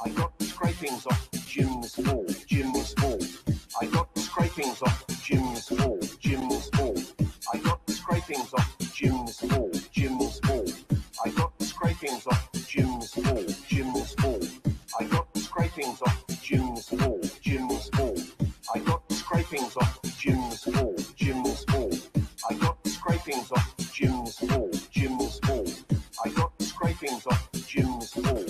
I got scrapings off Jim's wall. I got scrapings off Jim's wall. I got scrapings off Jim's wall. I got scrapings off Jim's wall. I got scrapings off Jim's wall. I got scrapings off Jim's wall. I got scrapings off Jim's wall. I got scrapings off Jim's wall.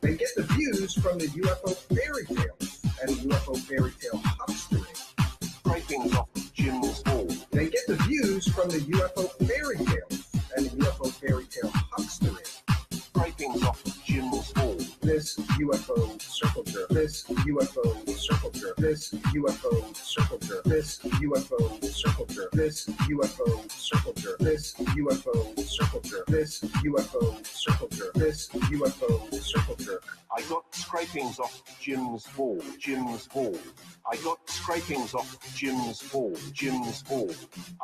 They get the views from the UFO fairy tales and UFO fairy tale huckstering. Scrapings off Jim's wall. They get the views from the UFO fairy tales and UFO fairy tale huckstering. Scrapings off Jim's wall. This UFO circle jerk. This UFO circle jerk. This UFO circle jerk. This UFO circle jerk. This UFO circle jerk. This UFO circle jerk. This UFO circle jerk. This UFO circle jerk. I got scrapings off Jim's wall. I got scrapings off Jim's wall.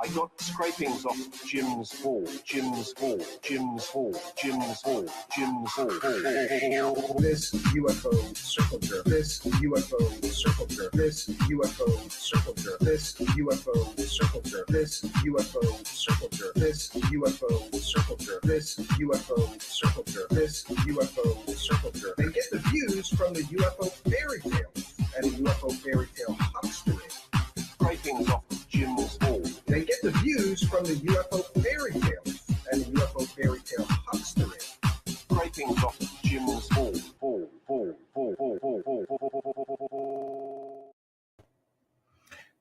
I got scrapings off Jim's wall. This UFO circle jerk. This UFO circle jerk. This UFO circle jerk. This UFO circle jerk. This UFO circle jerk. This UFO circle jerk. This UFO circle jerk. This UFO circle jerk. They get the views from the UFO fairy tales and UFO fairy tale huckstering. Scrapings off Jim's wall. They get the views from the UFO fairy tales and UFO fairy tale huckstering. Scrapings off Jim's wall.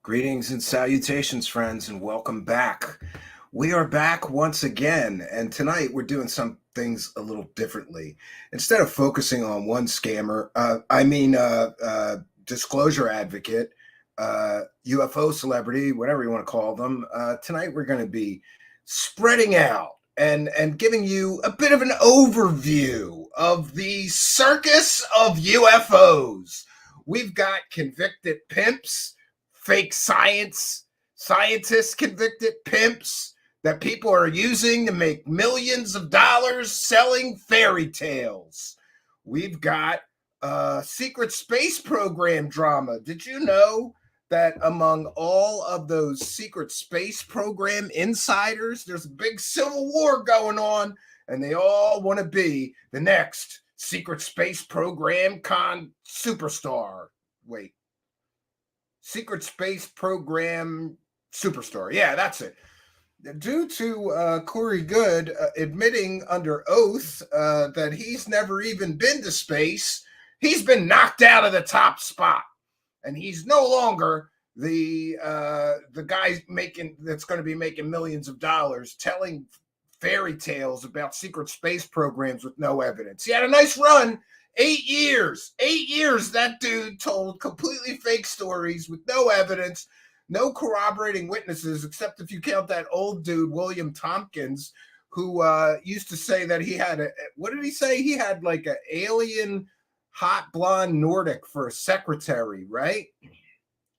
Greetings and salutations, friends, and welcome back. We are back once again, and tonight we're doing some things a little differently. Instead of focusing on one scammer, disclosure advocate, UFO celebrity, whatever you want to call them, tonight we're going to be spreading out and giving you a bit of an overview of the circus of UFOs. We've got convicted pimps, fake scientists, convicted pimps that people are using to make millions of dollars selling fairy tales. We've got secret space program drama. Did you know that among all of those secret space program insiders, there's a big civil war going on, and they all want to be the next secret space program superstar. Wait. Secret space program superstar. Yeah, that's it. Due to Corey Goode admitting under oath that he's never even been to space, he's been knocked out of the top spot, and he's no longer the guy that's going to be making millions of dollars telling fairy tales about secret space programs with no evidence. He had a nice run. 8 years. 8 years that dude told completely fake stories with no evidence, no corroborating witnesses, except if you count that old dude, William Tompkins, who used to say that he had what did he say? He had like an alien hot blonde Nordic for a secretary, right?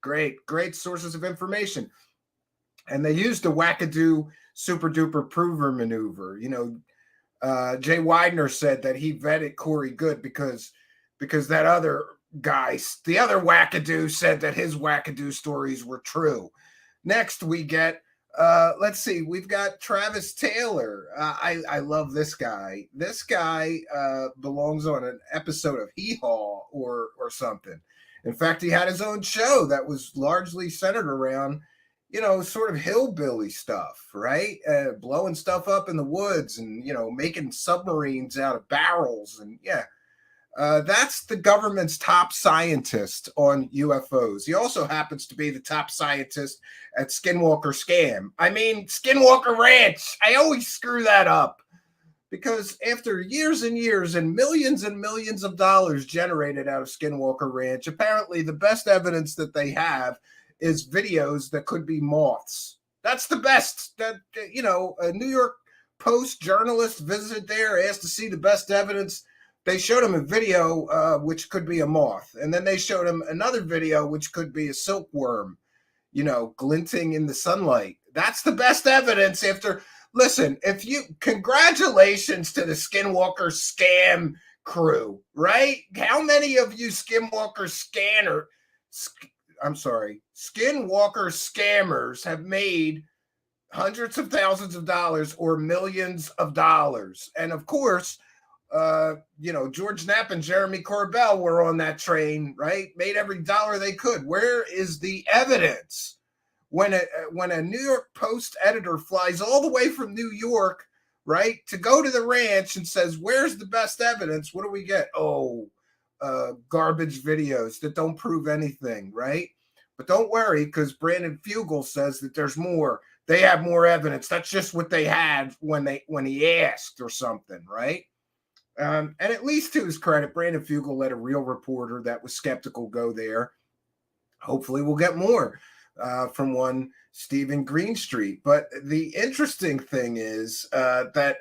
Great sources of information. And they used the wackadoo super duper prover maneuver. You know, Jay Widener said that he vetted Corey Goode because that other guy, the other wackadoo, said that his wackadoo stories were true. Next, we get, let's see, we've got Travis Taylor. I love this guy. This guy belongs on an episode of Hee Haw or something. In fact, he had his own show that was largely centered around, you know, sort of hillbilly stuff, right? Blowing stuff up in the woods and, you know, making submarines out of barrels. And yeah, that's the government's top scientist on UFOs. He also happens to be the top scientist at Skinwalker Skinwalker Ranch. I always screw that up because after years and years and millions of dollars generated out of Skinwalker Ranch, apparently the best evidence that they have is videos that could be moths. That's the best. That, you know, a New York Post journalist visited there, asked to see the best evidence. They showed him a video which could be a moth, and then they showed him another video which could be a silkworm, you know, glinting in the sunlight. That's the best evidence. Congratulations to the Skinwalker scam crew, right? How many of you Skinwalker scammers have made hundreds of thousands of dollars or millions of dollars? And of course, George Knapp and Jeremy Corbell were on that train, right? Made every dollar they could. Where is the evidence? When a New York Post editor flies all the way from New York, right, to go to the ranch and says, "Where's the best evidence?" What do we get? Garbage videos that don't prove anything, right? But don't worry, because Brandon Fugel says that there's more. They have more evidence. That's just what they had when he asked or something, right? And at least to his credit, Brandon Fugel let a real reporter that was skeptical go there. Hopefully we'll get more from one Stephen Greenstreet. But the interesting thing is that,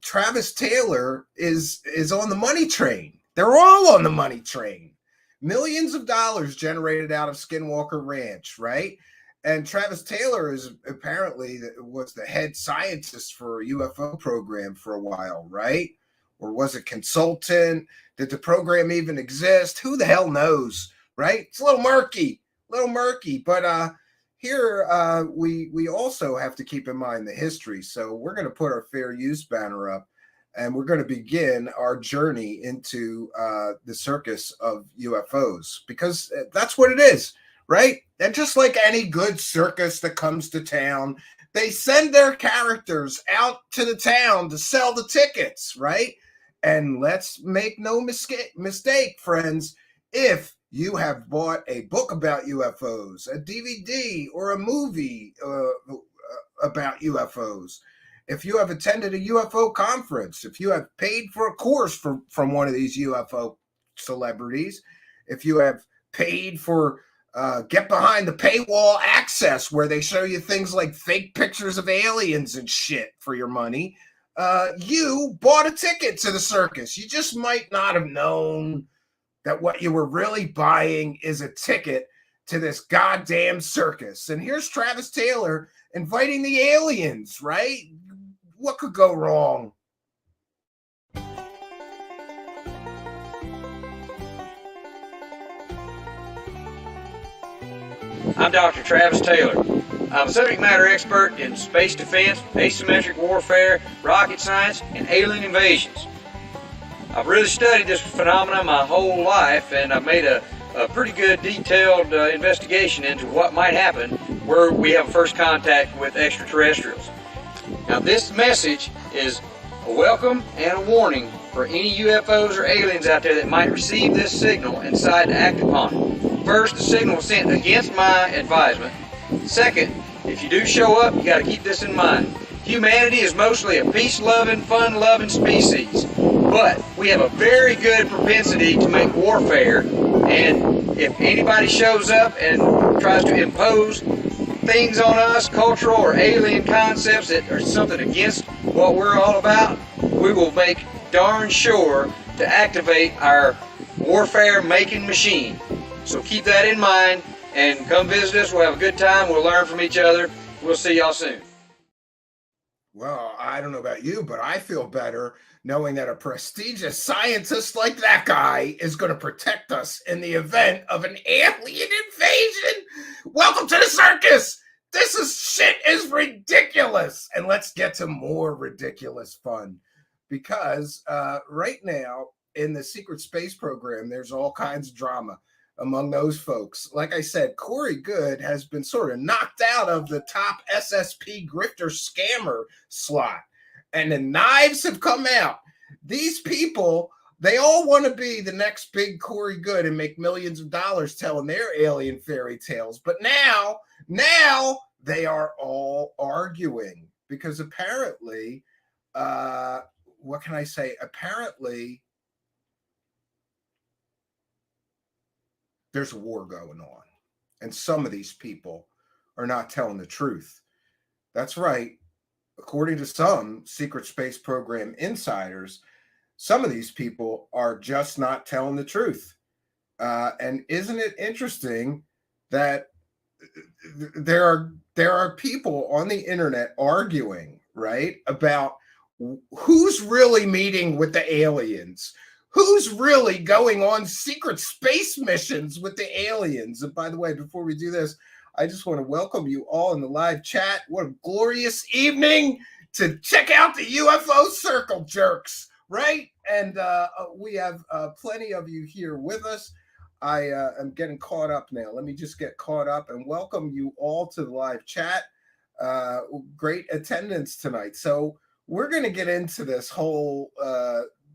Travis Taylor is on the money train. They're all on the money train. Millions of dollars generated out of Skinwalker Ranch, right? And Travis Taylor was the head scientist for a UFO program for a while, right? Or was it consultant? Did the program even exist? Who the hell knows, right? It's a little murky. But here we also have to keep in mind the history. So we're going to put our fair use banner up, and we're going to begin our journey into the circus of UFOs, because that's what it is. Right? And just like any good circus that comes to town, they send their characters out to the town to sell the tickets, right? And let's make no mistake, friends. If you have bought a book about UFOs, a DVD, or a movie about UFOs, if you have attended a UFO conference, if you have paid for a course from one of these UFO celebrities, if you have paid for get behind the paywall access where they show you things like fake pictures of aliens and shit for your money, you bought a ticket to the circus. You just might not have known that what you were really buying is a ticket to this goddamn circus. And here's Travis Taylor inviting the aliens, right? What could go wrong? I'm Dr. Travis Taylor. I'm a subject matter expert in space defense, asymmetric warfare, rocket science, and alien invasions. I've really studied this phenomenon my whole life, and I've made a pretty good detailed investigation into what might happen where we have first contact with extraterrestrials. Now, this message is a welcome and a warning for any UFOs or aliens out there that might receive this signal and decide to act upon it. First, the signal was sent against my advisement. Second, if you do show up, you got to keep this in mind. Humanity is mostly a peace-loving, fun-loving species, but we have a very good propensity to make warfare, and if anybody shows up and tries to impose things on us, cultural or alien concepts that are something against what we're all about, we will make darn sure to activate our warfare-making machine. So keep that in mind and come visit us. We'll have a good time. We'll learn from each other. We'll see y'all soon. Well, I don't know about you, but I feel better knowing that a prestigious scientist like that guy is going to protect us in the event of an alien invasion. Welcome to the circus. Shit is ridiculous. And let's get to more ridiculous fun, because right now in the secret space program, there's all kinds of drama among those folks. Like I said, Corey Good has been sort of knocked out of the top SSP grifter scammer slot, and the knives have come out. These people, they all want to be the next big Corey Good and make millions of dollars telling their alien fairy tales. But now they are all arguing, because apparently, what can I say? Apparently, there's a war going on, and some of these people are not telling the truth. That's right. According to some secret space program insiders, some of these people are just not telling the truth. And isn't it interesting that there are people on the internet arguing, right, about who's really meeting with the aliens? Who's really going on secret space missions with the aliens? And by the way, before we do this, I just want to welcome you all in the live chat. What a glorious evening to check out the UFO Circle Jerks, right? And we have plenty of you here with us. I am getting caught up now. Let me just get caught up and welcome you all to the live chat. Great attendance tonight. So we're going to get into this whole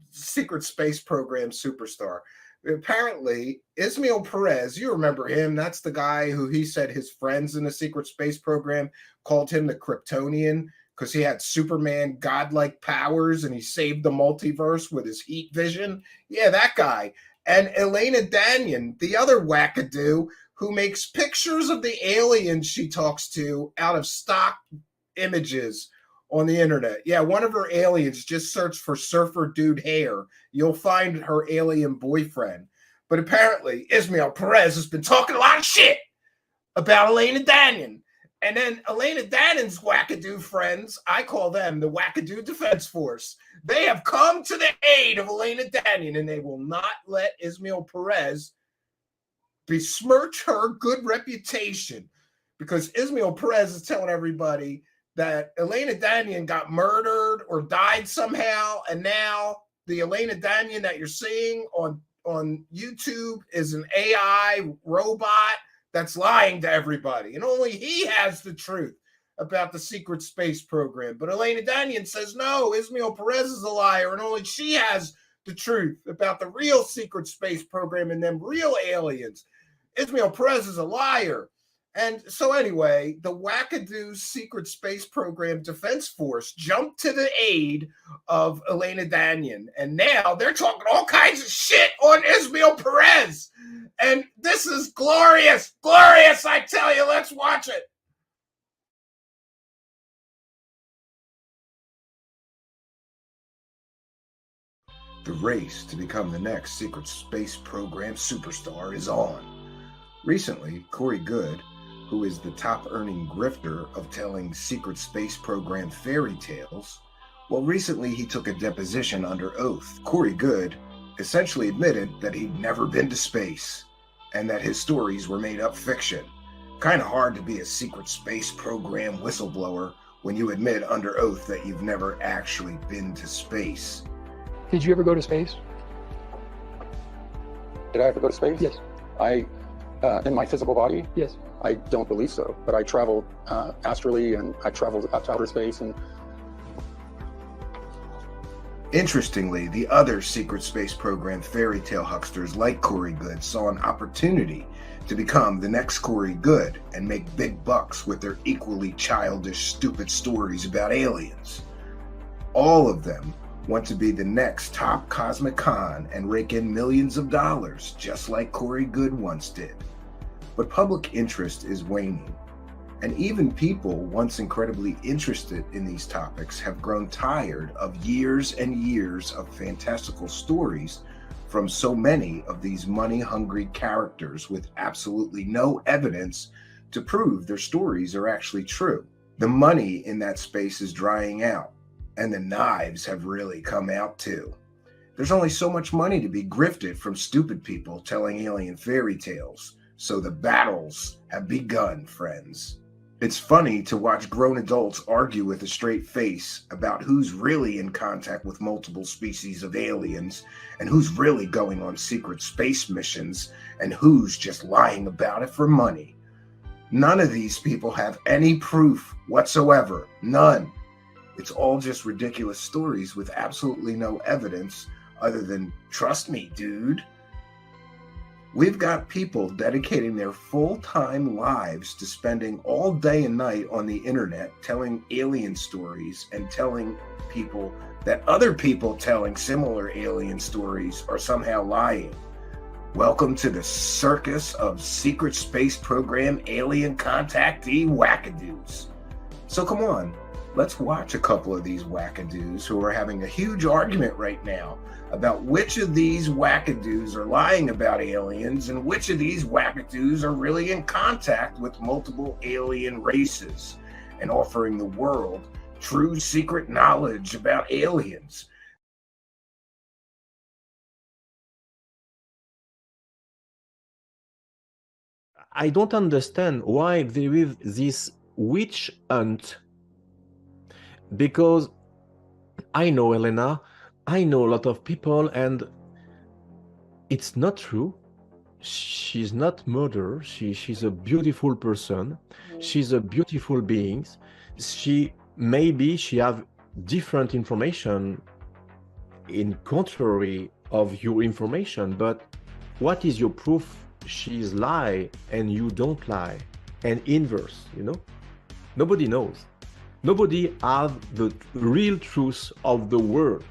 secret space program superstar. Apparently, Ismail Perez, you remember him. That's the guy who he said his friends in the secret space program called him the Kryptonian because he had Superman godlike powers and he saved the multiverse with his heat vision. Yeah, that guy. And Elena Danyan, the other wackadoo who makes pictures of the aliens she talks to out of stock images on the internet. Yeah, one of her aliens, just search for surfer dude hair. You'll find her alien boyfriend. But apparently, Ismail Perez has been talking a lot of shit about Elena Danyan. And then Elena Danyan's wackadoo friends, I call them the Wackadoo Defense Force. They have come to the aid of Elena Danyan, and they will not let Ismail Perez besmirch her good reputation because Ismail Perez is telling everybody that Elena Danyan got murdered or died somehow, and now the Elena Danyan that you're seeing on YouTube is an AI robot that's lying to everybody, and only he has the truth about the secret space program. But Elena Danyan says, no, Ismail Perez is a liar, and only she has the truth about the real secret space program and them real aliens. Ismail Perez is a liar. And so anyway, the wackadoo secret space program defense force jumped to the aid of Elena Danyan. And now they're talking all kinds of shit on Ismail Perez. And this is glorious. Glorious, I tell you. Let's watch it. The race to become the next secret space program superstar is on. Recently, Corey Goode, who is the top-earning grifter of telling secret space program fairy tales, well, recently he took a deposition under oath. Corey Goode essentially admitted that he'd never been to space and that his stories were made-up fiction. Kind of hard to be a secret space program whistleblower when you admit under oath that you've never actually been to space. Did you ever go to space? Did I ever go to space? Yes. In my physical body? Yes. I don't believe so, but I traveled astrally and I traveled out to outer space. And interestingly, the other secret space program fairy tale hucksters like Corey Goode saw an opportunity to become the next Corey Goode and make big bucks with their equally childish, stupid stories about aliens. All of them want to be the next top cosmic con and rake in millions of dollars, just like Corey Goode once did. But public interest is waning, and even people once incredibly interested in these topics have grown tired of years and years of fantastical stories from so many of these money-hungry characters with absolutely no evidence to prove their stories are actually true. The money in that space is drying out, and the knives have really come out too. There's only so much money to be grifted from stupid people telling alien fairy tales. So the battles have begun, friends. It's funny to watch grown adults argue with a straight face about who's really in contact with multiple species of aliens and who's really going on secret space missions and who's just lying about it for money. None of these people have any proof whatsoever. None. It's all just ridiculous stories with absolutely no evidence other than, trust me, dude. We've got people dedicating their full-time lives to spending all day and night on the internet telling alien stories and telling people that other people telling similar alien stories are somehow lying. Welcome to the circus of secret space program alien contactee wackadoos. So come on, let's watch a couple of these wackadoos who are having a huge argument right now about which of these wackadoos are lying about aliens and which of these wackadoos are really in contact with multiple alien races and offering the world true secret knowledge about aliens. I don't understand why there is this witch hunt, because I know Elena, I know a lot of people, and it's not true. She's not murder. She's a beautiful person. She's a beautiful being. Maybe she have different information in contrary of your information, but what is your proof she's lie and you don't lie? And inverse, you know? Nobody knows. Nobody have the real truth of the world.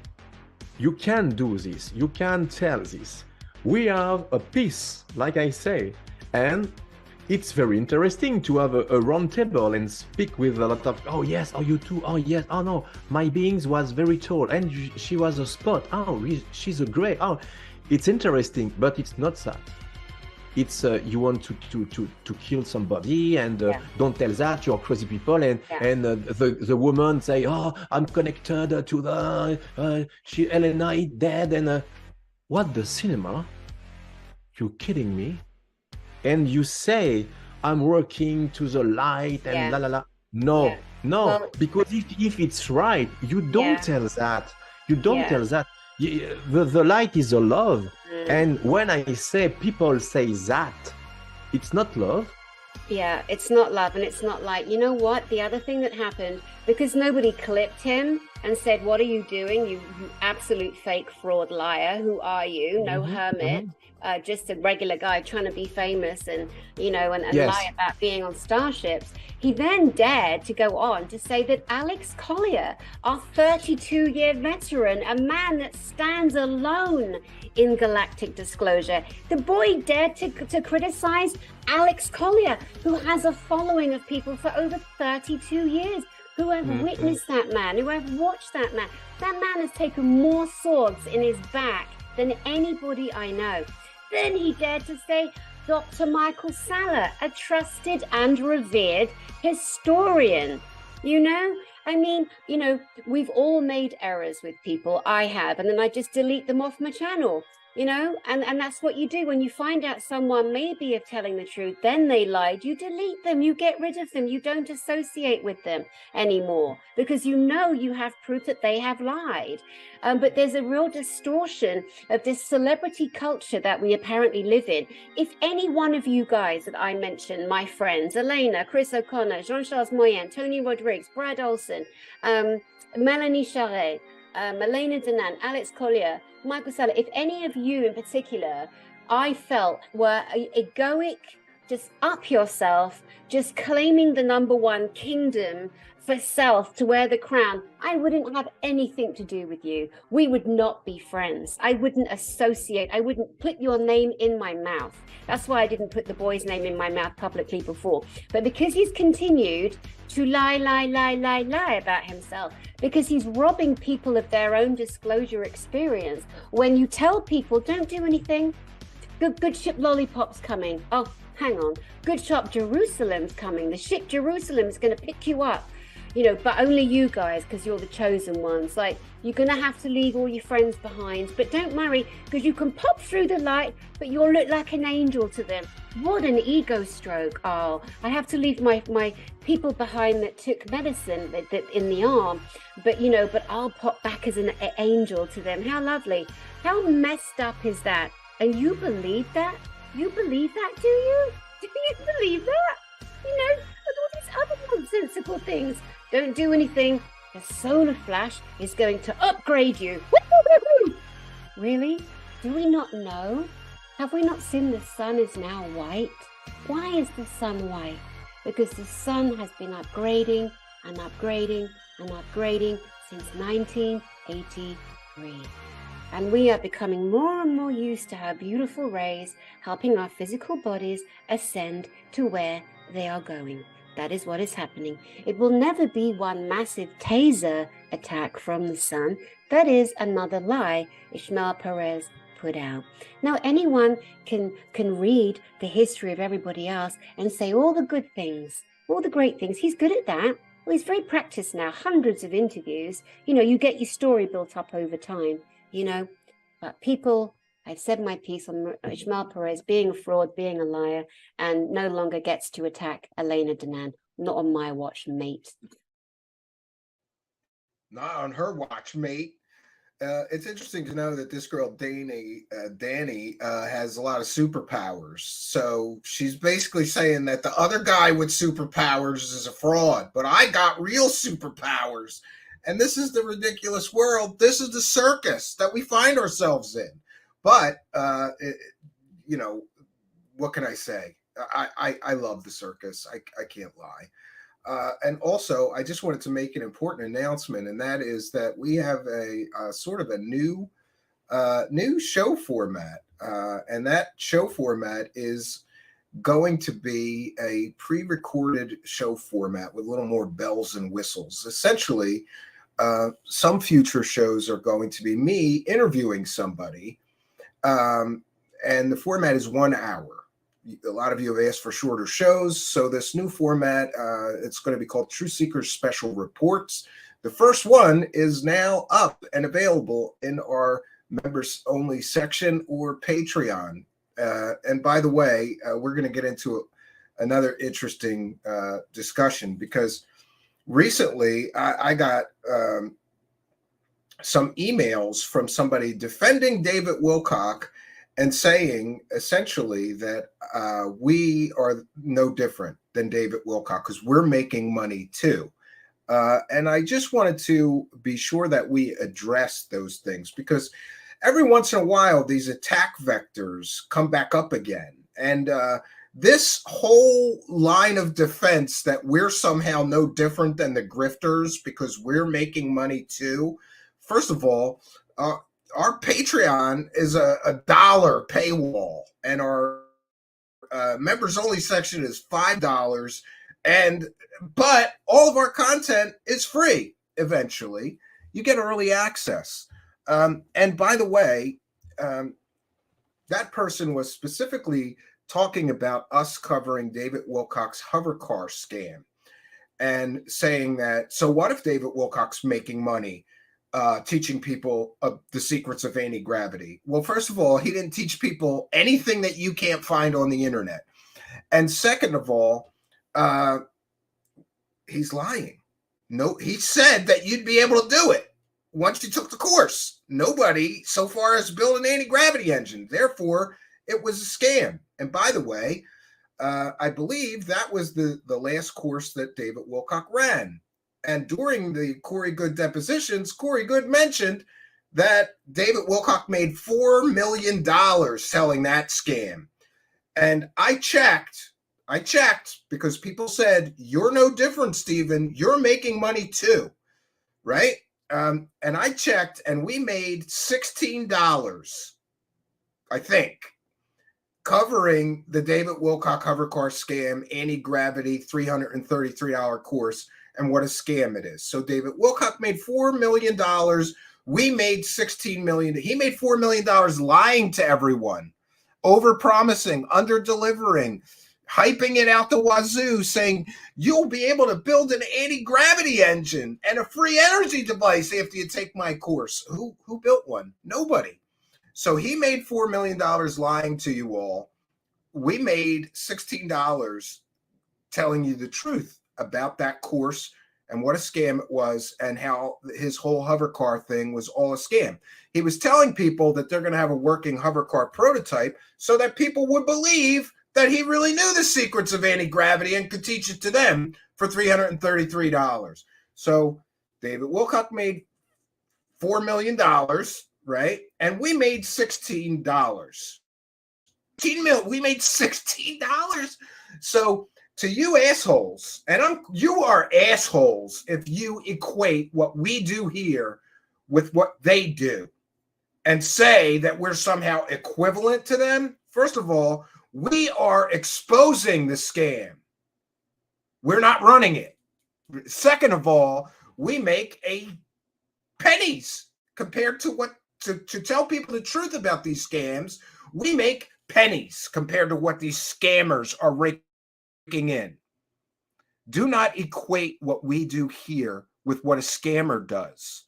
You can do this. You can tell this. We have a piece, like I say, and it's very interesting to have a round table and speak with a lot of, oh yes, oh you too, oh yes, oh no, my beings was very tall and she was a spot, oh she's a gray, oh, it's interesting, but it's not that. It's you want to kill somebody and don't tell that, you're crazy people, and the woman say, oh, I'm connected to the Elena is dead, and what, the cinema? You kidding me? And you say, I'm working to the light and la la la. No, no, well, because if it's right, you don't tell that. You don't tell that. The light is a love. And when I say people say that, it's not love. Yeah, it's not love, and it's not like, you know what, the other thing that happened, because nobody clipped him and said, what are you doing, you absolute fake fraud liar, who are you, no hermit, just a regular guy trying to be famous and, you know, and lie about being on starships. He then dared to go on to say that Alex Collier, our 32-year veteran, a man that stands alone in galactic disclosure, the boy dared to criticize Alex Collier, who has a following of people for over 32 years, who have witnessed that man, who have watched that man. That man has taken more swords in his back than anybody I know. Then he dared to say Dr. Michael Saller, a trusted and revered historian. You know, I mean, you know, we've all made errors with people. I have, and then I just delete them off my channel. You know, and that's what you do when you find out someone maybe of telling the truth, then they lied, you delete them, you get rid of them, you don't associate with them anymore, because you know you have proof that they have lied. But there's a real distortion of this celebrity culture that we apparently live in. If any one of you guys that I mentioned, my friends, Elena, Chris O'Connor, Jean-Charles Moyen, Tony Rodriguez, Brad Olson, Melanie Charret, Elena Danan, Alex Collier, Michael Saller, if any of you in particular, I felt were egoic, just up yourself, just claiming the #1 kingdom for self to wear the crown, I wouldn't have anything to do with you. We would not be friends. I wouldn't associate. I wouldn't put your name in my mouth. That's why I didn't put the boy's name in my mouth publicly before. But because he's continued to lie about himself, because he's robbing people of their own disclosure experience. When you tell people, don't do anything, good ship Lollipop's coming. Oh, hang on, good ship Jerusalem's coming. The ship Jerusalem is going to pick you up. You know, but only you guys, because you're the chosen ones. Like, you're going to have to leave all your friends behind, but don't worry, because you can pop through the light, but you'll look like an angel to them. What an ego stroke. Oh, I have to leave my people behind that took medicine that in the arm, but, you know, but I'll pop back as an angel to them. How lovely. How messed up is that? And you believe that? You believe that, do you? Do you believe that? You know, and all these other nonsensical things. Don't do anything. The solar flash is going to upgrade you. Really? Do we not know? Have we not seen the sun is now white? Why is the sun white? Because the sun has been upgrading and upgrading and upgrading since 1983. And we are becoming more and more used to her beautiful rays helping our physical bodies ascend to where they are going. That is what is happening. It will never be one massive taser attack from the sun. That is another lie Ishmael Perez put out. Now, anyone can read the history of everybody else and say all the good things, all the great things. He's good at that. Well, he's very practiced now, hundreds of interviews. You know, you get your story built up over time, you know. But people, I've said my piece on Ishmael Perez being a fraud, being a liar, and no longer gets to attack Elena Danan. Not on my watch, mate. Not on her watch, mate. It's interesting to know that this girl, Danny, has a lot of superpowers. So she's basically saying that the other guy with superpowers is a fraud, but I got real superpowers. And this is the ridiculous world. This is the circus that we find ourselves in. But, you know, what can I say? I love the circus. I can't lie. And also, I just wanted to make an important announcement, and that is that we have a sort of a new show format, and that show format is going to be a pre-recorded show format with a little more bells and whistles. Essentially, some future shows are going to be me interviewing somebody, and the format is 1 hour. A lot of you have asked for shorter shows, so this new format, it's going to be called Truthseekers Special Reports. The first one is now up and available in our members-only section or Patreon. And by the way, we're going to get into another interesting discussion, because recently I got some emails from somebody defending David Wilcock and saying essentially that we are no different than David Wilcock because we're making money too. And I just wanted to be sure that we address those things, because every once in a while, these attack vectors come back up again. And this whole line of defense that we're somehow no different than the grifters because we're making money too. First of all, our Patreon is a $1 paywall, and our members only section is $5. But all of our content is free. Eventually, you get early access. And by the way, that person was specifically talking about us covering David Wilcock's hover car scam and saying that, so what if David Wilcock's making money teaching people the secrets of anti-gravity? Well, first of all, he didn't teach people anything that you can't find on the internet. And second of all, he's lying. No, he said that you'd be able to do it once you took the course. Nobody so far has built an anti-gravity engine. Therefore, it was a scam. And by the way, I believe that was the last course that David Wilcock ran. And during the Corey Good depositions, Corey Good mentioned that David Wilcock made $4 million selling that scam. And I checked because people said, you're no different, Stephen. You're making money too, right? And I checked, and we made $16, I think, covering the David Wilcock hover car scam, anti-gravity, $333 course, and what a scam it is. So David Wilcock made $4 million. We made $16 million. He made $4 million lying to everyone, over-promising, under-delivering, hyping it out the wazoo, saying you'll be able to build an anti-gravity engine and a free energy device after you take my course. Who built one? Nobody. So he made $4 million lying to you all. We made $16 telling you the truth about that course and what a scam it was, and how his whole hover car thing was all a scam. He was telling people that they're going to have a working hover car prototype so that people would believe that he really knew the secrets of anti-gravity and could teach it to them for $333. So David Wilcock made $4 million, right? And we made $16. We made $16. So to you assholes, and you are assholes if you equate what we do here with what they do and say that we're somehow equivalent to them. First of all, we are exposing the scam. We're not running it. Second of all, we make pennies compared to what to tell people the truth about these scams. We make pennies compared to what these scammers are raking in. Do not equate what we do here with what a scammer does.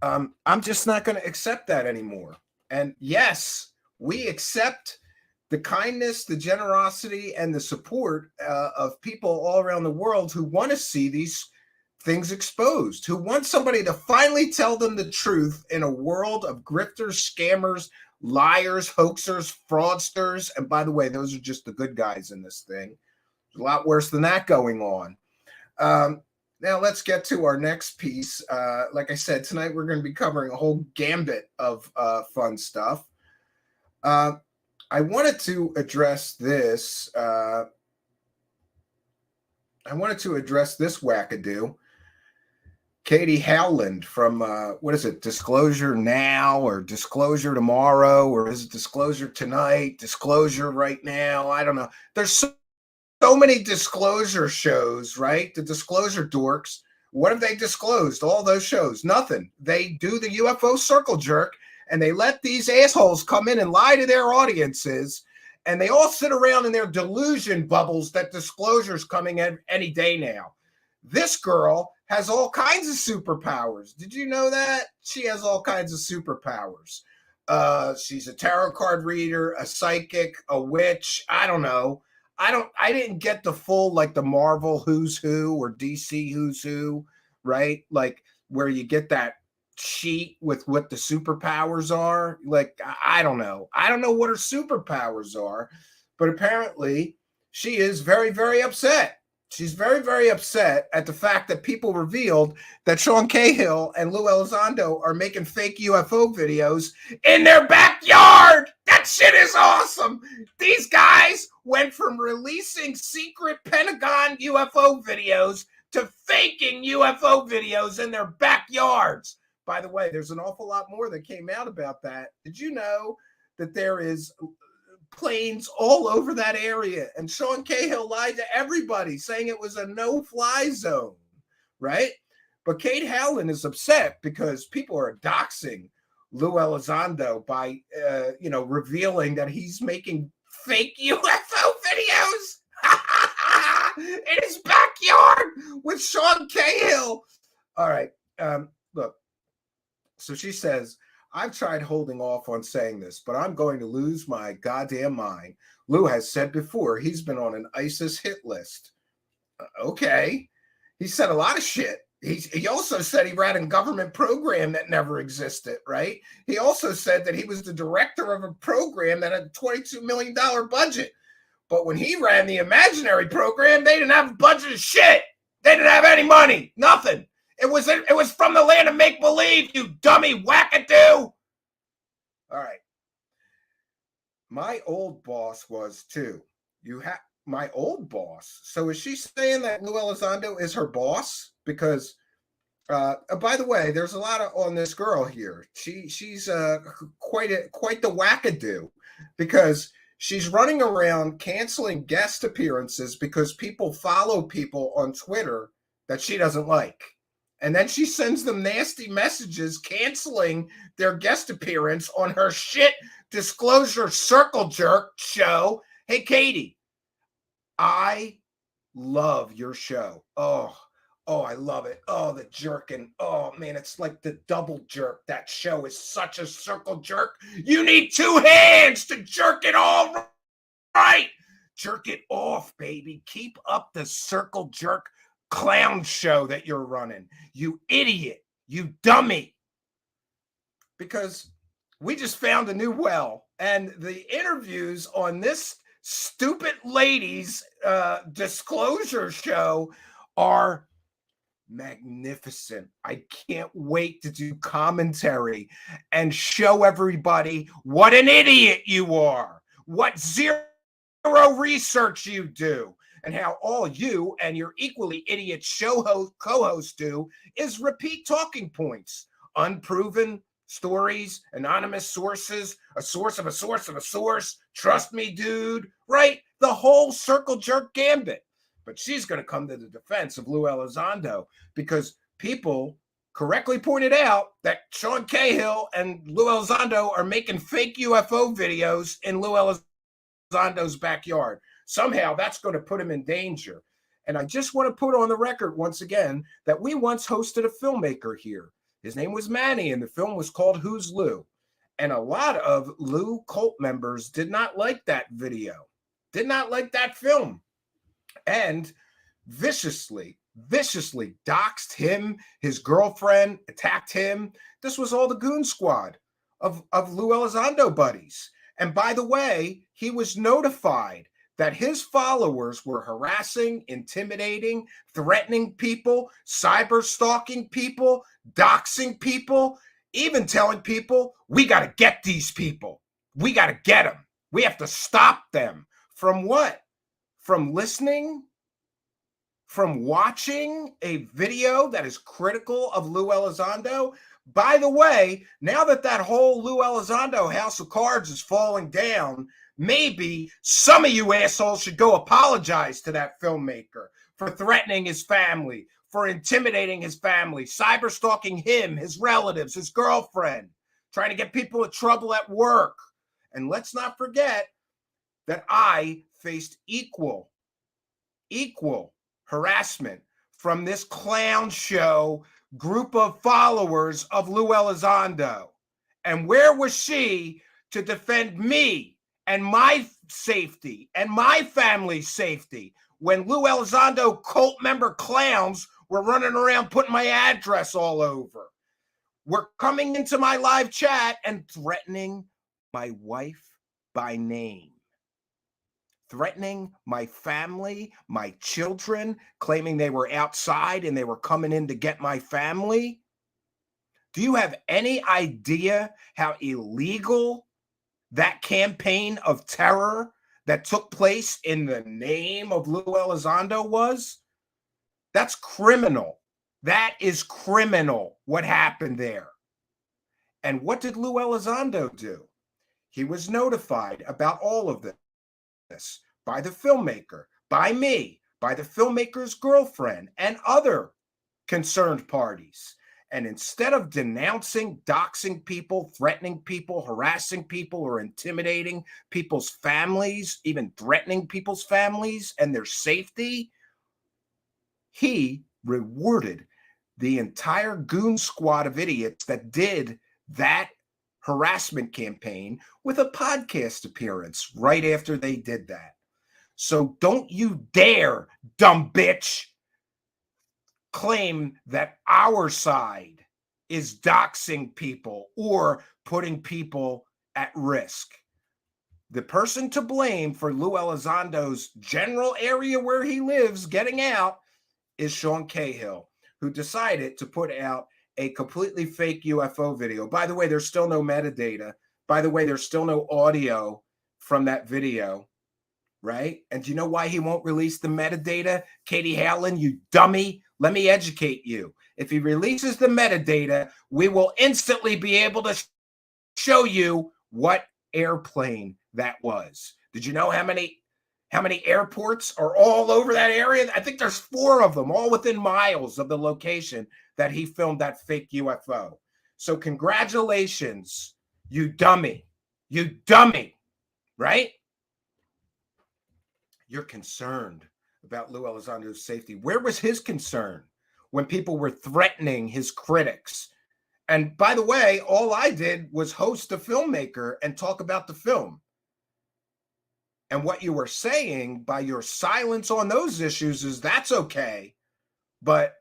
I'm just not going to accept that anymore. And yes, we accept the kindness, the generosity, and the support of people all around the world who want to see these things exposed, who want somebody to finally tell them the truth in a world of grifters, scammers, liars, hoaxers, fraudsters. And by the way, those are just the good guys in this thing. There's a lot worse than that going on. Now let's get to our next piece. Like I said, tonight we're going to be covering a whole gambit of fun stuff. I wanted to address this. I wanted to address this wackadoo. Katie Howland from, what is it, Disclosure Now or Disclosure Tomorrow, or is it Disclosure Tonight, Disclosure Right Now? I don't know. There's so many disclosure shows, right? The disclosure dorks. What have they disclosed? All those shows? Nothing. They do the UFO circle jerk, and they let these assholes come in and lie to their audiences, and they all sit around in their delusion bubbles that disclosure's coming in any day now. This girl has all kinds of superpowers. Did you know that? She has all kinds of superpowers. She's a tarot card reader, a psychic, a witch. I don't know. I didn't get the full, like the Marvel Who's Who or DC Who's Who, right? Like where you get that sheet with what the superpowers are. Like, I don't know. I don't know what her superpowers are, but apparently she is very, very upset. She's very, very upset at the fact that people revealed that Sean Cahill and Lou Elizondo are making fake UFO videos in their backyard. That shit is awesome. These guys went from releasing secret Pentagon UFO videos to faking UFO videos in their backyards. By the way, there's an awful lot more that came out about that. Did you know that there is planes all over that area? And Sean Cahill lied to everybody, saying it was a no-fly zone, right? But Kate Howland is upset because people are doxing Lou Elizondo by, revealing that he's making fake UFO videos in his backyard with Sean Cahill. All right, look. So she says, I've tried holding off on saying this, but I'm going to lose my goddamn mind. Lou has said before he's been on an ISIS hit list. Okay. He said a lot of shit. He also said he ran a government program that never existed, right? He also said that he was the director of a program that had a $22 million budget. But when he ran the imaginary program, they didn't have a budget of shit. They didn't have any money. Nothing. It was from the land of make-believe, you dummy wackadoo. All right. My old boss was too. My old boss. So is she saying that Lou Elizondo is her boss? Because, by the way, there's a lot on this girl here. She's quite the wackadoo, because she's running around canceling guest appearances because people follow people on Twitter that she doesn't like. And then she sends them nasty messages canceling their guest appearance on her shit disclosure circle jerk show. Hey, Katie, I love your show. Oh, I love it. Oh, the jerking. Oh, man, it's like the double jerk. That show is such a circle jerk. You need two hands to jerk it all right. Jerk it off, baby. Keep up the circle jerk clown show that you're running, you idiot, you dummy. Because we just found a new well, and the interviews on this stupid lady's disclosure show are magnificent. I can't wait to do commentary and show everybody what an idiot you are, what zero research you do, and how all you and your equally idiot show co-hosts do is repeat talking points, unproven stories, anonymous sources, a source of a source of a source, trust me, dude, right? The whole circle jerk gambit. But she's going to come to the defense of Lou Elizondo because people correctly pointed out that Sean Cahill and Lou Elizondo are making fake UFO videos in Lou Elizondo's backyard. Somehow that's going to put him in danger. And I just want to put on the record once again that we once hosted a filmmaker here. His name was Manny, and the film was called Who's Lou? And a lot of Lou cult members did not like that video, did not like that film, and viciously doxed him, his girlfriend, attacked him. This was all the goon squad of Lou Elizondo buddies. And by the way, he was notified that his followers were harassing, intimidating, threatening people, cyber stalking people, doxing people, even telling people, we got to get these people. We got to get them. We have to stop them. From what? From listening? From watching a video that is critical of Lou Elizondo? By the way, now that whole Lou Elizondo house of cards is falling down, maybe some of you assholes should go apologize to that filmmaker for threatening his family, for intimidating his family, cyber stalking him, his relatives, his girlfriend, trying to get people in trouble at work. And let's not forget that I faced equal harassment from this clown show group of followers of Lou Elizondo. And where was she to defend me and my safety and my family's safety when Lou Elizondo cult member clowns were running around putting my address all over, were coming into my live chat and threatening my wife by name, threatening my family, my children, claiming they were outside and they were coming in to get my family? Do you have any idea how illegal that campaign of terror that took place in the name of Lou Elizondo was? That's criminal. That is criminal what happened there. And what did Lou Elizondo do? He was notified about all of this by the filmmaker, by me, by the filmmaker's girlfriend, and other concerned parties. And instead of denouncing, doxing people, threatening people, harassing people, or intimidating people's families, even threatening people's families and their safety, he rewarded the entire goon squad of idiots that did that harassment campaign with a podcast appearance right after they did that. So don't you dare, dumb bitch, claim that our side is doxing people or putting people at risk. The person to blame for Lou Elizondo's general area where he lives getting out is Sean Cahill, who decided to put out a completely fake UFO video. By the way, there's still no metadata. By the way, there's still no audio from that video, right? And do you know why he won't release the metadata? Katie Howland, you dummy. Let me educate you. If he releases the metadata, we will instantly be able to show you what airplane that was. Did you know how many airports are all over that area? I think there's 4 of them, all within miles of the location that he filmed that fake UFO. So congratulations, you dummy. You dummy, right? You're concerned about Lou Elizondo's safety. Where was his concern when people were threatening his critics? And by the way, all I did was host a filmmaker and talk about the film. And what you were saying by your silence on those issues is that's okay. But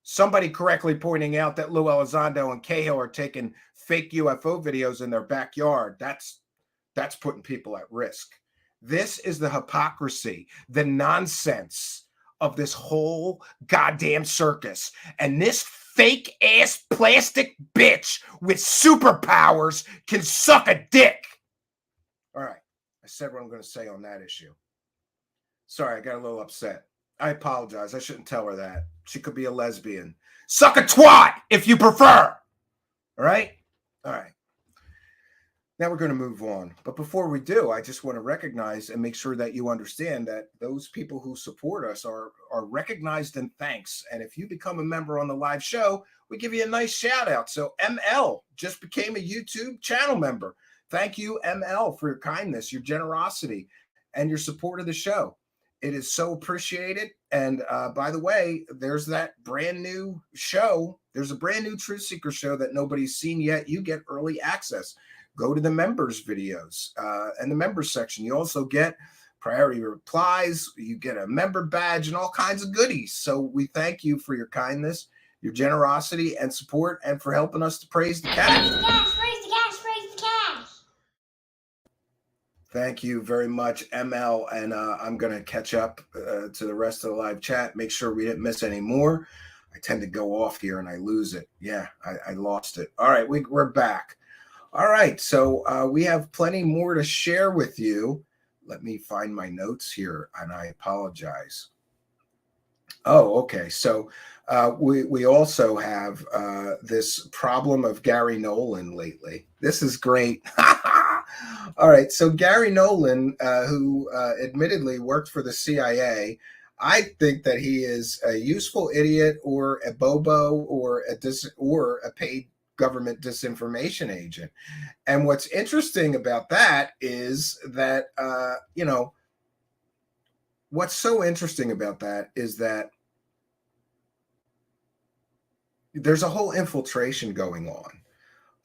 somebody correctly pointing out that Lou Elizondo and Cahill are taking fake UFO videos in their backyard, that's putting people at risk. This is the hypocrisy, the nonsense of this whole goddamn circus. And this fake ass plastic bitch with superpowers can suck a dick. All right. I said what I'm going to say on that issue. Sorry, I got a little upset. I apologize. I shouldn't tell her that. She could be a lesbian. Suck a twat if you prefer. All right? All right. Now we're going to move on. But before we do, I just want to recognize and make sure that you understand that those people who support us are recognized and thanks. And if you become a member on the live show, we give you a nice shout out. So ML just became a YouTube channel member. Thank you, ML, for your kindness, your generosity, and your support of the show. It is so appreciated. And by the way, there's that brand new show. There's a brand new Truth Seeker show that nobody's seen yet. You get early access. Go to the members videos and the members section. You also get priority replies. You get a member badge and all kinds of goodies. So we thank you for your kindness, your generosity and support, and for helping us to praise the cash. Praise the cash, praise the cash, praise the cash. Thank you very much, ML. And I'm going to catch up to the rest of the live chat. Make sure we didn't miss any more. I tend to go off here and I lose it. Yeah, I lost it. All right, we're back. All right, so we have plenty more to share with you. Let me find my notes here, and I apologize. Oh, okay. So we also have this problem of Gary Nolan lately. This is great. All right, so Gary Nolan, who admittedly worked for the CIA, I think that he is a useful idiot or a bobo or a paid government disinformation agent. And what's interesting about that is that, what's so interesting about that is that there's a whole infiltration going on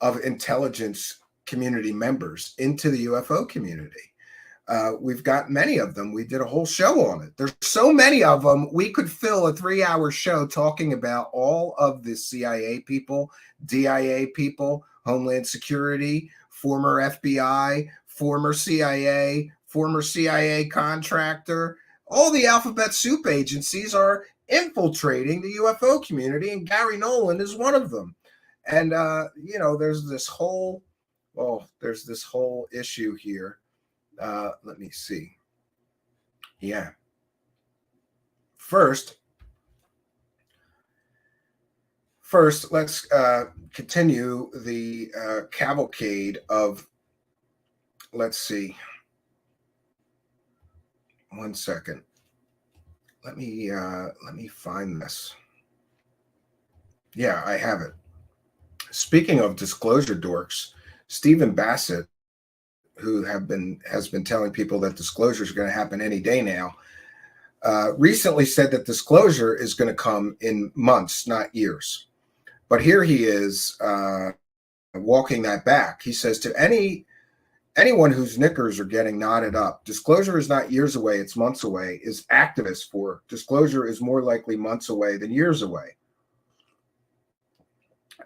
of intelligence community members into the UFO community. We've got many of them. We did a whole show on it. There's so many of them. We could fill a 3-hour show talking about all of the CIA people, DIA people, Homeland Security, former FBI, former CIA contractor. All the alphabet soup agencies are infiltrating the UFO community, and Gary Nolan is one of them. And, there's this whole issue here. Let me see. Yeah. First, let's continue the cavalcade of, let's see. One second. Let me find this. Yeah, I have it. Speaking of disclosure dorks, Stephen Bassett, who has been telling people that disclosure is going to happen any day now, recently said that disclosure is going to come in months, not years. But here he is walking that back. He says to anyone whose knickers are getting knotted up, disclosure is not years away, it's months away, is activist for disclosure is more likely months away than years away.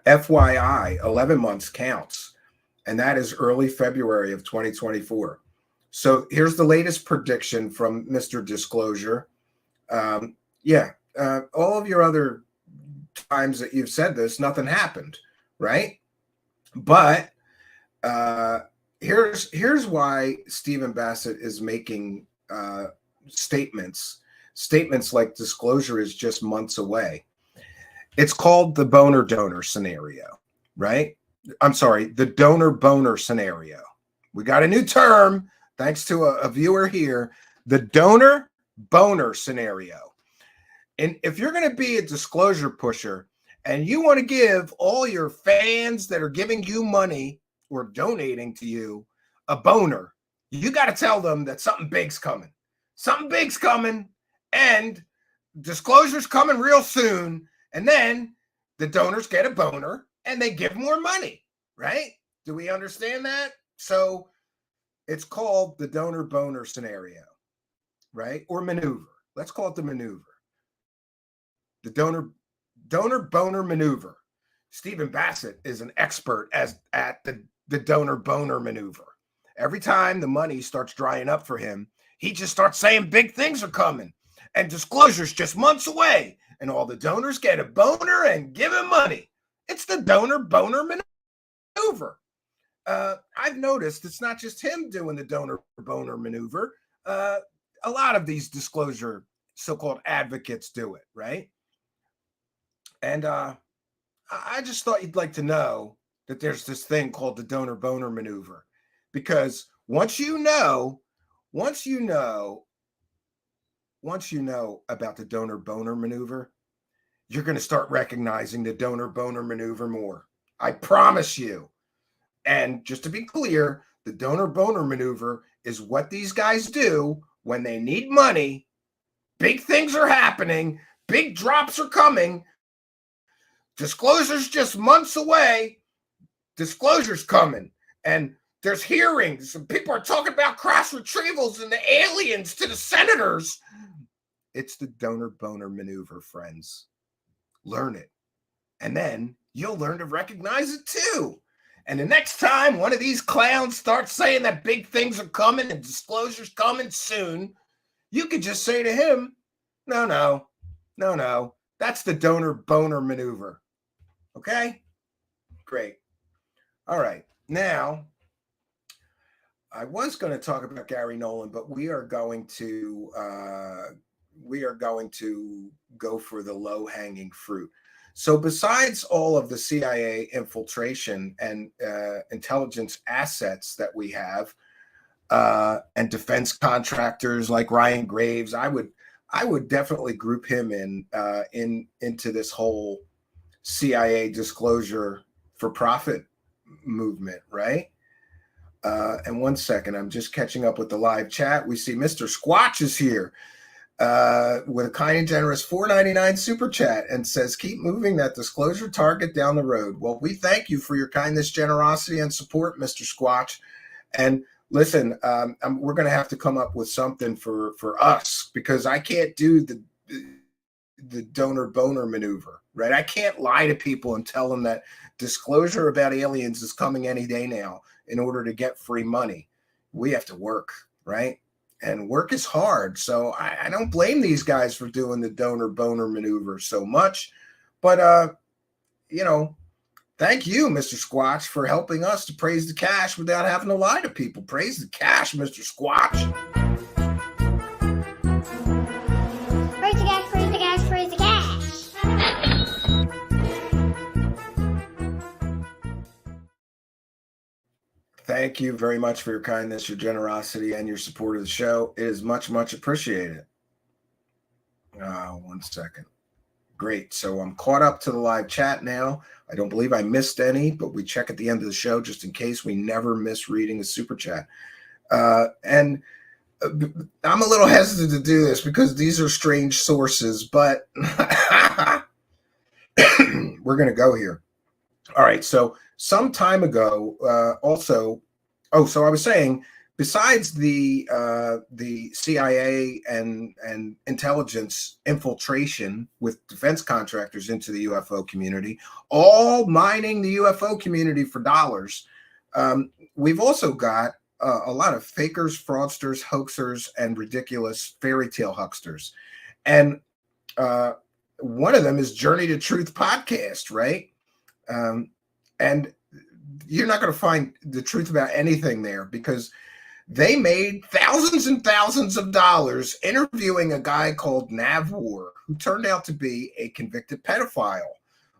FYI, 11 months counts. And that is early February of 2024. So here's the latest prediction from Mr. Disclosure. All of your other times that you've said this, nothing happened, right? But here's why Stephen Bassett is making statements like disclosure is just months away. It's called the boner-donor scenario, right? I'm sorry, the donor-boner scenario. We got a new term, thanks to a viewer here, the donor-boner scenario. And if you're going to be a disclosure pusher and you want to give all your fans that are giving you money or donating to you a boner, you got to tell them that something big's coming. Something big's coming, and disclosure's coming real soon. And then the donors get a boner and they give more money, right? Do we understand that? So it's called the donor-boner scenario, right? Or maneuver. Let's call it the maneuver. The donor-boner maneuver. Stephen Bassett is an expert at the donor-boner maneuver. Every time the money starts drying up for him, he just starts saying big things are coming. And disclosure's just months away. And all the donors get a boner and give him money. It's the donor-boner maneuver. I've noticed it's not just him doing the donor-boner maneuver. A lot of these disclosure so-called advocates do it, right? And I just thought you'd like to know that there's this thing called the donor-boner maneuver. Because once you know about the donor-boner maneuver, you're going to start recognizing the donor-boner maneuver more. I promise you. And just to be clear, the donor-boner maneuver is what these guys do when they need money Big things are happening. Big drops are coming. Disclosure's just months away. Disclosure's coming. And there's hearings. And people are talking about cross retrievals and the aliens to the senators. It's the donor boner maneuver, friends. Learn it. And then you'll learn to recognize it too. And the next time one of these clowns starts saying that big things are coming and disclosure's coming soon, you could just say to him, no. That's the donor boner maneuver. Okay? Great. All right. Now, I was going to talk about Gary Nolan, but we are going to go for the low-hanging fruit. So besides all of the CIA infiltration and intelligence assets that we have, and defense contractors like Ryan Graves, I would definitely group him into this whole CIA disclosure for profit movement, right? And 1 second, I'm just catching up with the live chat. We see Mr. Squatch is here with a kind and generous $4.99 super chat and says, keep moving that disclosure target down the road. Well, we thank you for your kindness, generosity, and support, Mr. Squatch. And listen, we're going to have to come up with something for us, because I can't do the donor boner maneuver, right? I can't lie to people and tell them that disclosure about aliens is coming any day now in order to get free money. We have to work, right? And work is hard. So I don't blame these guys for doing the donor boner maneuver so much. But, thank you, Mr. Squatch, for helping us to praise the cash without having to lie to people. Praise the cash, Mr. Squatch. Praise the cash, praise the cash, praise the cash. Thank you very much for your kindness, your generosity, and your support of the show. It is much, much appreciated. 1 second. Great. So I'm caught up to the live chat now. I don't believe I missed any, but we check at the end of the show just in case. We never miss reading a super chat. And I'm a little hesitant to do this because these are strange sources, but we're going to go here. All right. So some time ago, so I was saying, besides the CIA and intelligence infiltration with defense contractors into the UFO community, all mining the UFO community for dollars, we've also got a lot of fakers, fraudsters, hoaxers, and ridiculous fairy tale hucksters. And one of them is Journey to Truth podcast, right? And you're not going to find the truth about anything there, because they made thousands and thousands of dollars interviewing a guy called Navwar, who turned out to be a convicted pedophile,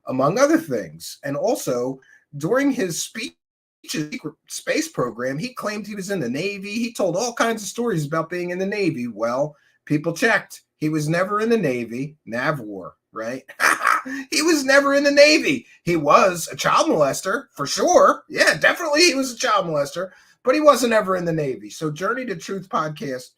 among other things. And also, during his speech at the secret space program, he claimed he was in the Navy. He told all kinds of stories about being in the Navy. Well, people checked. He was never in the Navy. Navwar, right? He was never in the Navy. He was a child molester, for sure. Yeah, definitely he was a child molester, but he wasn't ever in the Navy. So Journey to Truth podcast,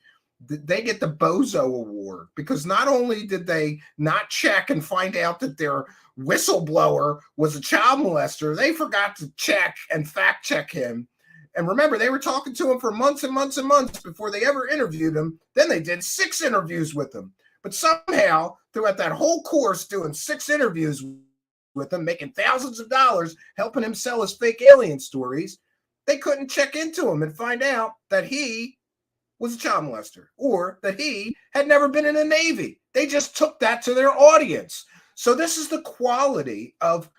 they get the Bozo Award, because not only did they not check and find out that their whistleblower was a child molester, they forgot to check and fact check him. And remember, they were talking to him for months and months and months before they ever interviewed him. Then they did 6 interviews with him. But somehow, throughout that whole course, doing 6 interviews with him, making thousands of dollars, helping him sell his fake alien stories, they couldn't check into him and find out that he was a child molester or that he had never been in the Navy. They just took that to their audience. So this is the quality of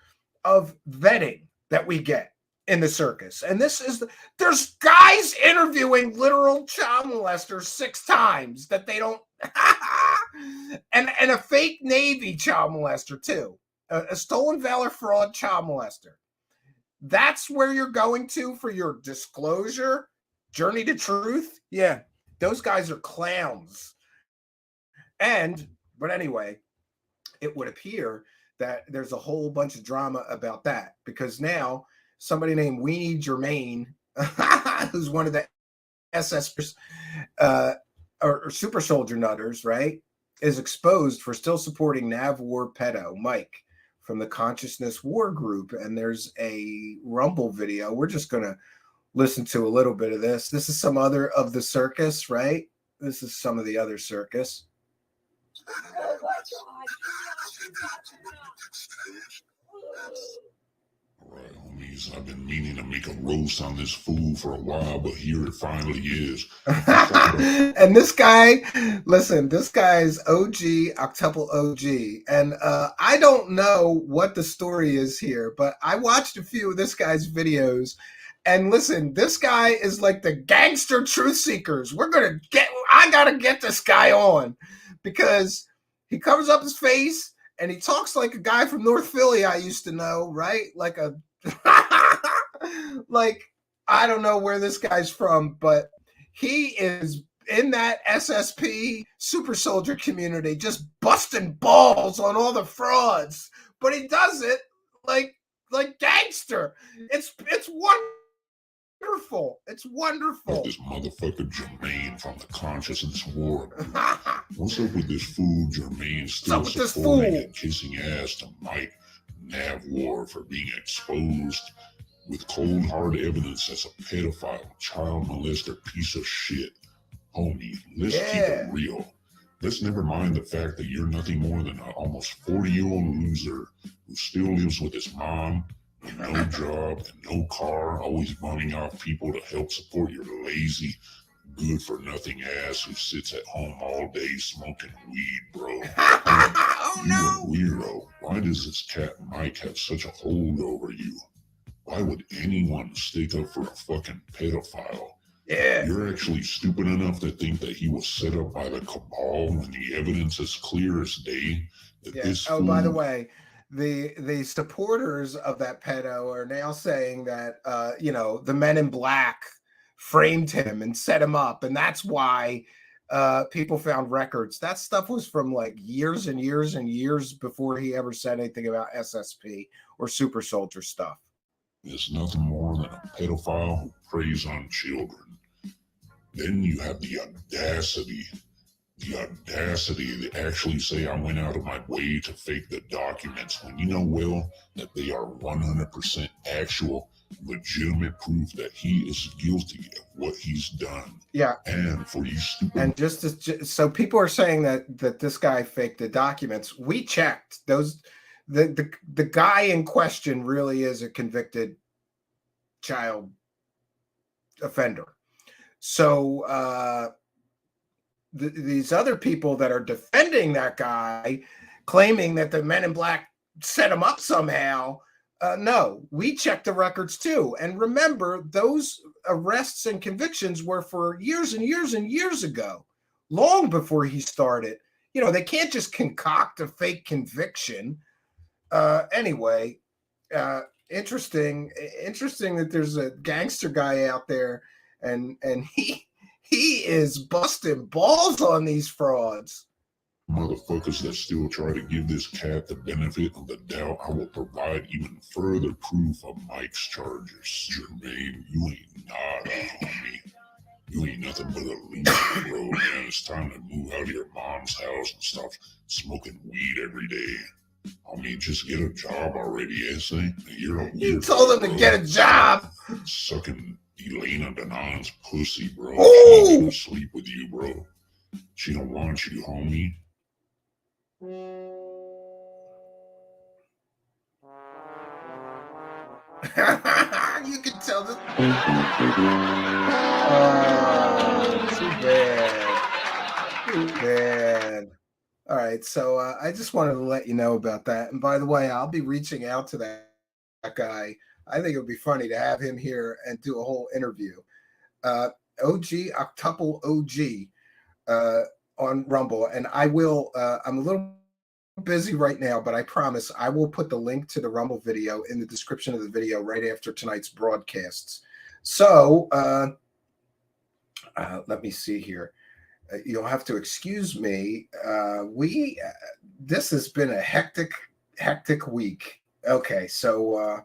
vetting that we get in the circus. And there's guys interviewing literal child molesters 6 times that they don't, and a fake Navy child molester too, a stolen valor fraud child molester. That's where you're going to for your disclosure, Journey to Truth. Yeah, those guys are clowns. But anyway, it would appear that there's a whole bunch of drama about that, because now somebody named Weenie Germain, who's one of the SS or super soldier nutters, right? is exposed for still supporting Nav War pedo Mike from the Consciousness War group. And there's a Rumble video. We're just going to listen to a little bit of this. This is some other of the circus, right? This is some of the other circus. All right, homies, I've been meaning to make a roast on this fool for a while, but here it finally is. And this guy, listen, this guy's OG, octuple OG. And I don't know what the story is here, but I watched a few of this guy's videos. And listen, this guy is like the gangster Truthseekers. I got to get this guy on because he covers up his face and he talks like a guy from North Philly I used to know, right? Like like, I don't know where this guy's from, but he is in that SSP super soldier community, just busting balls on all the frauds. But he does it like gangster. It's wonderful. It's wonderful. This motherfucker Jermaine from the Consciousness War. What's up with this fool Jermaine still supporting and kissing ass to Mike Nav War for being exposed with cold hard evidence as a pedophile, child molester, piece of shit? Homie, let's keep it real. Let's never mind the fact that you're nothing more than an almost 40-year-old loser who still lives with his mom, with no job and no car, always bumming off people to help support your lazy, good-for-nothing ass who sits at home all day smoking weed, bro. Oh, no. You're a weirdo. Why does this cat Mike have such a hold over you? Why would anyone stick up for a fucking pedophile? Yeah. You're actually stupid enough to think that he was set up by the cabal when the evidence is clear as day that this fool... by the way, the supporters of that pedo are now saying that the Men in Black framed him and set him up, and that's why people found records. That stuff was from like years and years and years before he ever said anything about SSP or super soldier stuff. Is nothing more than a pedophile who preys on children. Then you have the audacity to actually say I went out of my way to fake the documents when you know well that they are 100% actual, legitimate proof that he is guilty of what he's done. Yeah. And for you stupid... And so people are saying that this guy faked the documents. We checked those. The guy in question really is a convicted child offender. So these other people that are defending that guy, claiming that the Men in Black set him up somehow, no, we checked the records too. And remember, those arrests and convictions were for years and years and years ago, long before he started. They can't just concoct a fake conviction. Anyway, interesting that there's a gangster guy out there and he is busting balls on these frauds. Motherfuckers that still try to give this cat the benefit of the doubt, I will provide even further proof of Mike's charges. Jermaine, you ain't nada, homie. You ain't nothing but a loser, bro, man. It's time to move out of your mom's house and stop smoking weed every day. I mean, just get a job already, Essay. You're a weird. You told him to get a job. Sucking Elena Danon's pussy, bro. Ooh. She don't sleep with you, bro. She don't want you, homie. You can tell this. Too bad. All right, so I just wanted to let you know about that. And by the way, I'll be reaching out to that guy. I think it would be funny to have him here and do a whole interview. OG, octuple OG on Rumble. And I will, I'm a little busy right now, but I promise I will put the link to the Rumble video in the description of the video right after tonight's broadcasts. So let me see here. You'll have to excuse me. This has been a hectic week. Okay, so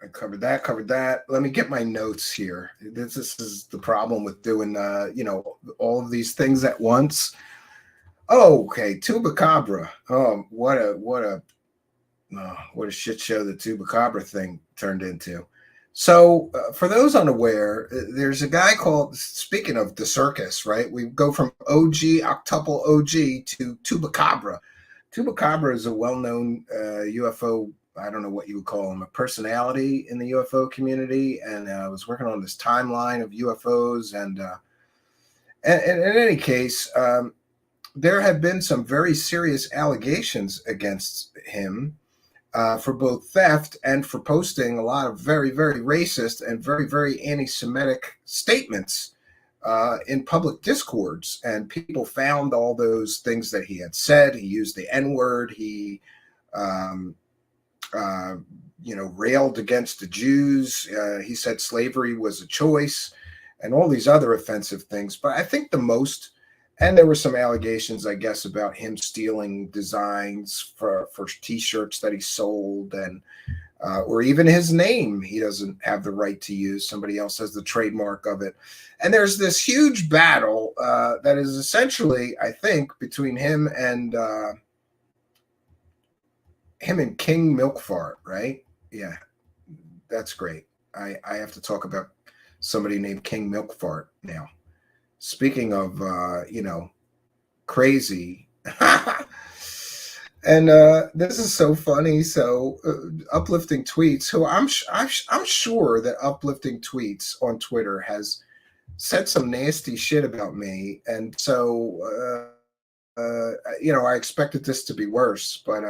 I covered that. Let me get my notes here. This is the problem with doing, all of these things at once. Oh, okay. Tubacabra. What a shit show the Tubacabra thing turned into. So for those unaware, there's a guy called, speaking of the circus, right? We go from OG, octuple OG to Tubacabra. Tubacabra is a well-known UFO, I don't know what you would call him, a personality in the UFO community. And I was working on this timeline of UFOs. And in any case, there have been some very serious allegations against him for both theft and for posting a lot of very, very racist and very, very anti-Semitic statements in public discords. And people found all those things that he had said. He used the N-word. He, railed against the Jews. He said slavery was a choice and all these other offensive things. But I think the most, and there were some allegations, I guess, about him stealing designs for T-shirts that he sold, and or even his name he doesn't have the right to use. Somebody else has the trademark of it. And there's this huge battle that is essentially, I think, between him and King Milkfart, right? Yeah, that's great. I have to talk about somebody named King Milkfart now. Speaking of, crazy. And this is so funny. So Uplifting Tweets, who I'm sure that Uplifting Tweets on Twitter has said some nasty shit about me. And so, I expected this to be worse. But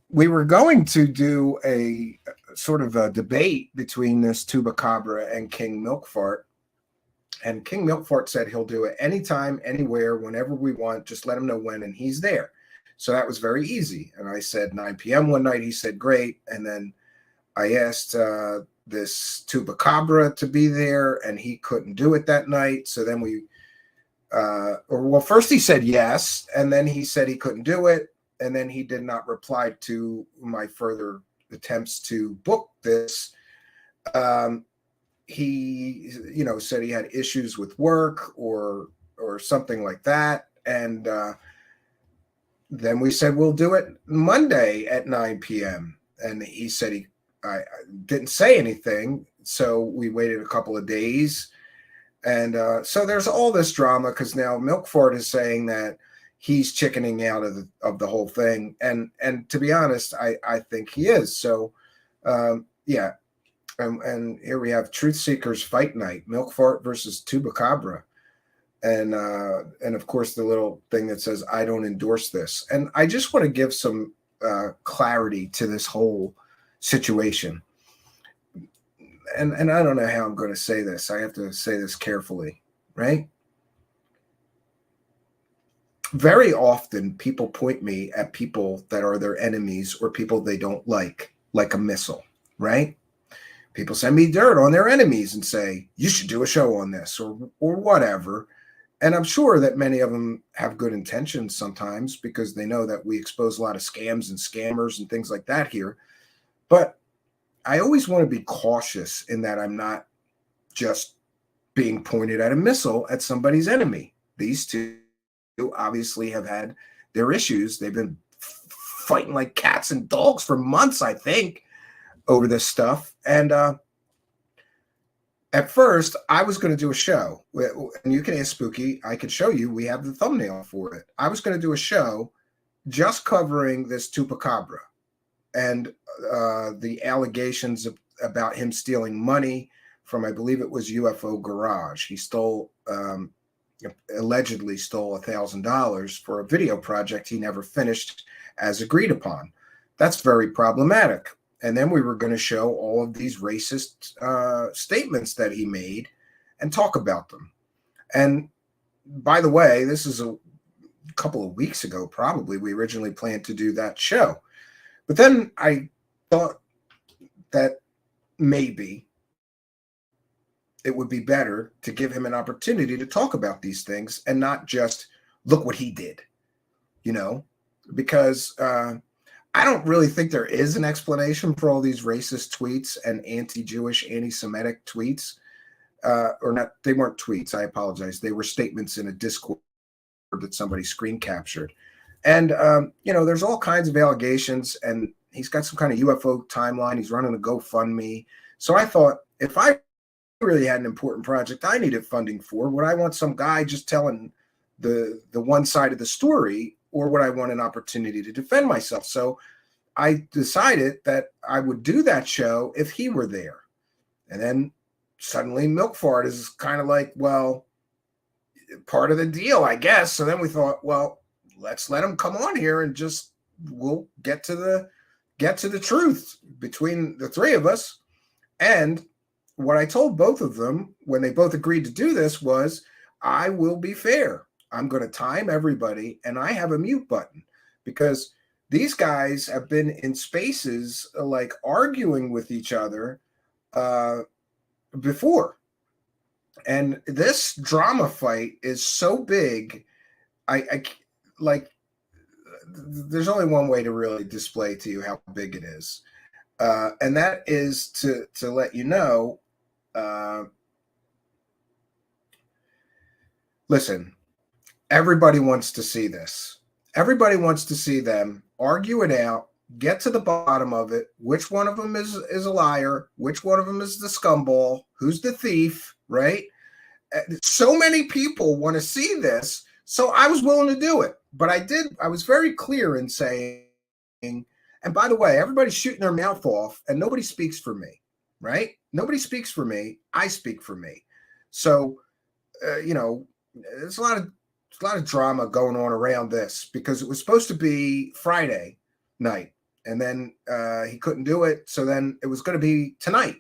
we were going to do a sort of a debate between this Tubacabra and King Milkfart. And King Milkfart said he'll do it anytime, anywhere, whenever we want. Just let him know when, and he's there. So that was very easy. And I said 9 p.m. one night. He said, great. And then I asked this Tubacabra to be there, and he couldn't do it that night. So then first he said yes, and then he said he couldn't do it. And then he did not reply to my further attempts to book this. He, said he had issues with work or something like that. And then we said, we'll do it Monday at 9 p.m. And he said I didn't say anything. So we waited a couple of days. And so there's all this drama because now Milkfart is saying that he's chickening out of the whole thing. And to be honest, I think he is. So, yeah. And here we have Truthseekers Fight Night, Milkfart versus Tubacabra. And of course, the little thing that says, I don't endorse this. And I just want to give some clarity to this whole situation. And I don't know how I'm going to say this. I have to say this carefully, right? Very often people point me at people that are their enemies or people they don't like a missile, right? People send me dirt on their enemies and say, you should do a show on this or whatever. And I'm sure that many of them have good intentions sometimes because they know that we expose a lot of scams and scammers and things like that here. But I always want to be cautious in that I'm not just being pointed at a missile at somebody's enemy. These two obviously have had their issues. They've been fighting like cats and dogs for months, I think, over this stuff. And at first, I was going to do a show, and you can ask Spooky. I could show you. We have the thumbnail for it. I was going to do a show just covering this Tubacabra and the allegations about him stealing money from, I believe it was UFO Garage. He allegedly stole $1,000 for a video project he never finished as agreed upon. That's very problematic. And then we were going to show all of these racist statements that he made and talk about them. And by the way, this is a couple of weeks ago, probably, we originally planned to do that show. But then I thought that maybe it would be better to give him an opportunity to talk about these things and not just look what he did, because I I don't really think there is an explanation for all these racist tweets and anti-Jewish, anti-Semitic tweets. Or not, they weren't tweets. I apologize. They were statements in a Discord that somebody screen captured. And, there's all kinds of allegations, and he's got some kind of UFO timeline. He's running a GoFundMe. So I thought, if I really had an important project I needed funding for, would I want some guy just telling the one side of the story, or would I want an opportunity to defend myself? So I decided that I would do that show if he were there. And then suddenly Milk Fart is kind of like, well, part of the deal, I guess. So then we thought, well, let's let him come on here and just we'll get to the truth between the three of us. And what I told both of them when they both agreed to do this was, I will be fair. I'm going to time everybody, and I have a mute button because these guys have been in spaces like arguing with each other before. And this drama fight is so big. I like, there's only one way to really display to you how big it is. And that is to let you know, listen, everybody wants to see this. Everybody wants to see them argue it out, get to the bottom of it. Which one of them is a liar? Which one of them is the scumball? Who's the thief, right? So many people want to see this. So I was willing to do it. But I was very clear in saying, and by the way, everybody's shooting their mouth off and nobody speaks for me, right? Nobody speaks for me. I speak for me. So, there's a lot of drama going on around this because it was supposed to be Friday night and then he couldn't do it. So then it was going to be tonight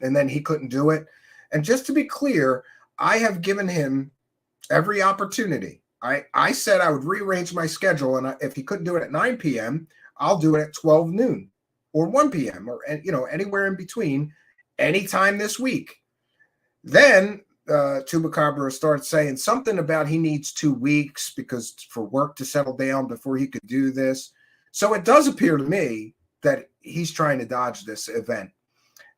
and then he couldn't do it. And just to be clear, I have given him every opportunity. I said I would rearrange my schedule, and if he couldn't do it at 9 p.m., I'll do it at 12 noon or 1 p.m. or anywhere in between, anytime this week. Then Chupacabra started saying something about he needs 2 weeks because for work to settle down before he could do this. So it does appear to me that he's trying to dodge this event.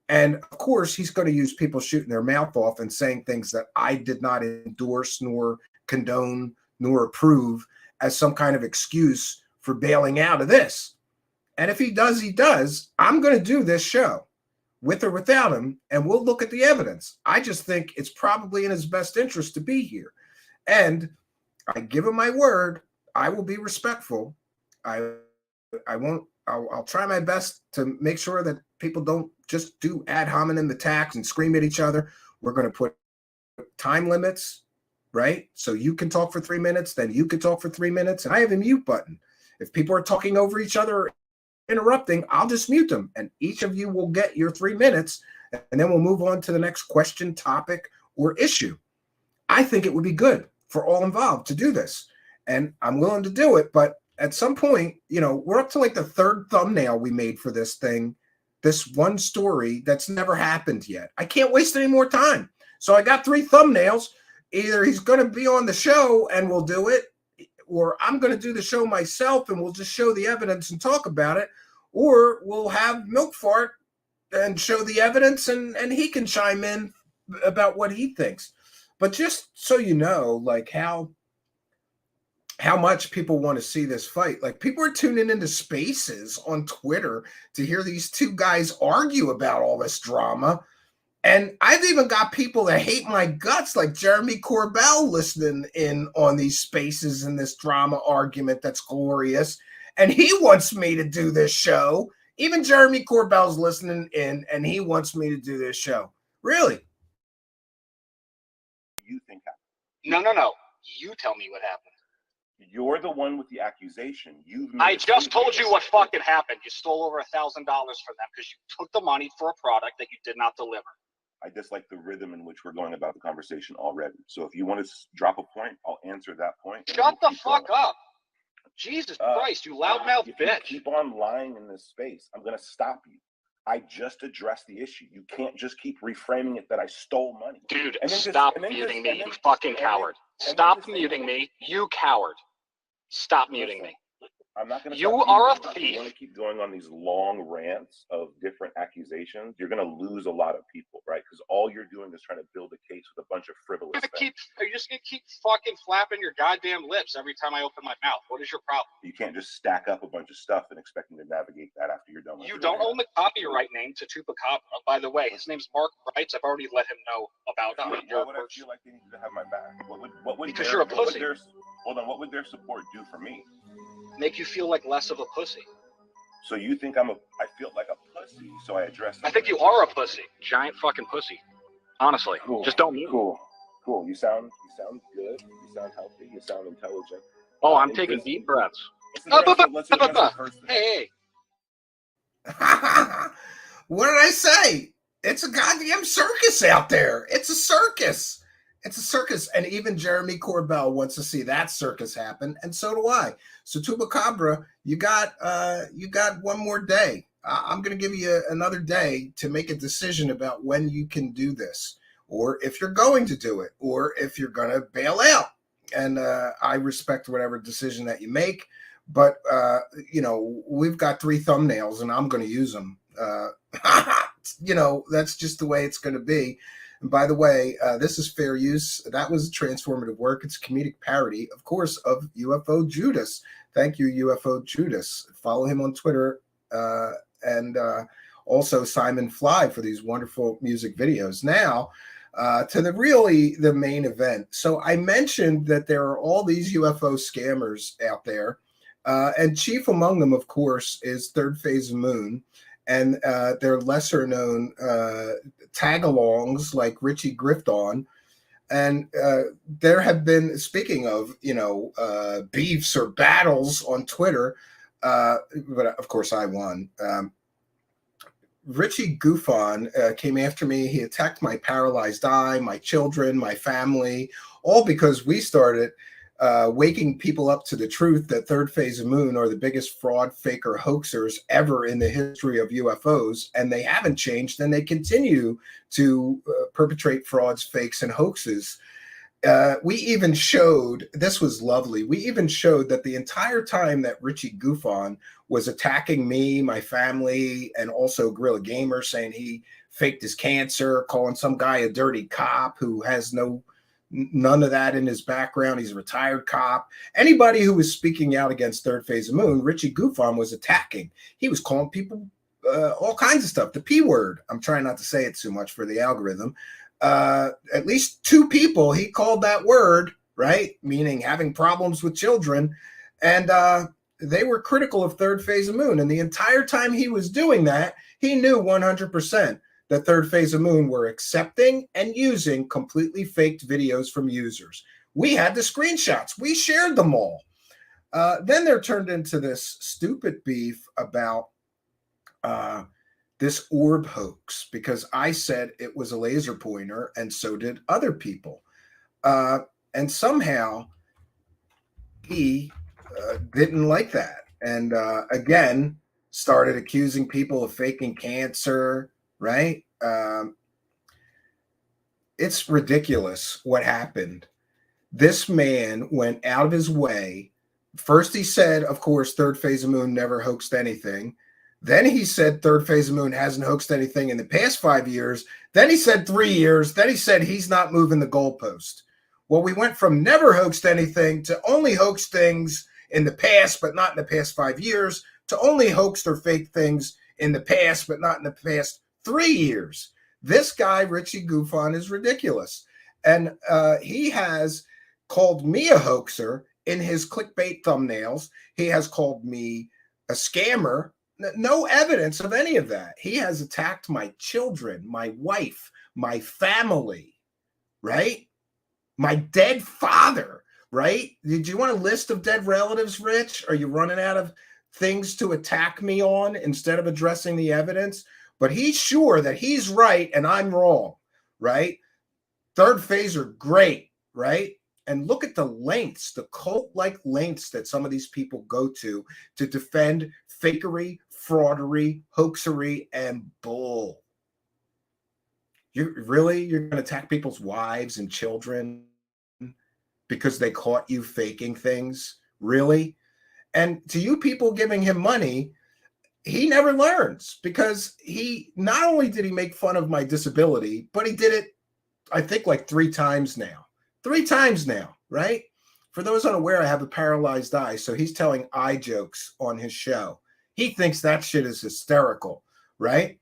And of course, he's going to use people shooting their mouth off and saying things that I did not endorse, nor condone, nor approve as some kind of excuse for bailing out of this. And if he does, he does. I'm going to do this show with or without him, and we'll look at the evidence. I just think it's probably in his best interest to be here. And I give him my word. I will be respectful. I won't. I'll try my best to make sure that people don't just do ad hominem attacks and scream at each other. We're going to put time limits, right? So you can talk for 3 minutes, then you can talk for 3 minutes, and I have a mute button. If people are talking over each other, interrupting, I'll just mute them, and each of you will get your 3 minutes, and then we'll move on to the next question, topic, or issue. I think it would be good for all involved to do this, and I'm willing to do it, but at some point, we're up to like the third thumbnail we made for this thing, this one story that's never happened yet. I can't waste any more time. So I got 3 thumbnails. Either he's going to be on the show and we'll do it, or I'm going to do the show myself and we'll just show the evidence and talk about it, or we'll have Milk Fart and show the evidence and he can chime in about what he thinks. But just so you know, like how much people want to see this fight. Like people are tuning into spaces on Twitter to hear these 2 guys argue about all this drama. And I've even got people that hate my guts, like Jeremy Corbell, listening in on these spaces in this drama argument that's glorious. And he wants me to do this show. Even Jeremy Corbell's listening in, and he wants me to do this show. Really? You think happened? No. You tell me what happened. You're the one with the accusation. I just told you what fucking happened. You stole over $1,000 from them because you took the money for a product that you did not deliver. I dislike the rhythm in which we're going about the conversation already. So if you want to drop a point, I'll answer that point. Shut the fuck up. Jesus Christ, you loudmouth bitch. If you keep on lying in this space, I'm going to stop you. I just addressed the issue. You can't just keep reframing it that I stole money. Dude, stop muting me, you fucking coward. Stop muting me, you coward. Stop muting me. not going to. You are a If thief. you want to keep going on these long rants of different accusations, you're going to lose a lot of people, right? Because all you're doing is trying to build a case with a bunch of frivolous things. Are you just going to keep fucking flapping your goddamn lips every time I open my mouth? What is your problem? You can't just stack up a bunch of stuff and expect me to navigate that after you're done with it. You don't own the copyright name to Chupacabra. By the way, his name's Mark Wrights. I've already let him know about your Why would I feel like they needed to have my back? What would because you're a pussy. What would their support do for me? Make you feel like less of a pussy. So you think I feel like a pussy, so I address it. I think you are a pussy. Giant fucking pussy. Honestly. Cool. Just don't move. Cool. You sound good. You sound healthy. You sound intelligent. Oh, I'm taking deep breaths. Hey. What did I say? It's a goddamn circus out there. It's a circus. It's a circus. And even Jeremy Corbell wants to see that circus happen. And so do I. So Chupacabra, you got one more day. I'm going to give you another day to make a decision about when you can do this, or if you're going to do it, or if you're going to bail out. And I respect whatever decision that you make. But, we've got 3 thumbnails and I'm going to use them. That's just the way it's going to be. And by the way, this is fair use. That was transformative work. It's a comedic parody, of course, of UFO Judas. Thank you, UFO Judas. Follow him on Twitter and also Simon Fly for these wonderful music videos. Now, to the main event. So I mentioned that there are all these UFO scammers out there. And chief among them, of course, is Third Phase Moon. And their lesser known tag-alongs like Richie Grifton. And there have been, speaking of, beefs or battles on Twitter, but of course I won. Richie Goofon came after me. He attacked my paralyzed eye, my children, my family, all because we started waking people up to the truth that Third Phase of Moon are the biggest fraud, faker, hoaxers ever in the history of UFOs, and they haven't changed, and they continue to perpetrate frauds, fakes, and hoaxes. We even showed, this was lovely, we even showed that the entire time that Richie Goofon was attacking me, my family, and also Guerrilla Gamer, saying he faked his cancer, calling some guy a dirty cop who has none of that in his background. He's a retired cop. Anybody who was speaking out against Third Phase of Moon, Richie Goofon was attacking. He was calling people all kinds of stuff. The P word. I'm trying not to say it too much for the algorithm. At least 2 people he called that word, right? Meaning having problems with children. And they were critical of Third Phase of Moon. And the entire time he was doing that, he knew 100% that Third Phase of Moon were accepting and using completely faked videos from users. We had the screenshots. We shared them all. Then there turned into this stupid beef about this orb hoax because I said it was a laser pointer and so did other people. And somehow he didn't like that. And again, started accusing people of faking cancer, right? It's ridiculous what happened. This man went out of his way. First, he said, of course, Third Phase of Moon never hoaxed anything. Then he said Third Phase of Moon hasn't hoaxed anything in the past 5 years. Then he said 3 years. Then he said he's not moving the goalpost. Well, we went from never hoaxed anything to only hoaxed things in the past, but not in the past 5 years, to only hoaxed or faked things in the past, but not in the past 3 years. This guy, Richie Goofon, is ridiculous. And he has called me a hoaxer in his clickbait thumbnails. He has called me a scammer. No evidence of any of that. He has attacked my children, my wife, my family, right? My dead father, right? Did you want a list of dead relatives, Rich? Are you running out of things to attack me on instead of addressing the evidence? But he's sure that he's right and I'm wrong, right? Third Phase are great, right? And look at the lengths, the cult-like lengths that some of these people go to defend fakery, fraudery, hoaxery, and bull. You're going to attack people's wives and children because they caught you faking things? Really? And to you people giving him money, he never learns, because he not only did he make fun of my disability, but he did it, I think, like 3 times now. 3 times now, right? For those unaware, I have a paralyzed eye, so he's telling eye jokes on his show. He thinks that shit is hysterical, right?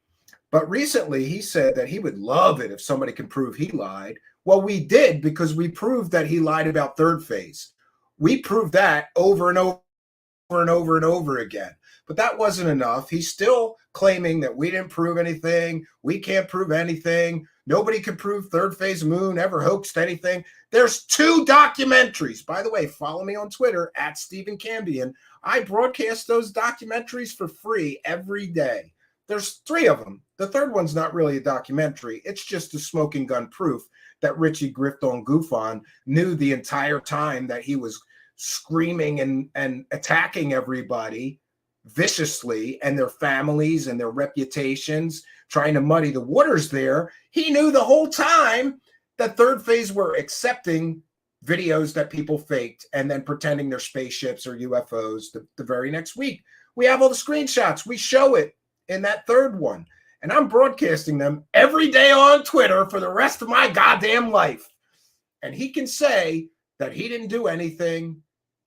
But recently he said that he would love it if somebody can prove he lied. Well, we did, because we proved that he lied about third phase. We proved that over and over and over and over again. But that wasn't enough. He's still claiming that we didn't prove anything. We can't prove anything. Nobody can prove third phase moon ever hoaxed anything. There's 2 documentaries. By the way, follow me on Twitter at Stephen Cambion. I broadcast those documentaries for free every day. There's 3 of them. The third one's not really a documentary. It's just a smoking gun proof that Richie Grift Goof on knew the entire time that he was screaming and attacking everybody viciously and their families and their reputations, trying to muddy the waters there. He knew the whole time that third phase were accepting videos that people faked and then pretending they're spaceships or UFOs the very next week. We have all the screenshots. We show it in that third one. And I'm broadcasting them every day on Twitter for the rest of my goddamn life. And he can say that he didn't do anything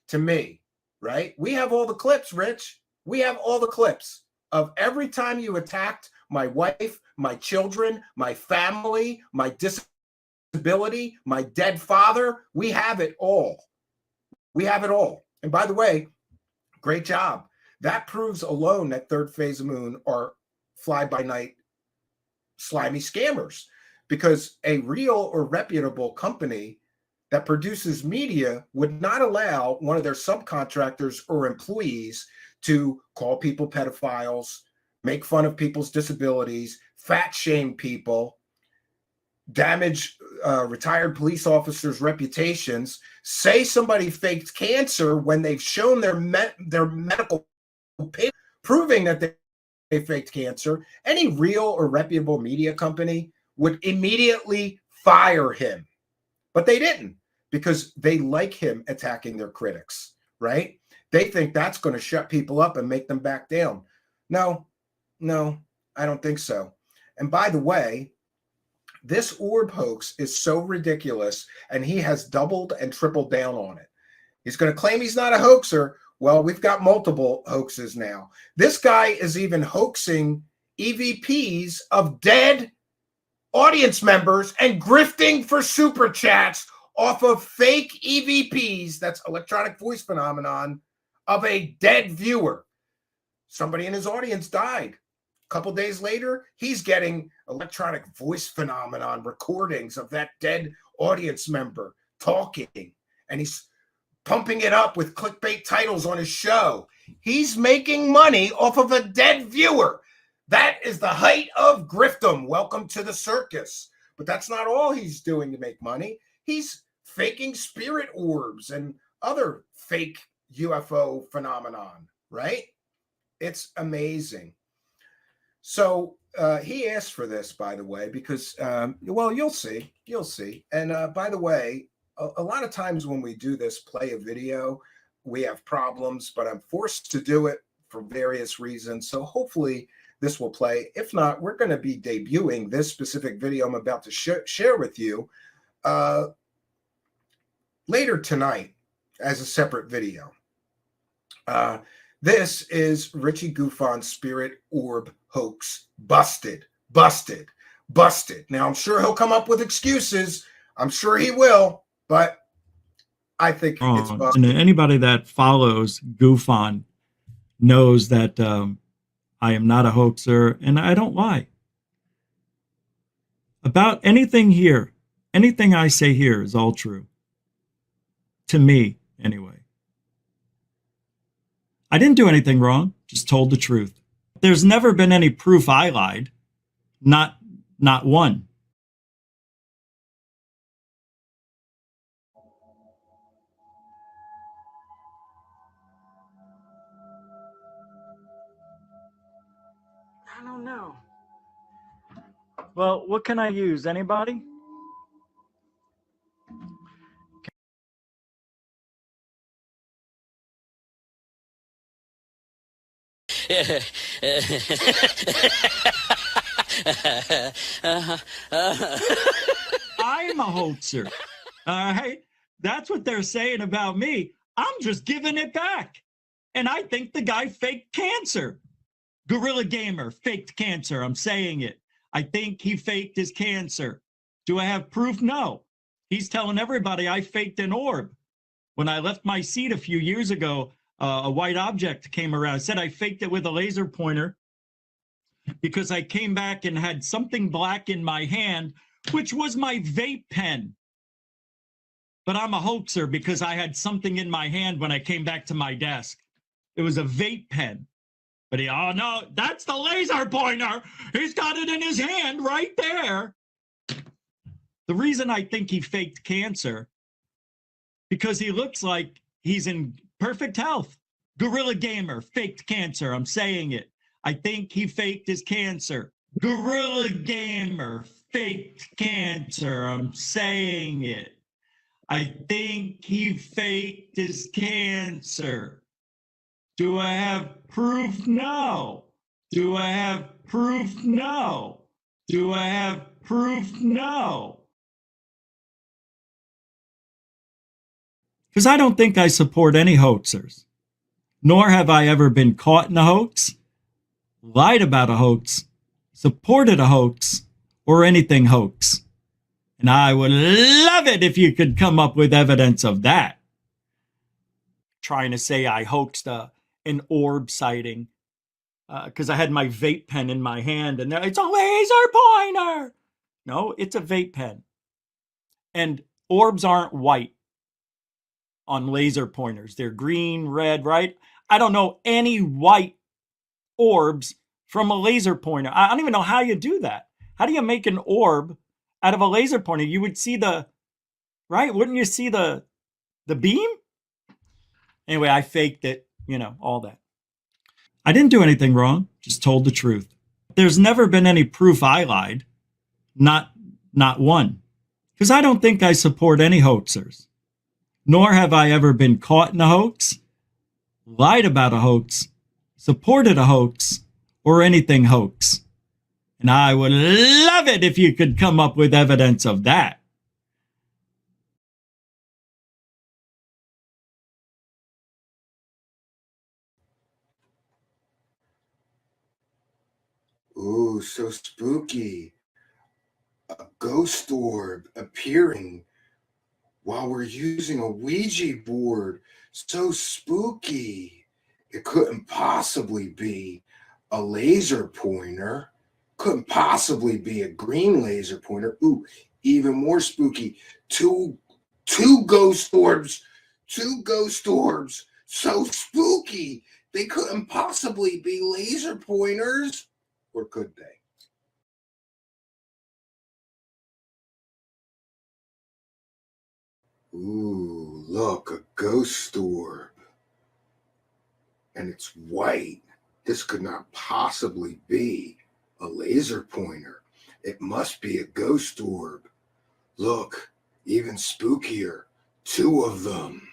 to me, right? We have all the clips, Rich. We have all the clips of every time you attacked my wife, my children, my family, my disability, my dead father. We have it all. We have it all. And by the way, great job. That proves alone that third phase of moon are fly-by-night slimy scammers, because a real or reputable company that produces media would not allow one of their subcontractors or employees to call people pedophiles, make fun of people's disabilities, fat shame people, damage retired police officers' reputations, say somebody faked cancer when they've shown their medical paper proving that they faked cancer. Any real or reputable media company would immediately fire him. But they didn't, because they like him attacking their critics, right? They think that's going to shut people up and make them back down. No, I don't think so. And by the way, this orb hoax is so ridiculous, and he has doubled and tripled down on it. He's going to claim he's not a hoaxer. Well, we've got multiple hoaxes now. This guy is even hoaxing EVPs of dead audience members and grifting for super chats off of fake EVPs, that's electronic voice phenomenon, of a dead viewer. Somebody in his audience died. A couple days later, he's getting electronic voice phenomenon recordings of that dead audience member talking, and he's pumping it up with clickbait titles on his show. He's making money off of a dead viewer. That is the height of griftdom. Welcome to the circus. But that's not all he's doing to make money. He's faking spirit orbs and other fake UFO phenomenon, right? It's amazing. So he asked for this, by the way, because, well, you'll see. And by the way, a lot of times when we do this, play a video, we have problems, but I'm forced to do it for various reasons. So hopefully this will play. If not, we're going to be debuting this specific video I'm about to share with you later tonight as a separate video. This is Richie Goofon's spirit orb hoax. Busted. Now, I'm sure he'll come up with excuses. I'm sure he will, but I think it's busted. And anybody that follows Goofon knows that I am not a hoaxer, and I don't lie. About anything here, anything I say here is all true. To me, anyway. I didn't do anything wrong, just told the truth. There's never been any proof I lied. Not one. I don't know. Well, what can I use? Anybody? I'm a hoaxer. All right? That's what they're saying about me. I'm just giving it back. And I think the guy faked cancer. Gorilla Gamer faked cancer. I'm saying it. I think he faked his cancer. Do I have proof? No. He's telling everybody I faked an orb. When I left my seat a few years ago, a white object came around. I said I faked it with a laser pointer because I came back and had something black in my hand, which was my vape pen. But I'm a hoaxer because I had something in my hand when I came back to my desk. It was a vape pen. But oh no, that's the laser pointer. He's got it in his hand right there. The reason I think he faked cancer, because he looks like he's in perfect health. Gorilla Gamer faked cancer. I'm saying it. I think he faked his cancer. Gorilla Gamer faked cancer. I'm saying it. I think he faked his cancer. Do I have proof? No. Do I have proof? No. Do I have proof? No. Because I don't think I support any hoaxers, nor have I ever been caught in a hoax, lied about a hoax, supported a hoax, or anything hoax. And I would love it if you could come up with evidence of that. Trying to say I hoaxed an orb sighting because I had my vape pen in my hand and it's a laser pointer. No, it's a vape pen. And orbs aren't white on laser pointers. They're green, red, right? I don't know any white orbs from a laser pointer. I don't even know how you do that. How do you make an orb out of a laser pointer? You would see the, right? Wouldn't you see the beam? Anyway, I faked it, all that. I didn't do anything wrong, just told the truth. There's never been any proof I lied. Not one. Because I don't think I support any hoaxers. Nor have I ever been caught in a hoax, lied about a hoax, supported a hoax, or anything hoax. And I would love it if you could come up with evidence of that. Ooh, so spooky. A ghost orb appearing while we're using a Ouija board. So spooky. It couldn't possibly be a laser pointer. Couldn't possibly be a green laser pointer. Ooh, even more spooky. Two ghost orbs. Two ghost orbs. So spooky. They couldn't possibly be laser pointers. Or could they? Ooh, look, a ghost orb. And it's white. This could not possibly be a laser pointer. It must be a ghost orb. Look, even spookier. Two of them.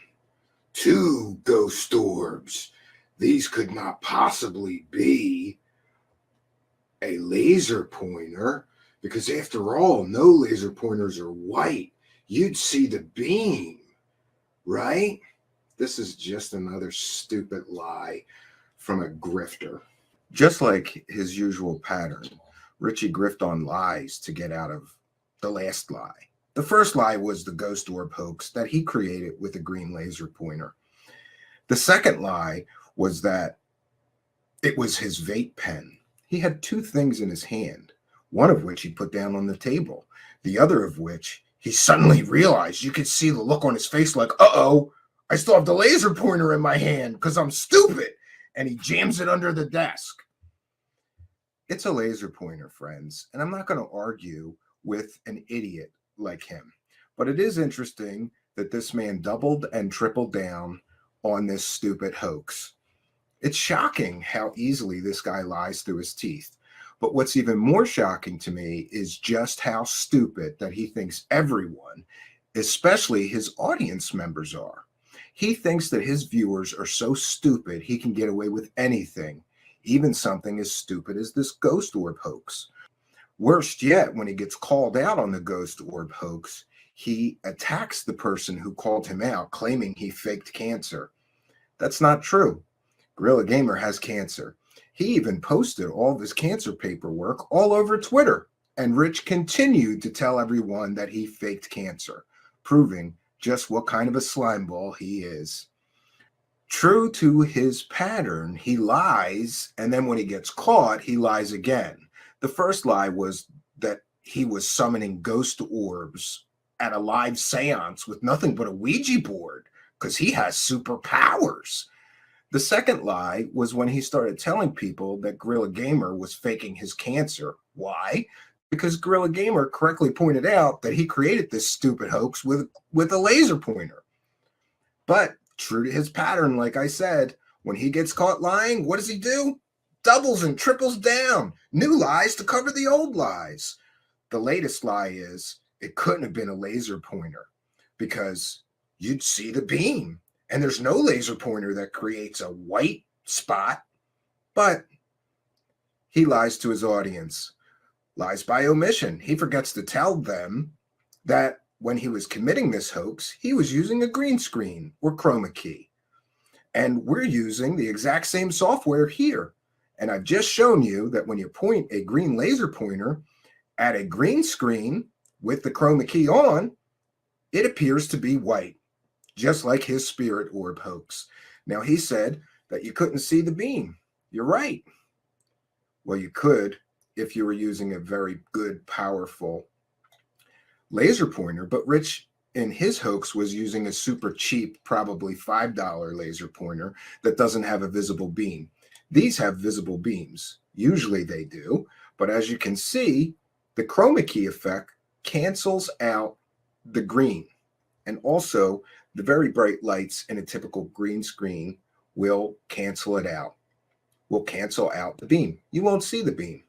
Two ghost orbs. These could not possibly be a laser pointer, because after all, no laser pointers are white. You'd see the beam, right? This is just another stupid lie from a grifter. Just like his usual pattern, Richie grift on lies to get out of the last lie. The first lie was the ghost orb hoax that he created with a green laser pointer. The second lie was that it was his vape pen. He had two things in his hand, one of which he put down on the table, the other of which he suddenly realized. You could see the look on his face like, uh-oh, I still have the laser pointer in my hand because I'm stupid. And he jams it under the desk. It's a laser pointer, friends, and I'm not going to argue with an idiot like him. But it is interesting that this man doubled and tripled down on this stupid hoax. It's shocking how easily this guy lies through his teeth. But what's even more shocking to me is just how stupid that he thinks everyone, especially his audience members, are. He thinks that his viewers are so stupid he can get away with anything, even something as stupid as this ghost orb hoax. Worst yet, when he gets called out on the ghost orb hoax, he attacks the person who called him out, claiming he faked cancer. That's not true. Gorilla Gamer has cancer. He even posted all of his cancer paperwork all over Twitter, and Rich continued to tell everyone that he faked cancer, proving just what kind of a slimeball he is. True to his pattern, he lies, and then when he gets caught, he lies again. The first lie was that he was summoning ghost orbs at a live seance with nothing but a Ouija board because he has superpowers. The second lie was when he started telling people that Gorilla Gamer was faking his cancer. Why? Because Gorilla Gamer correctly pointed out that he created this stupid hoax with a laser pointer. But true to his pattern, like I said, when he gets caught lying, what does he do? Doubles and triples down. New lies to cover the old lies. The latest lie is it couldn't have been a laser pointer because you'd see the beam. And there's no laser pointer that creates a white spot. But he lies to his audience. Lies by omission. He forgets to tell them that when he was committing this hoax, he was using a green screen or chroma key. And we're using the exact same software here. And I've just shown you that when you point a green laser pointer at a green screen with the chroma key on, it appears to be white, just like his spirit orb hoax. Now, he said that you couldn't see the beam. You're right. Well, you could if you were using a very good, powerful laser pointer, but Rich in his hoax was using a super cheap, probably $5 laser pointer that doesn't have a visible beam. These have visible beams. Usually they do, but as you can see, the chroma key effect cancels out the green. And also, the very bright lights in a typical green screen will cancel it out, will cancel out the beam. You won't see the beam.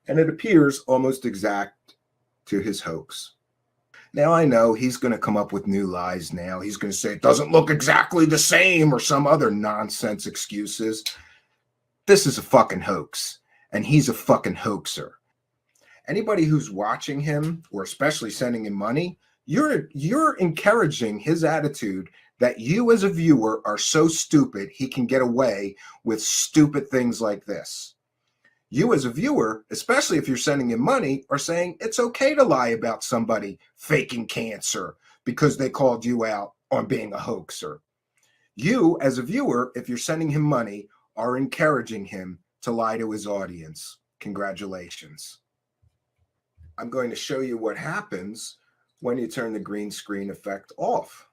And it appears almost exact to his hoax. Now, I know he's going to come up with new lies now. He's going to say it doesn't look exactly the same or some other nonsense excuses. This is a fucking hoax, and he's a fucking hoaxer. Anybody who's watching him, or especially sending him money, you're encouraging his attitude that you as a viewer are so stupid he can get away with stupid things like this. You as a viewer, especially if you're sending him money, are saying it's okay to lie about somebody faking cancer because they called you out on being a hoaxer. You as a viewer, if you're sending him money, are encouraging him to lie to his audience. Congratulations. I'm going to show you what happens when you turn the green screen effect off.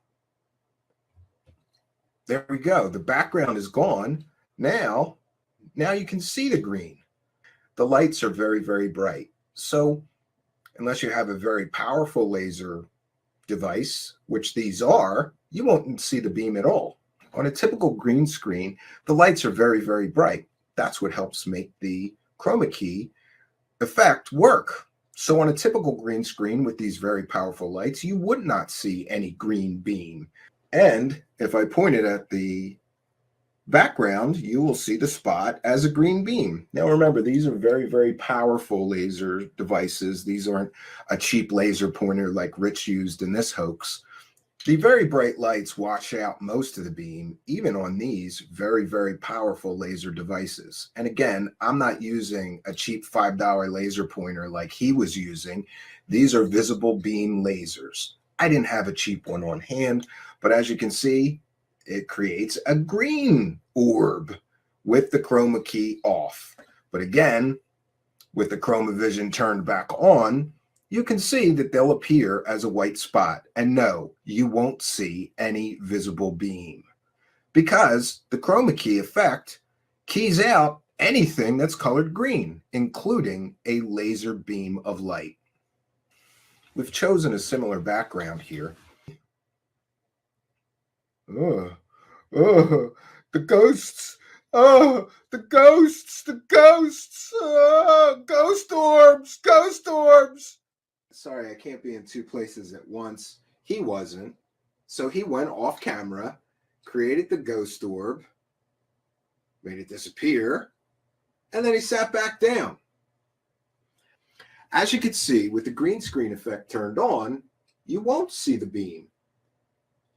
There we go. The background is gone. Now you can see the green. The lights are very, very bright. So unless you have a very powerful laser device, which these are, you won't see the beam at all. On a typical green screen, the lights are very, very bright. That's what helps make the chroma key effect work. So on a typical green screen with these very powerful lights, you would not see any green beam. And if I point it at the background, you will see the spot as a green beam. Now remember, these are very, very powerful laser devices. These aren't a cheap laser pointer like Rich used in this hoax. The very bright lights wash out most of the beam, even on these very, very powerful laser devices. And again, I'm not using a cheap $5 laser pointer like he was using. These are visible beam lasers. I didn't have a cheap one on hand, but as you can see, it creates a green orb with the chroma key off. But again, with the chroma vision turned back on, you can see that they'll appear as a white spot. And no, you won't see any visible beam because the chroma key effect keys out anything that's colored green, including a laser beam of light. We've chosen a similar background here. The ghosts. The ghosts. Ghost orbs. Ghost orbs. Sorry, I can't be in two places at once. He wasn't. So he went off camera, created the ghost orb, made it disappear, and then he sat back down. As you can see, with the green screen effect turned on, you won't see the beam,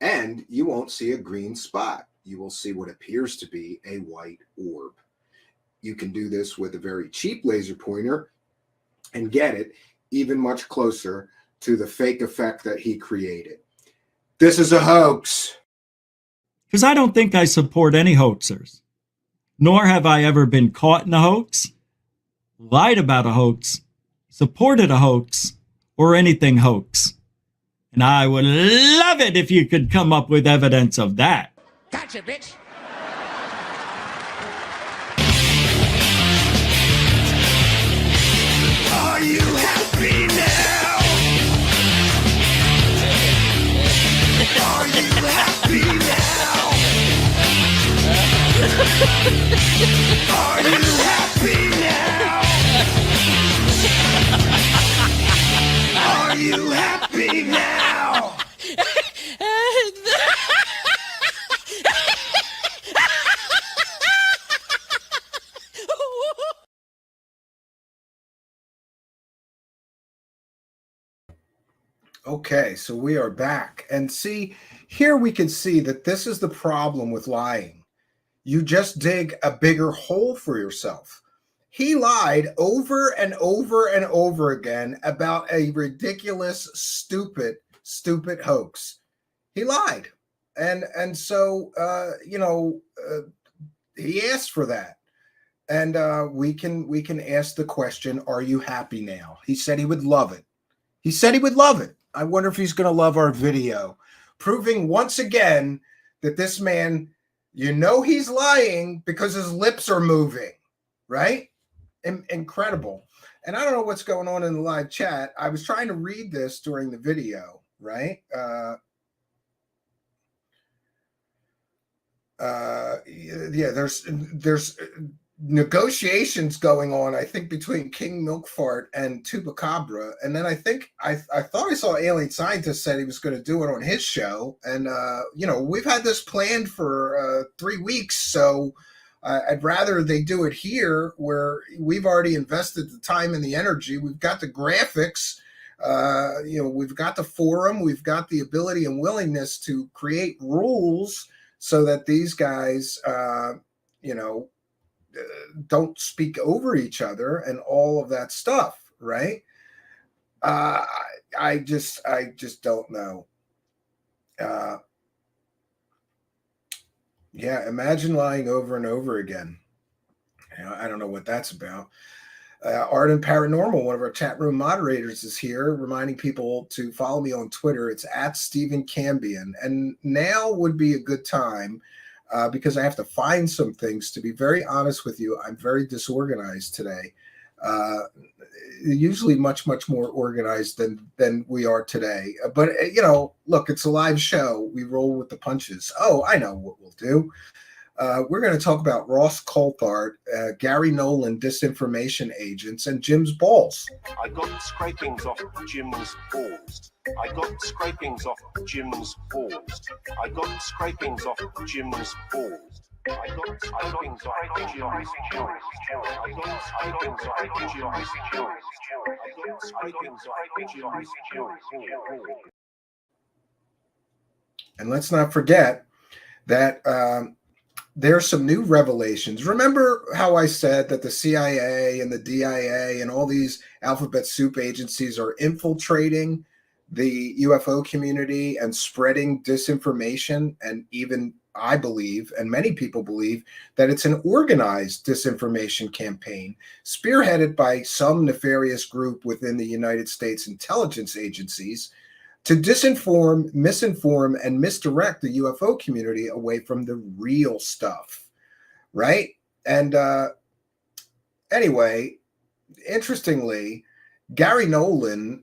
and you won't see a green spot. You will see what appears to be a white orb. You can do this with a very cheap laser pointer and get it even much closer to the fake effect that he created. This is a hoax. Because I don't think I support any hoaxers, nor have I ever been caught in a hoax, lied about a hoax, supported a hoax, or anything hoax. And I would love it if you could come up with evidence of that. Gotcha, bitch. Are you happy now? Are you happy now? Are you happy now? Are you happy now? Okay, so we are back. And see, here we can see that this is the problem with lying. You just dig a bigger hole for yourself. He lied over and over and over again about a ridiculous, stupid hoax. He lied. And so, he asked for that. And we can ask the question, are you happy now? He said he would love it. He said he would love it. I wonder if he's going to love our video, proving once again that this man, he's lying because his lips are moving, right? Incredible. And I don't know what's going on in the live chat. I was trying to read this during the video, right? There's negotiations going on, I think, between King Milkfart and Tubacabra, and then I think I thought I saw Alien Scientist said he was going to do it on his show, and we've had this planned for 3 weeks, so I'd rather they do it here where we've already invested the time and the energy. We've got the graphics, we've got the forum, we've got the ability and willingness to create rules so that these guys don't speak over each other and all of that stuff, right? I just don't know. Imagine lying over and over again. I don't know what that's about. Art and Paranormal, one of our chat room moderators, is here reminding people to follow me on Twitter. It's at Stephen Cambion. And now would be a good time because I have to find some things. To be very honest with you, I'm very disorganized today. Usually much more organized than we are today. But, look, it's a live show. We roll with the punches. Oh, I know what we'll do. We're going to talk about Ross Coulthard, Gary Nolan, disinformation agents, and Jim's balls. I got scrapings off Jim's balls. I got scrapings off Jim's balls. I got scrapings off Jim's balls. I got scrapings off Jim's balls. I got scrapings off Jim's balls. I got scrapings off Jim's balls. And let's not forget that there's some new revelations. Remember how I said that the CIA and the DIA and all these alphabet soup agencies are infiltrating the UFO community and spreading disinformation? And even I believe, and many people believe, that it's an organized disinformation campaign spearheaded by some nefarious group within the United States intelligence agencies to disinform, misinform, and misdirect the UFO community away from the real stuff, right? And anyway, interestingly, Gary Nolan,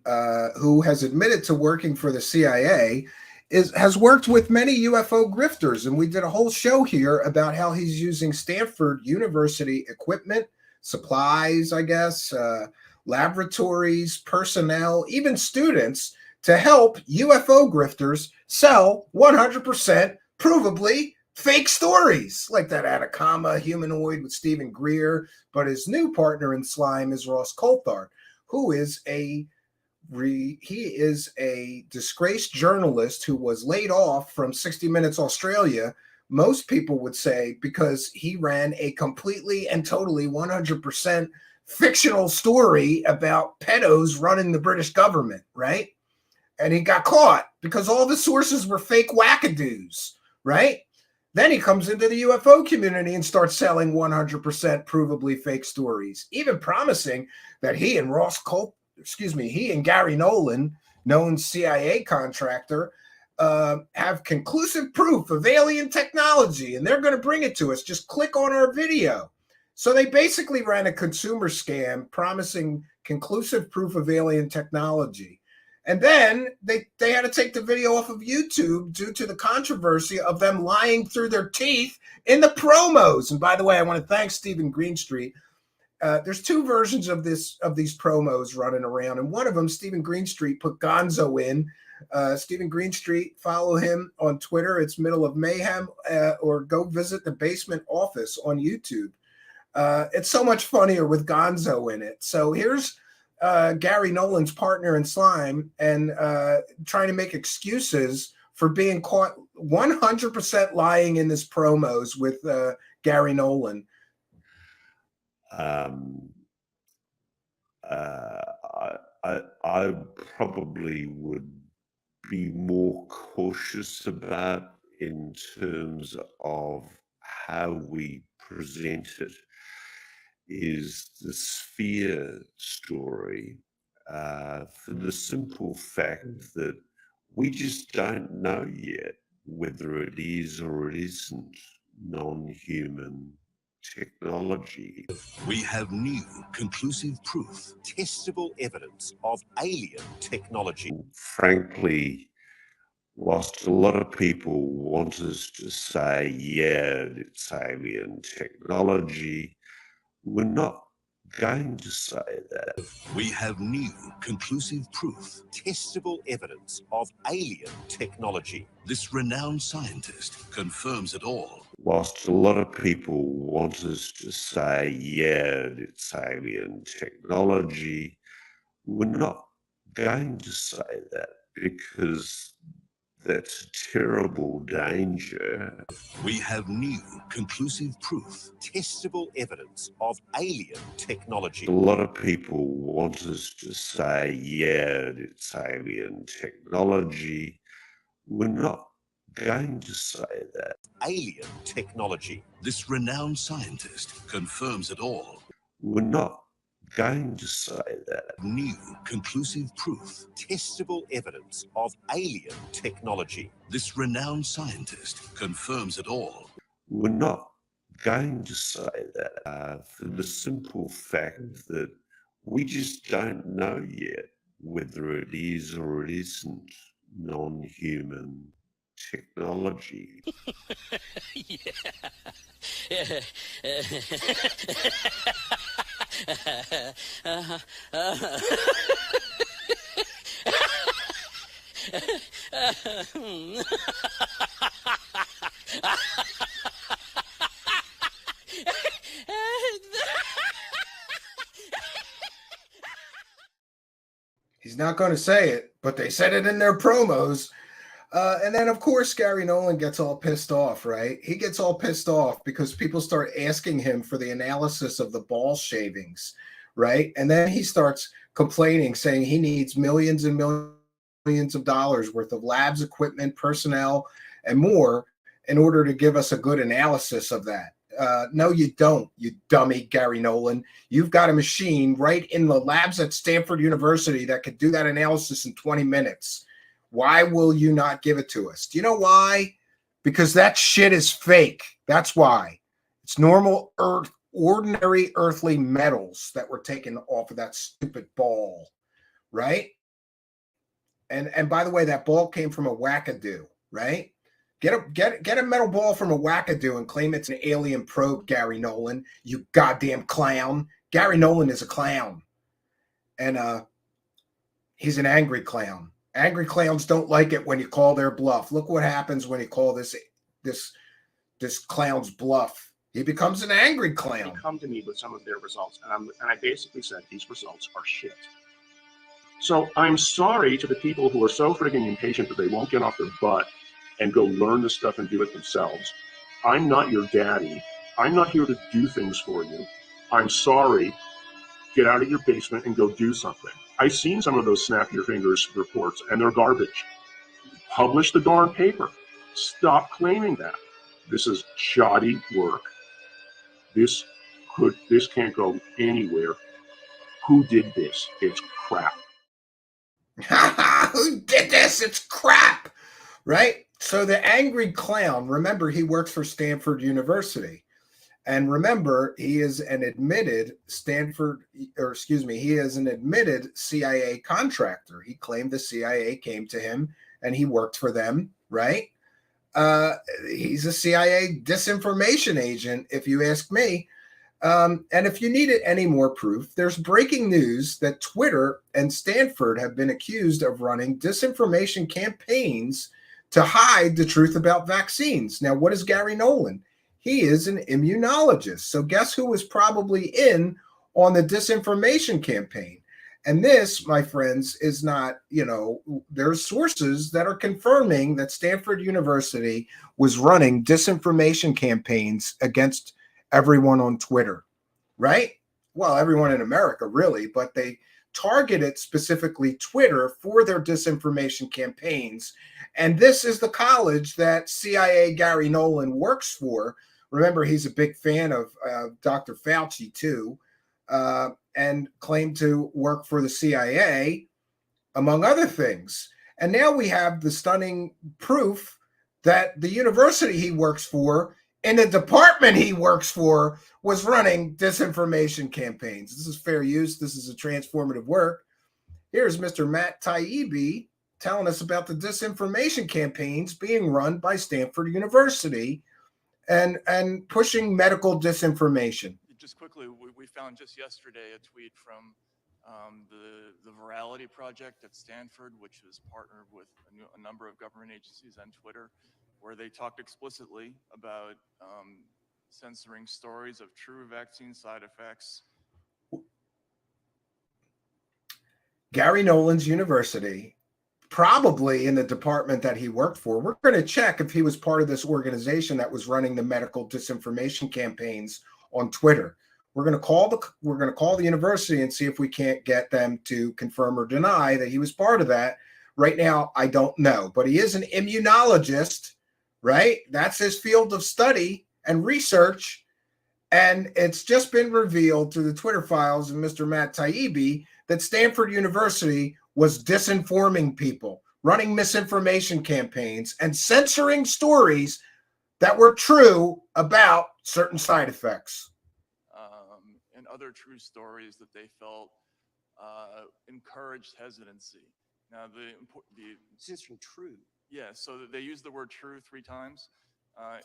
who has admitted to working for the CIA, has worked with many UFO grifters. And we did a whole show here about how he's using Stanford University equipment, supplies, I guess, laboratories, personnel, even students, to help UFO grifters sell 100% provably fake stories like that Atacama humanoid with Stephen Greer, but his new partner in slime is Ross Coulthard, who is he is a disgraced journalist who was laid off from 60 Minutes Australia. Most people would say because he ran a completely and totally 100% fictional story about pedos running the British government, right? And he got caught because all the sources were fake wackadoos, right? Then he comes into the UFO community and starts selling 100% provably fake stories, even promising that he and he and Gary Nolan, known CIA contractor, have conclusive proof of alien technology, and they're going to bring it to us. Just click on our video. So they basically ran a consumer scam promising conclusive proof of alien technology. And then they had to take the video off of YouTube due to the controversy of them lying through their teeth in the promos. And by the way, I want to thank Stephen Greenstreet. There's two versions of these promos running around. And one of them, Stephen Greenstreet put Gonzo in. Stephen Greenstreet, follow him on Twitter. It's Middle of Mayhem, or go visit the Basement Office on YouTube. It's so much funnier with Gonzo in it. So here's Gary Nolan's partner in slime and trying to make excuses for being caught 100% lying in this promos with Gary Nolan. I probably would be more cautious about in terms of how we present it is the sphere story, for the simple fact that we just don't know yet whether it is or it isn't non-human technology. We have new, conclusive proof, testable evidence of alien technology. Frankly, whilst a lot of people want us to say, yeah, it's alien technology, we're not going to say that. We have new, conclusive proof, testable evidence of alien technology. This renowned scientist confirms it all. Whilst a lot of people want us to say, yeah, it's alien technology, we're not going to say that because that's a terrible danger. We have new, conclusive proof, testable evidence of alien technology. A lot of people want us to say, yeah, it's alien technology. We're not going to say that. Alien technology. This renowned scientist confirms it all. We're not going to say that. New, conclusive proof, testable evidence of alien technology. This renowned scientist confirms it all. We're not going to say that, for the simple fact that we just don't know yet whether it is or it isn't non-human technology. He's not going to say it, but they said it in their promos. And then, of course, Gary Nolan gets all pissed off, right? He gets all pissed off because people start asking him for the analysis of the ball shavings, right? And then he starts complaining, saying he needs millions and millions of dollars worth of labs, equipment, personnel, and more in order to give us a good analysis of that. No, you don't, you dummy, Gary Nolan. You've got a machine right in the labs at Stanford University that could do that analysis in 20 minutes. Why will you not give it to us? Do you know why? Because that shit is fake. That's why. It's normal ordinary earthly metals that were taken off of that stupid ball, right? And by the way, that ball came from a wackadoo, right? Get a metal ball from a wackadoo and claim it's an alien probe, Gary Nolan, you goddamn clown. Gary Nolan is a clown. And he's an angry clown. Angry clowns don't like it when you call their bluff. Look what happens when you call this this clown's bluff. He becomes an angry clown. They come to me with some of their results, and I basically said these results are shit. So I'm sorry to the people who are so friggin' impatient that they won't get off their butt and go learn this stuff and do it themselves. I'm not your daddy. I'm not here to do things for you. I'm sorry. Get out of your basement and go do something. I've seen some of those snap your fingers reports, and they're garbage. Publish the darn paper. Stop claiming that. This is shoddy work. This can't go anywhere. Who did this? It's crap. Who did this? It's crap. Right? So the angry clown, remember, he works for Stanford University. And remember, he is an admitted he is an admitted CIA contractor. He claimed the CIA came to him and he worked for them, right? He's a CIA disinformation agent, if you ask me. And if you needed any more proof, there's breaking news that Twitter and Stanford have been accused of running disinformation campaigns to hide the truth about vaccines. Now, what is Gary Nolan? He is an immunologist. So guess who was probably in on the disinformation campaign? And this, my friends, is not, there's sources that are confirming that Stanford University was running disinformation campaigns against everyone on Twitter, right? Well, everyone in America, really, but they targeted specifically Twitter for their disinformation campaigns. And this is the college that CIA Gary Nolan works for. Remember, he's a big fan of Dr. Fauci, too, and claimed to work for the CIA, among other things. And now we have the stunning proof that the university he works for and the department he works for was running disinformation campaigns. This is fair use. This is a transformative work. Here's Mr. Matt Taibbi telling us about the disinformation campaigns being run by Stanford University and pushing medical disinformation. Just quickly, we found just yesterday a tweet from the Virality Project at Stanford, which is partnered with a number of government agencies and Twitter, where they talked explicitly about censoring stories of true vaccine side effects. Gary Nolan's university, probably in the department that he worked for. We're going to check if he was part of this organization that was running the medical disinformation campaigns on Twitter. We're going to call the university and see if we can't get them to confirm or deny that he was part of that. Right now, I don't know, but he is an immunologist, right? That's his field of study and research. And it's just been revealed through the Twitter files of Mr. Matt Taibbi that Stanford University was disinforming people, running misinformation campaigns, and censoring stories that were true about certain side effects. And other true stories that they felt encouraged hesitancy. Now, censoring true. Yeah, so they use the word true 3 times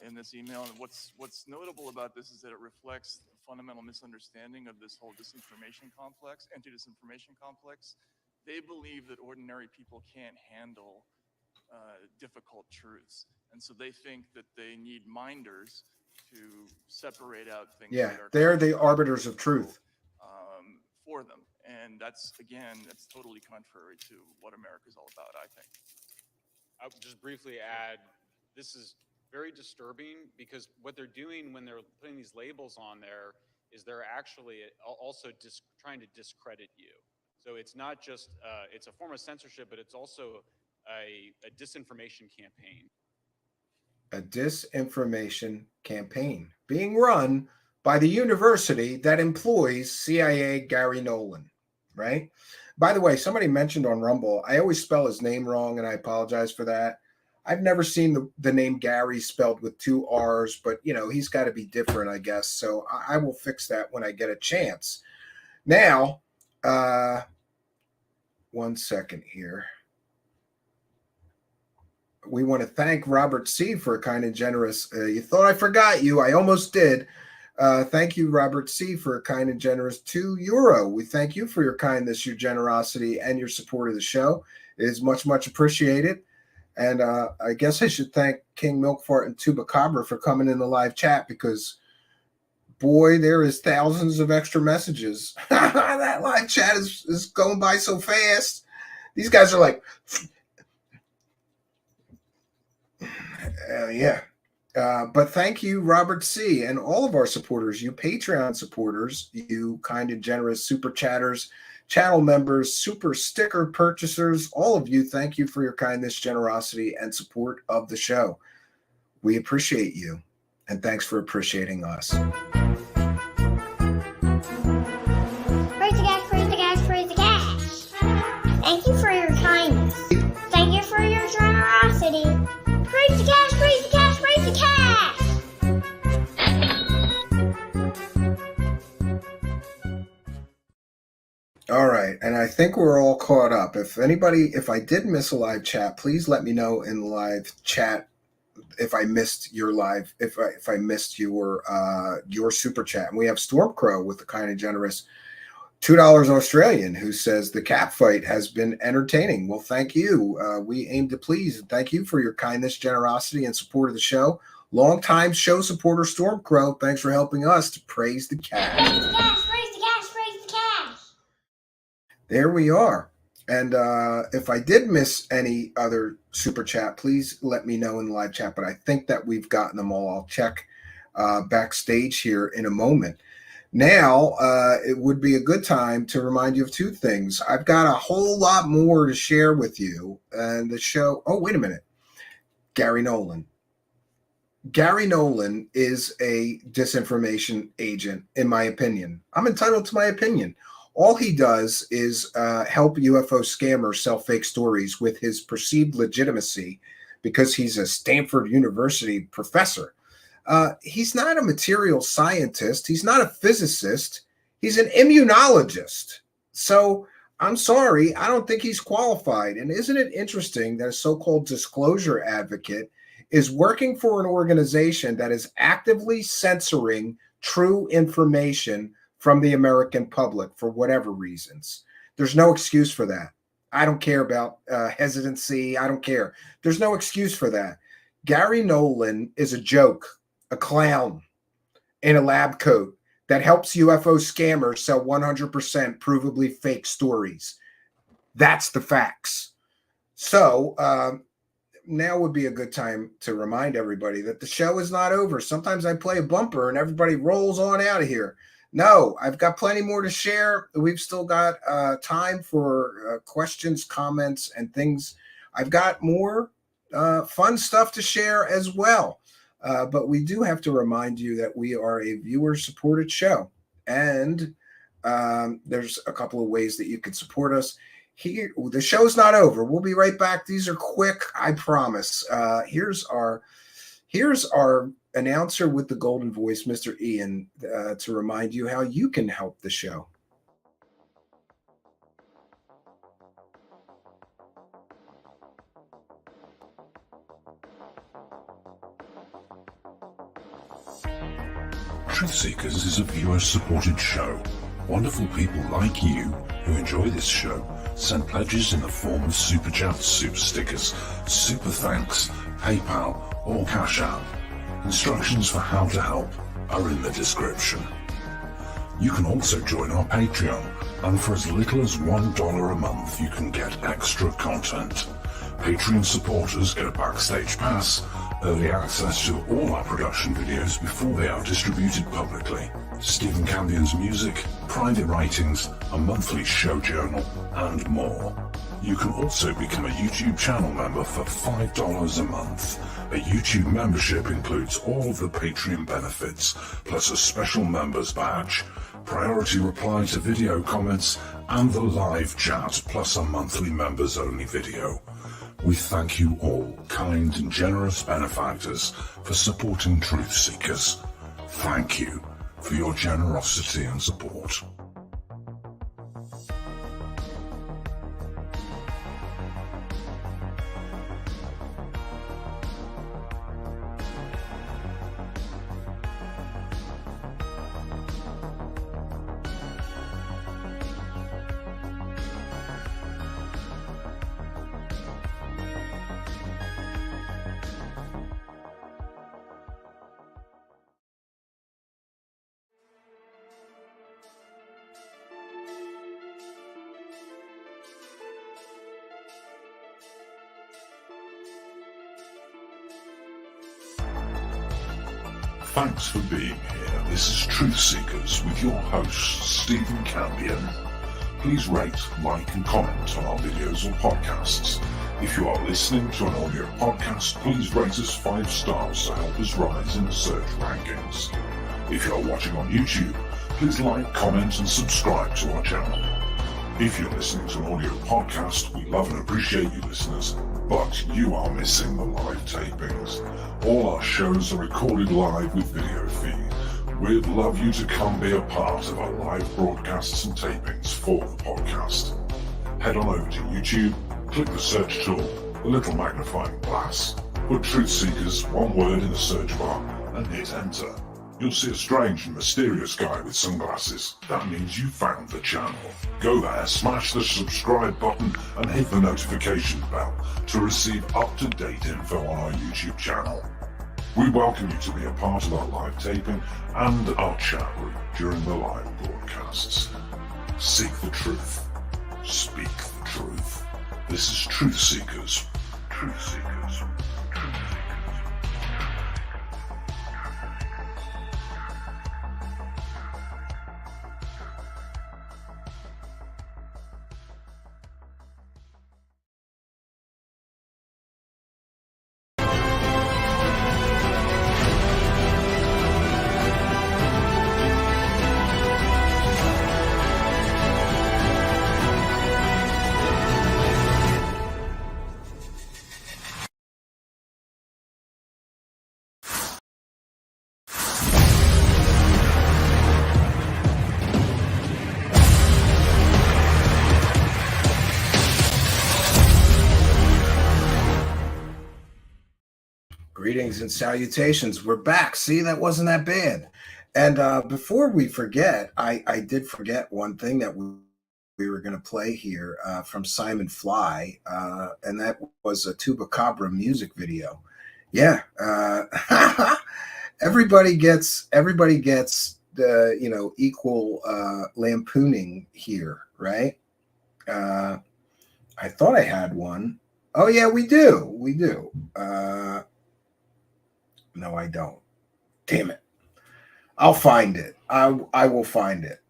in this email. And what's notable about this is that it reflects a fundamental misunderstanding of this whole disinformation complex, anti-disinformation complex. They believe that ordinary people can't handle difficult truths. And so they think that they need minders to separate out things. Yeah, they're the arbiters of truth. For them. And that's totally contrary to what America's all about, I think. I would just briefly add, this is very disturbing because what they're doing when they're putting these labels on there is they're actually also trying to discredit you. So it's not just, it's a form of censorship, but it's also a disinformation campaign. A disinformation campaign being run by the university that employs CIA Gary Nolan, right? By the way, somebody mentioned on Rumble, I always spell his name wrong, and I apologize for that. I've never seen the name Gary spelled with 2 R's, but, he's got to be different, I guess. So I will fix that when I get a chance. Now, 1 second here. We want to thank Robert C. for a kind and generous. You thought I forgot you. I almost did. Thank you, Robert C., for a kind and generous €2. We thank you for your kindness, your generosity, and your support of the show. It is much, much appreciated. And I guess I should thank King Milkfart and Tubacabra for coming in the live chat, because boy, there is thousands of extra messages. That live chat is going by so fast. These guys are like, yeah. But thank you, Robert C., and all of our supporters, you Patreon supporters, you kind and generous super chatters, channel members, super sticker purchasers, all of you, thank you for your kindness, generosity, and support of the show. We appreciate you, and thanks for appreciating us. Praise the gas, praise the gas, praise the gas. Thank you for your kindness. Thank you for your generosity. Praise the gas, praise the gas, praise the gas. All right, and I think we're all caught up. If I did miss a live chat, please let me know in the live chat if I missed your live, if I missed your super chat. And we have Stormcrow with the kind and generous $2 Australian, who says the cat fight has been entertaining. Well, thank you. We aim to please. Thank you for your kindness, generosity, and support of the show. Longtime show supporter Stormcrow, thanks for helping us to praise the cat. Praise the gas, praise the gas, praise the gas. There we are. And if I did miss any other super chat, please let me know in the live chat. But I think that we've gotten them all. I'll check backstage here in a moment. Now, it would be a good time to remind you of two things. I've got a whole lot more to share with you. And the show, oh, wait a minute. Gary Nolan. Gary Nolan is a disinformation agent, in my opinion. I'm entitled to my opinion. All he does is help UFO scammers sell fake stories with his perceived legitimacy because he's a Stanford University professor. He's not a material scientist. He's not a physicist. He's an immunologist. So I'm sorry, I don't think he's qualified. And isn't it interesting that a so-called disclosure advocate is working for an organization that is actively censoring true information from the American public for whatever reasons? There's no excuse for that. I don't care about hesitancy. I don't care. There's no excuse for that. Gary Nolan is a joke, a clown in a lab coat that helps UFO scammers sell 100% provably fake stories. That's the facts. So now would be a good time to remind everybody that the show is not over. Sometimes I play a bumper and everybody rolls on out of here. No, I've got plenty more to share. We've still got time for questions, comments, and things. I've got more fun stuff to share as well. But we do have to remind you that we are a viewer-supported show. And there's a couple of ways that you can support us. Here, the show's not over. We'll be right back. These are quick, I promise. Here's our announcer with the golden voice, Mr. Ian, to remind you how you can help the show. Truthseekers is a viewer-supported show. Wonderful people like you who enjoy this show send pledges in the form of super chats, super stickers, super thanks, PayPal, or Cash App. Instructions for how to help are in the description. You can also join our Patreon, and for as little as $1 a month, you can get extra content. Patreon supporters get a backstage pass, early access to all our production videos before they are distributed publicly, Stephen Campion's music, private writings, a monthly show journal, and more. You can also become a YouTube channel member for $5 a month. A YouTube membership includes all of the Patreon benefits, plus a special members badge, priority reply to video comments, and the live chat, plus a monthly members-only video. We thank you all, kind and generous benefactors, for supporting Truth Seekers. Thank you for your generosity and support. Thanks for being here. This is Truthseekers with your host, Stephen Campion. Please rate, like, and comment on our videos or podcasts. If you are listening to an audio podcast, please rate us 5 stars to help us rise in the search rankings. If you are watching on YouTube, please like, comment, and subscribe to our channel. If you're listening to an audio podcast, we love and appreciate you listeners, but you are missing the live tapings. All our shows are recorded live with video feed. We'd love you to come be a part of our live broadcasts and tapings for the podcast. Head on over to YouTube, click the search tool, the little magnifying glass, put Truthseekers, one word in the search bar, and hit enter. You'll see a strange and mysterious guy with sunglasses. That means you found the channel. Go there, smash the subscribe button, and hit the notification bell to receive up-to-date info on our YouTube channel. We welcome you to be a part of our live taping and our chat room during the live broadcasts. Seek the truth. Speak the truth. This is Truthseekers. Truthseekers. Greetings and salutations. We're back. See, that wasn't that bad. And before we forget, I did forget one thing that we were going to play here from Simon Fly, and that was a Tubacabra music video. Yeah, everybody gets the equal lampooning here, right? I thought I had one. Oh yeah, we do. No, I don't. Damn it. I'll find it. I will find it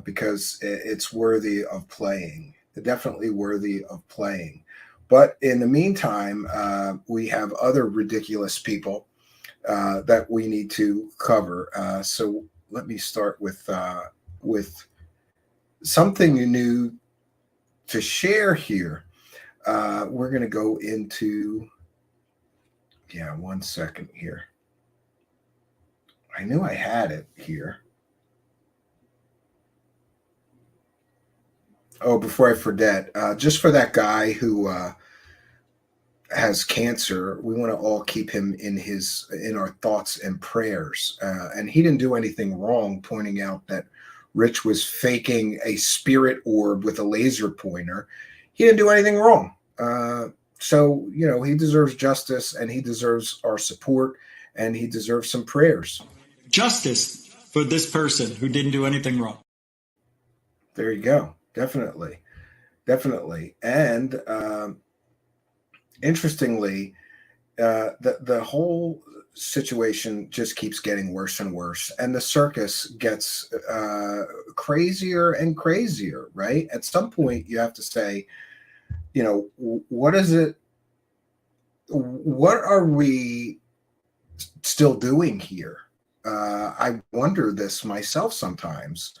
because it's worthy of playing. Definitely worthy of playing. But in the meantime, we have other ridiculous people that we need to cover. So let me start with something new to share here. We're going to go into... Yeah, 1 second here. I knew I had it here. Oh, before I forget, just for that guy who has cancer, we want to all keep him in our thoughts and prayers. And he didn't do anything wrong, pointing out that Rich was faking a spirit orb with a laser pointer. He didn't do anything wrong. So, he deserves justice, and he deserves our support, and he deserves some prayers. Justice for this person who didn't do anything wrong. There you go. Definitely. And interestingly, the whole situation just keeps getting worse and worse, and the circus gets crazier and crazier, right? At some point, you have to say, what is it? What are we still doing here? I wonder this myself sometimes.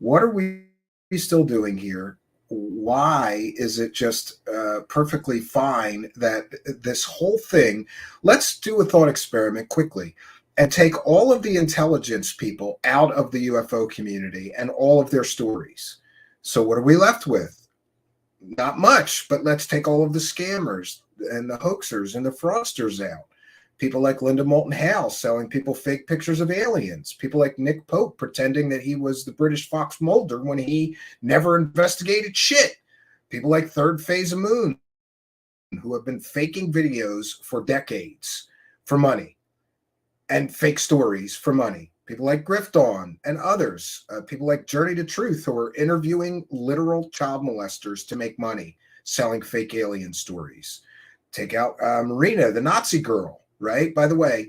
What are we still doing here? Why is it just perfectly fine that this whole thing? Let's do a thought experiment quickly and take all of the intelligence people out of the UFO community and all of their stories. So what are we left with? Not much, but let's take all of the scammers and the hoaxers and the fraudsters out. People like Linda Moulton Howe selling people fake pictures of aliens. People like Nick Pope pretending that he was the British Fox Mulder when he never investigated shit. People like Third Phase of Moon, who have been faking videos for decades for money and fake stories for money. People like Grifton and others. People like Journey to Truth, who are interviewing literal child molesters to make money, selling fake alien stories. Take out Marina, the Nazi girl, right? By the way,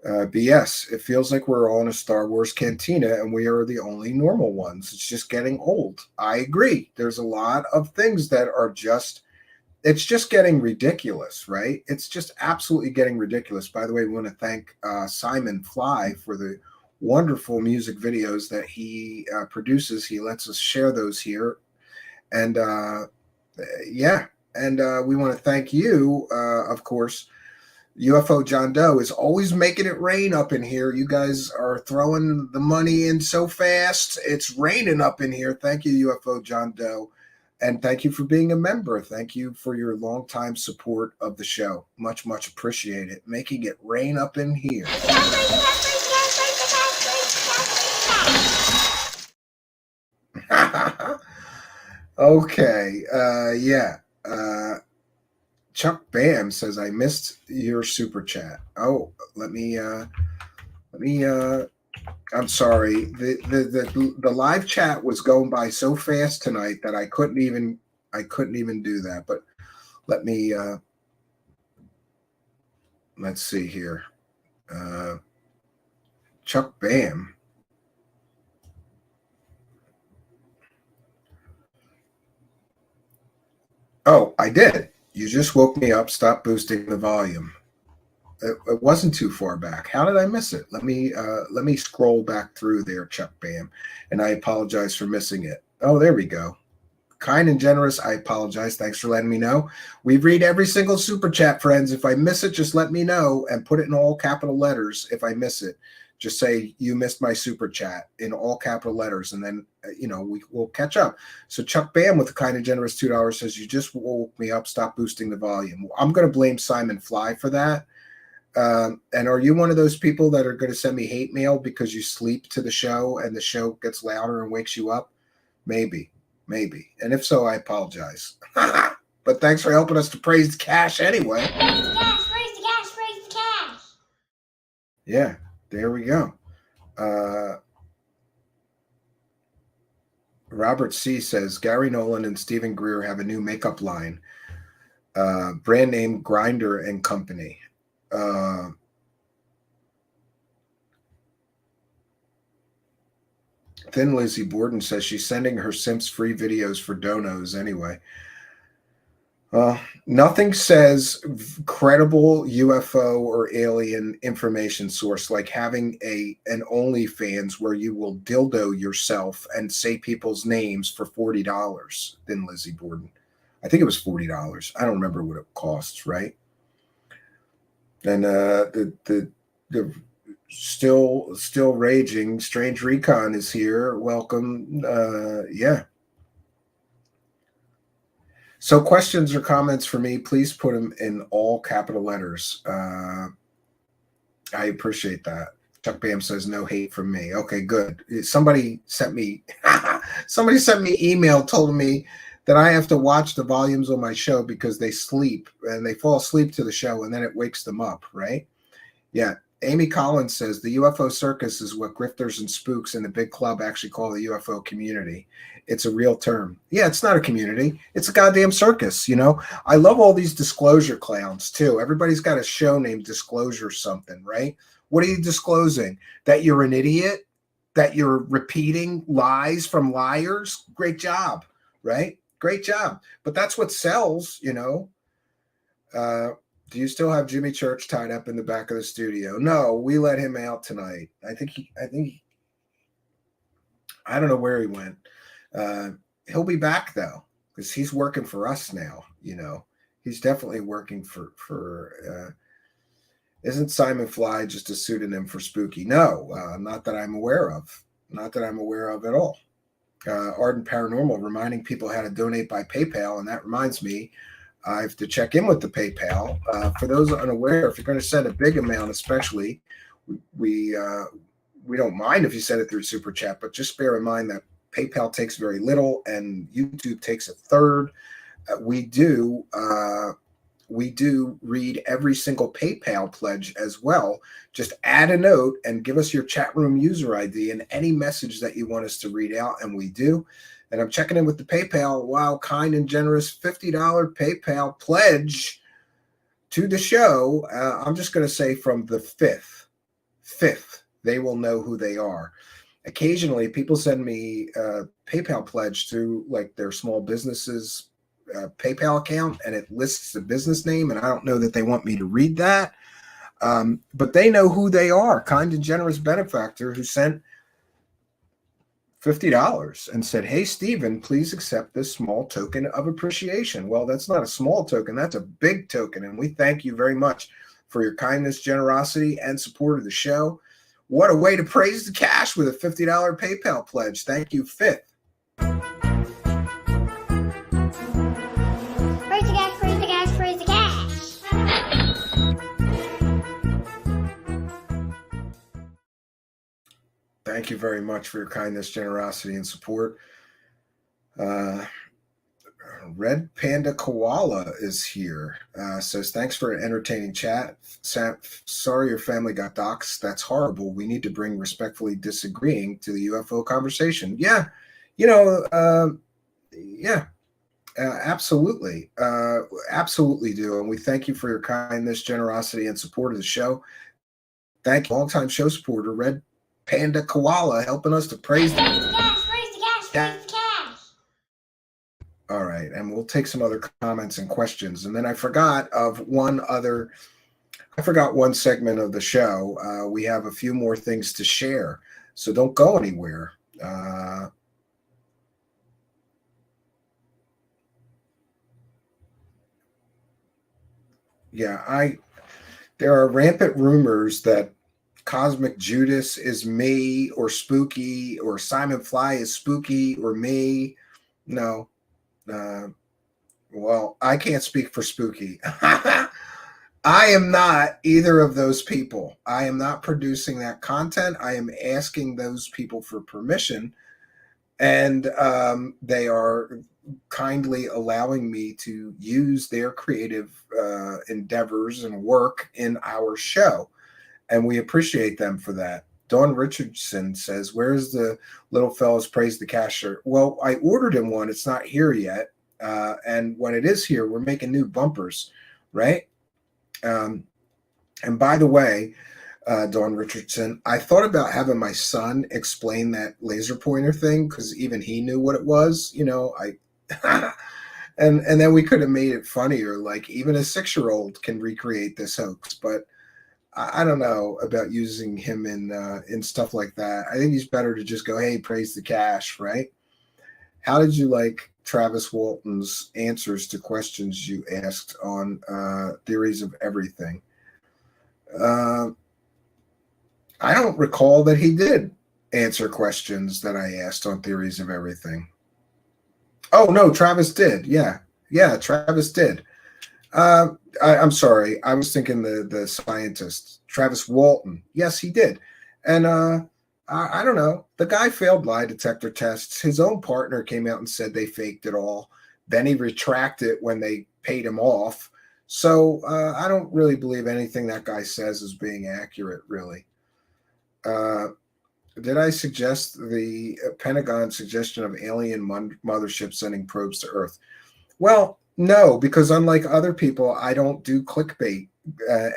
BS. It feels like we're all in a Star Wars cantina and we are the only normal ones. It's just getting old. I agree. There's a lot of things that are just, it's just getting ridiculous, right? It's just absolutely getting ridiculous. By the way, we want to thank Simon Fly for the wonderful music videos that he produces. He lets us share those here. And yeah, and we want to thank you, of course. UFO John Doe is always making it rain up in here. You guys are throwing the money in so fast. It's raining up in here. Thank you, UFO John Doe. And thank you for being a member. Thank you for your longtime support of the show. Much, much appreciated. Making it rain up in here. Okay. Yeah. Chuck Bam says, I missed your super chat. Oh, let me I'm sorry. The live chat was going by so fast tonight that I couldn't even do that. But let me let's see here. Chuck Bam. Oh, I did. You just woke me up. Stop boosting the volume. It wasn't too far back. How did I miss it? Let me scroll back through there, Chuck Bam, and I apologize for missing it. Oh, there we go. Kind and generous. I apologize. Thanks for letting me know. We read every single super chat, friends. If I miss it, just let me know and put it in all capital letters. If I miss it, just say you missed my super chat in all capital letters, and then we'll catch up. So Chuck Bam with the kind and generous $2 says, you just woke me up. Stop boosting the volume. I'm going to blame Simon Fly for that. And are you one of those people that are going to send me hate mail because you sleep to the show and the show gets louder and wakes you up? Maybe. And if so, I apologize. But thanks for helping us to praise the cash anyway. Praise the cash, praise the cash, praise the cash. Yeah, there we go. Robert C. says, Gary Nolan and Stephen Greer have a new makeup line. Brand name Grinder and Company. Thin Lizzie Borden says she's sending her Simps free videos for donos anyway. Nothing says credible UFO or alien information source like having an OnlyFans where you will dildo yourself and say people's names for $40. Thin Lizzie Borden. I think it was $40. I don't remember what it costs, right? And the still raging Strange Recon is here. Welcome. Yeah. So questions or comments for me, please put them in all capital letters. I appreciate that. Chuck Bam says no hate from me. Okay, good. Somebody sent me email told me that I have to watch the volumes on my show because they sleep and they fall asleep to the show and then it wakes them up, right? Yeah. Amy Collins says the UFO circus is what grifters and spooks in the big club actually call the UFO community. It's a real term. Yeah, it's not a community. It's a goddamn circus, I love all these disclosure clowns too. Everybody's got a show named Disclosure something, right? What are you disclosing? That you're an idiot? That you're repeating lies from liars? Great job, right? Great job. But that's what sells, Do you still have Jimmy Church tied up in the back of the studio? No, we let him out tonight. I don't know where he went. He'll be back though, because he's working for us now. He's definitely working for isn't Simon Fly just a pseudonym for spooky? No, not that I'm aware of. Not that I'm aware of at all. Ardent Paranormal reminding people how to donate by PayPal, and that reminds me, I have to check in with the PayPal. For those unaware, if you're going to send a big amount, especially, we don't mind if you send it through Super Chat, but just bear in mind that PayPal takes very little and YouTube takes a third. We do read every single PayPal pledge as well. Just add a note and give us your chat room user ID and any message that you want us to read out, and we do. And I'm checking in with the PayPal. Wow, kind and generous $50 PayPal pledge to the show. I'm just going to say from the 5th. 5th, they will know who they are. Occasionally, people send me a PayPal pledge through like their small businesses PayPal account, and it lists the business name, and I don't know that they want me to read that. But they know who they are. Kind and generous benefactor who sent $50 and said, "Hey, Stephen, please accept this small token of appreciation." Well, that's not a small token. That's a big token. And we thank you very much for your kindness, generosity, and support of the show. What a way to praise the cash with a $50 PayPal pledge. Thank you, 5th. Praise the cash, praise the cash, praise the cash. Thank you very much for your kindness, generosity, and support. Red Panda Koala is here. Says, thanks for an entertaining chat. Sorry your family got doxxed. That's horrible. We need to bring respectfully disagreeing to the UFO conversation. Yeah, absolutely. Absolutely do. And we thank you for your kindness, generosity, and support of the show. Thank you, longtime show supporter, Red Panda Koala, helping us to praise the cash, praise the cash, praise the cash. All right, and we'll take some other comments and questions. And then I forgot one segment of the show. We have a few more things to share, so don't go anywhere. There are rampant rumors that Cosmic Judas is me, or spooky, or Simon Fly is spooky, or me. No. Well, I can't speak for spooky. I am not either of those people. I am not producing that content. I am asking those people for permission, and they are kindly allowing me to use their creative endeavors and work in our show, and we appreciate them for that. Dawn Richardson says, "Where's the little fellas praise the cash shirt?" Well, I ordered him one. It's not here yet. And when it is here, we're making new bumpers, right? And by the way, Dawn Richardson, I thought about having my son explain that laser pointer thing, because even he knew what it was. And then we could have made it funnier. Like even a 6-year-old can recreate this hoax, but I don't know about using him in stuff like that. I think he's better to just go, "Hey, praise the cash," right? How did you like Travis Walton's answers to questions you asked on Theories of Everything? I don't recall that he did answer questions that I asked on Theories of Everything. Oh, no, Travis did. Yeah, Travis did. I'm sorry. I was thinking the scientist, Travis Walton. Yes, he did. And I don't know. The guy failed lie detector tests. His own partner came out and said they faked it all. Then he retracted when they paid him off. So I don't really believe anything that guy says is being accurate, really. Did I suggest the Pentagon suggestion of alien mothership sending probes to Earth? Well, no, because unlike other people, I don't do clickbait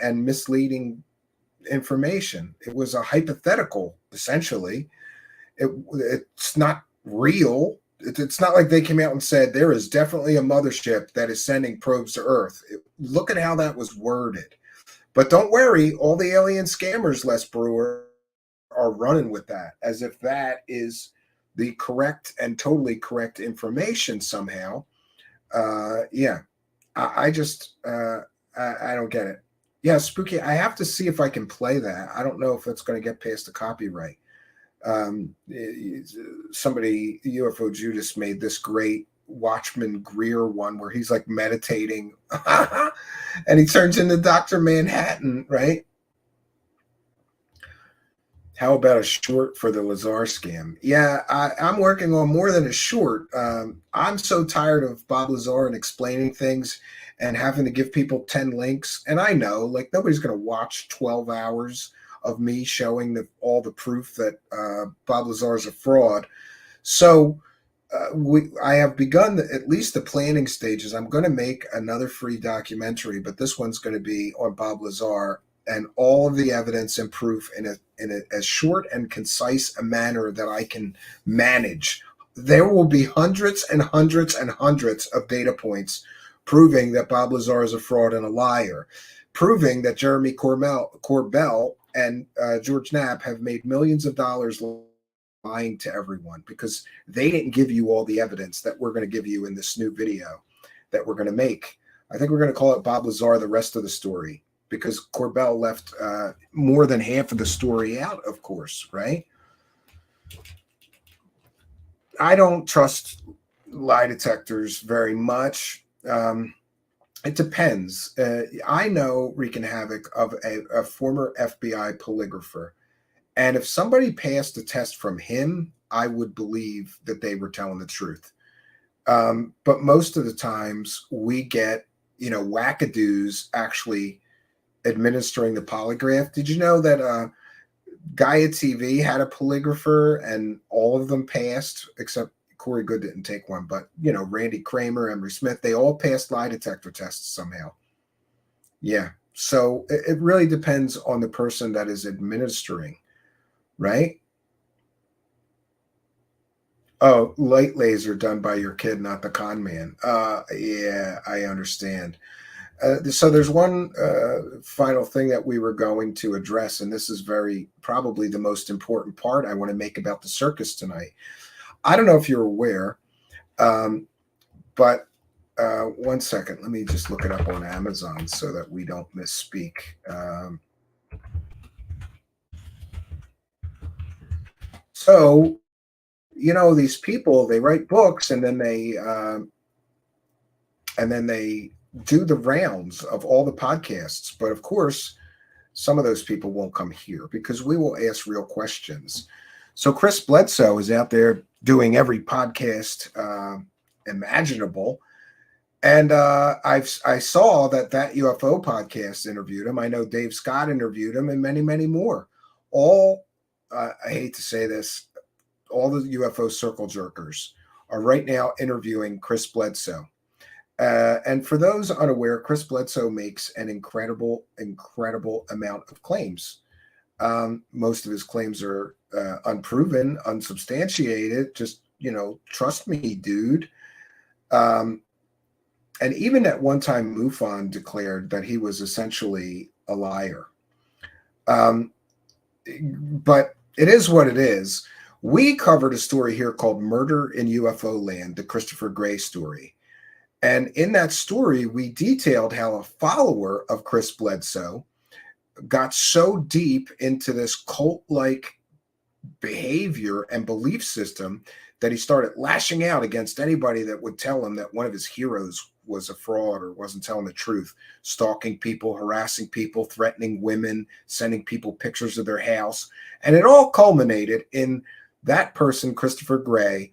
and misleading information. It was a hypothetical, essentially. It's not real. It's not like they came out and said there is definitely a mothership that is sending probes to Earth. Look at how that was worded. But don't worry, all the alien scammers, Les Brewer, are running with that as if that is the correct and totally correct information somehow. I don't get it. Yeah, spooky. I have to see if I can play that. I don't know if it's going to get past the copyright. Somebody, UFO Judas, made this great Watchman Greer one where he's like meditating and he turns into Dr. Manhattan, right? How about a short for the Lazar scam? Yeah, I'm working on more than a short. I'm so tired of Bob Lazar and explaining things and having to give people 10 links. And I know, like, nobody's going to watch 12 hours of me showing all the proof that Bob Lazar is a fraud. So I have begun at least the planning stages. I'm going to make another free documentary, but this one's going to be on Bob Lazar. and all of the evidence and proof in a as short and concise a manner that I can manage. There will be hundreds and hundreds and hundreds of data points proving that Bob Lazar is a fraud and a liar, proving that Jeremy Corbell and George Knapp have made millions of dollars lying to everyone because they didn't give you all the evidence that we're going to give you in this new video that we're going to make. I think we're going to call it Bob Lazar, the rest of the story, because Corbell left more than half of the story out, of course, right? I don't trust lie detectors very much. It depends. I know wreaking havoc of a former FBI polygrapher. And if somebody passed a test from him, I would believe that they were telling the truth. But most of the times we get, wackadoos actually administering the polygraph. Did you know that Gaia TV had a polygrapher and all of them passed, except Corey Good didn't take one, but Randy Kramer, Emery Smith, they all passed lie detector tests somehow. Yeah. So it really depends on the person that is administering, right? Oh, light laser done by your kid, not the con man. Yeah, I understand. So there's one final thing that we were going to address, and this is probably the most important part I want to make about the circus tonight. I don't know if you're aware, but 1 second. Let me just look it up on Amazon so that we don't misspeak. So, these people, they write books and then they do the rounds of all the podcasts. But of course, some of those people won't come here because we will ask real questions. So Chris Bledsoe is out there doing every podcast imaginable. And I saw that UFO podcast interviewed him. I know Dave Scott interviewed him and many, many more. All, I hate to say this, all the UFO circle jerkers are right now interviewing Chris Bledsoe. And for those unaware, Chris Bledsoe makes an incredible amount of claims. Most of his claims are unproven, unsubstantiated. Just, trust me, dude. And even at one time, MUFON declared that he was essentially a liar. But it is what it is. We covered a story here called Murder in UFO Land, the Christopher Gray story. And in that story, we detailed how a follower of Chris Bledsoe got so deep into this cult-like behavior and belief system that he started lashing out against anybody that would tell him that one of his heroes was a fraud or wasn't telling the truth, stalking people, harassing people, threatening women, sending people pictures of their house. And it all culminated in that person, Christopher Gray,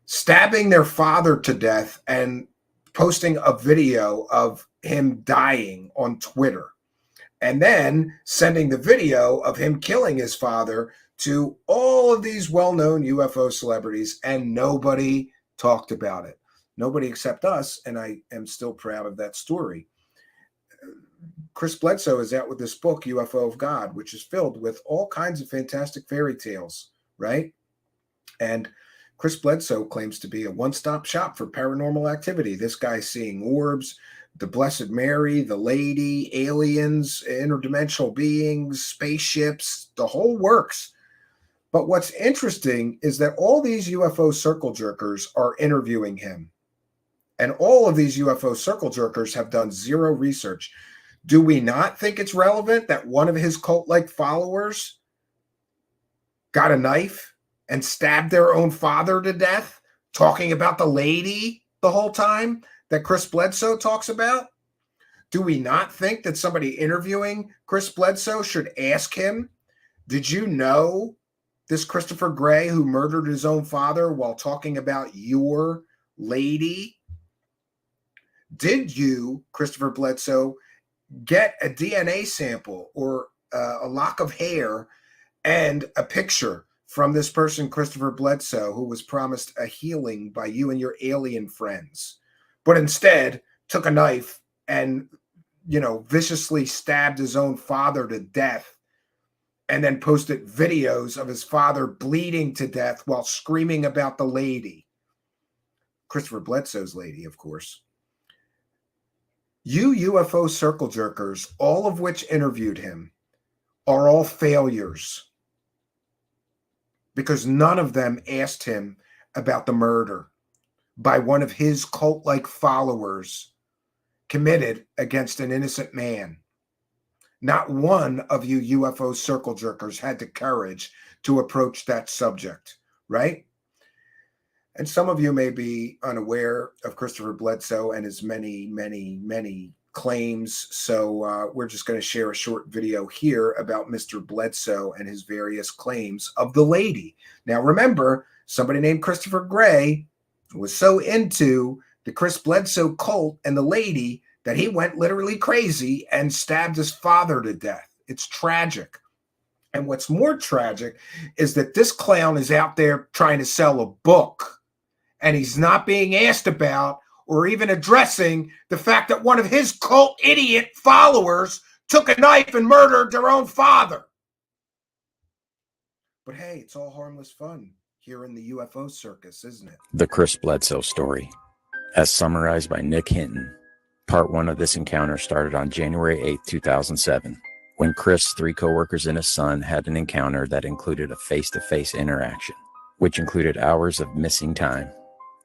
stabbing their father to death and posting a video of him dying on Twitter, and then sending the video of him killing his father to all of these well-known UFO celebrities, and nobody talked about it. Nobody except us, and I am still proud of that story. Chris Bledsoe is out with this book, UFO of God, which is filled with all kinds of fantastic fairy tales, right? And Chris Bledsoe claims to be a one-stop shop for paranormal activity. This guy's seeing orbs, the Blessed Mary, the Lady, aliens, interdimensional beings, spaceships, the whole works. But what's interesting is that all these UFO circle jerkers are interviewing him. And all of these UFO circle jerkers have done zero research. Do we not think it's relevant that one of his cult-like followers got a knife and stabbed their own father to death, talking about the lady the whole time that Chris Bledsoe talks about? Do we not think that somebody interviewing Chris Bledsoe should ask him, did you know this Christopher Gray who murdered his own father while talking about your lady? Did you, Christopher Bledsoe, get a DNA sample or a lock of hair and a picture from this person, Christopher Bledsoe, who was promised a healing by you and your alien friends, but instead took a knife and viciously stabbed his own father to death and then posted videos of his father bleeding to death while screaming about the lady. Christopher Bledsoe's lady, of course. You UFO circle jerkers, all of which interviewed him, are all failures because none of them asked him about the murder by one of his cult-like followers committed against an innocent man. Not one of you UFO circle jerkers had the courage to approach that subject, right? And some of you may be unaware of Christopher Bledsoe and his many, many, many claims. So we're just going to share a short video here about Mr. Bledsoe and his various claims of the lady. Now, remember, somebody named Christopher Gray was so into the Chris Bledsoe cult and the lady that he went literally crazy and stabbed his father to death. It's tragic. And what's more tragic is that this clown is out there trying to sell a book, and he's not being asked about or even addressing the fact that one of his cult idiot followers took a knife and murdered their own father. But hey, it's all harmless fun here in the UFO circus, isn't it? The Chris Bledsoe story, as summarized by Nick Hinton. Part 1 of this encounter started on January 8, 2007, when Chris, 3 coworkers, and his son had an encounter that included a face-to-face interaction, which included hours of missing time.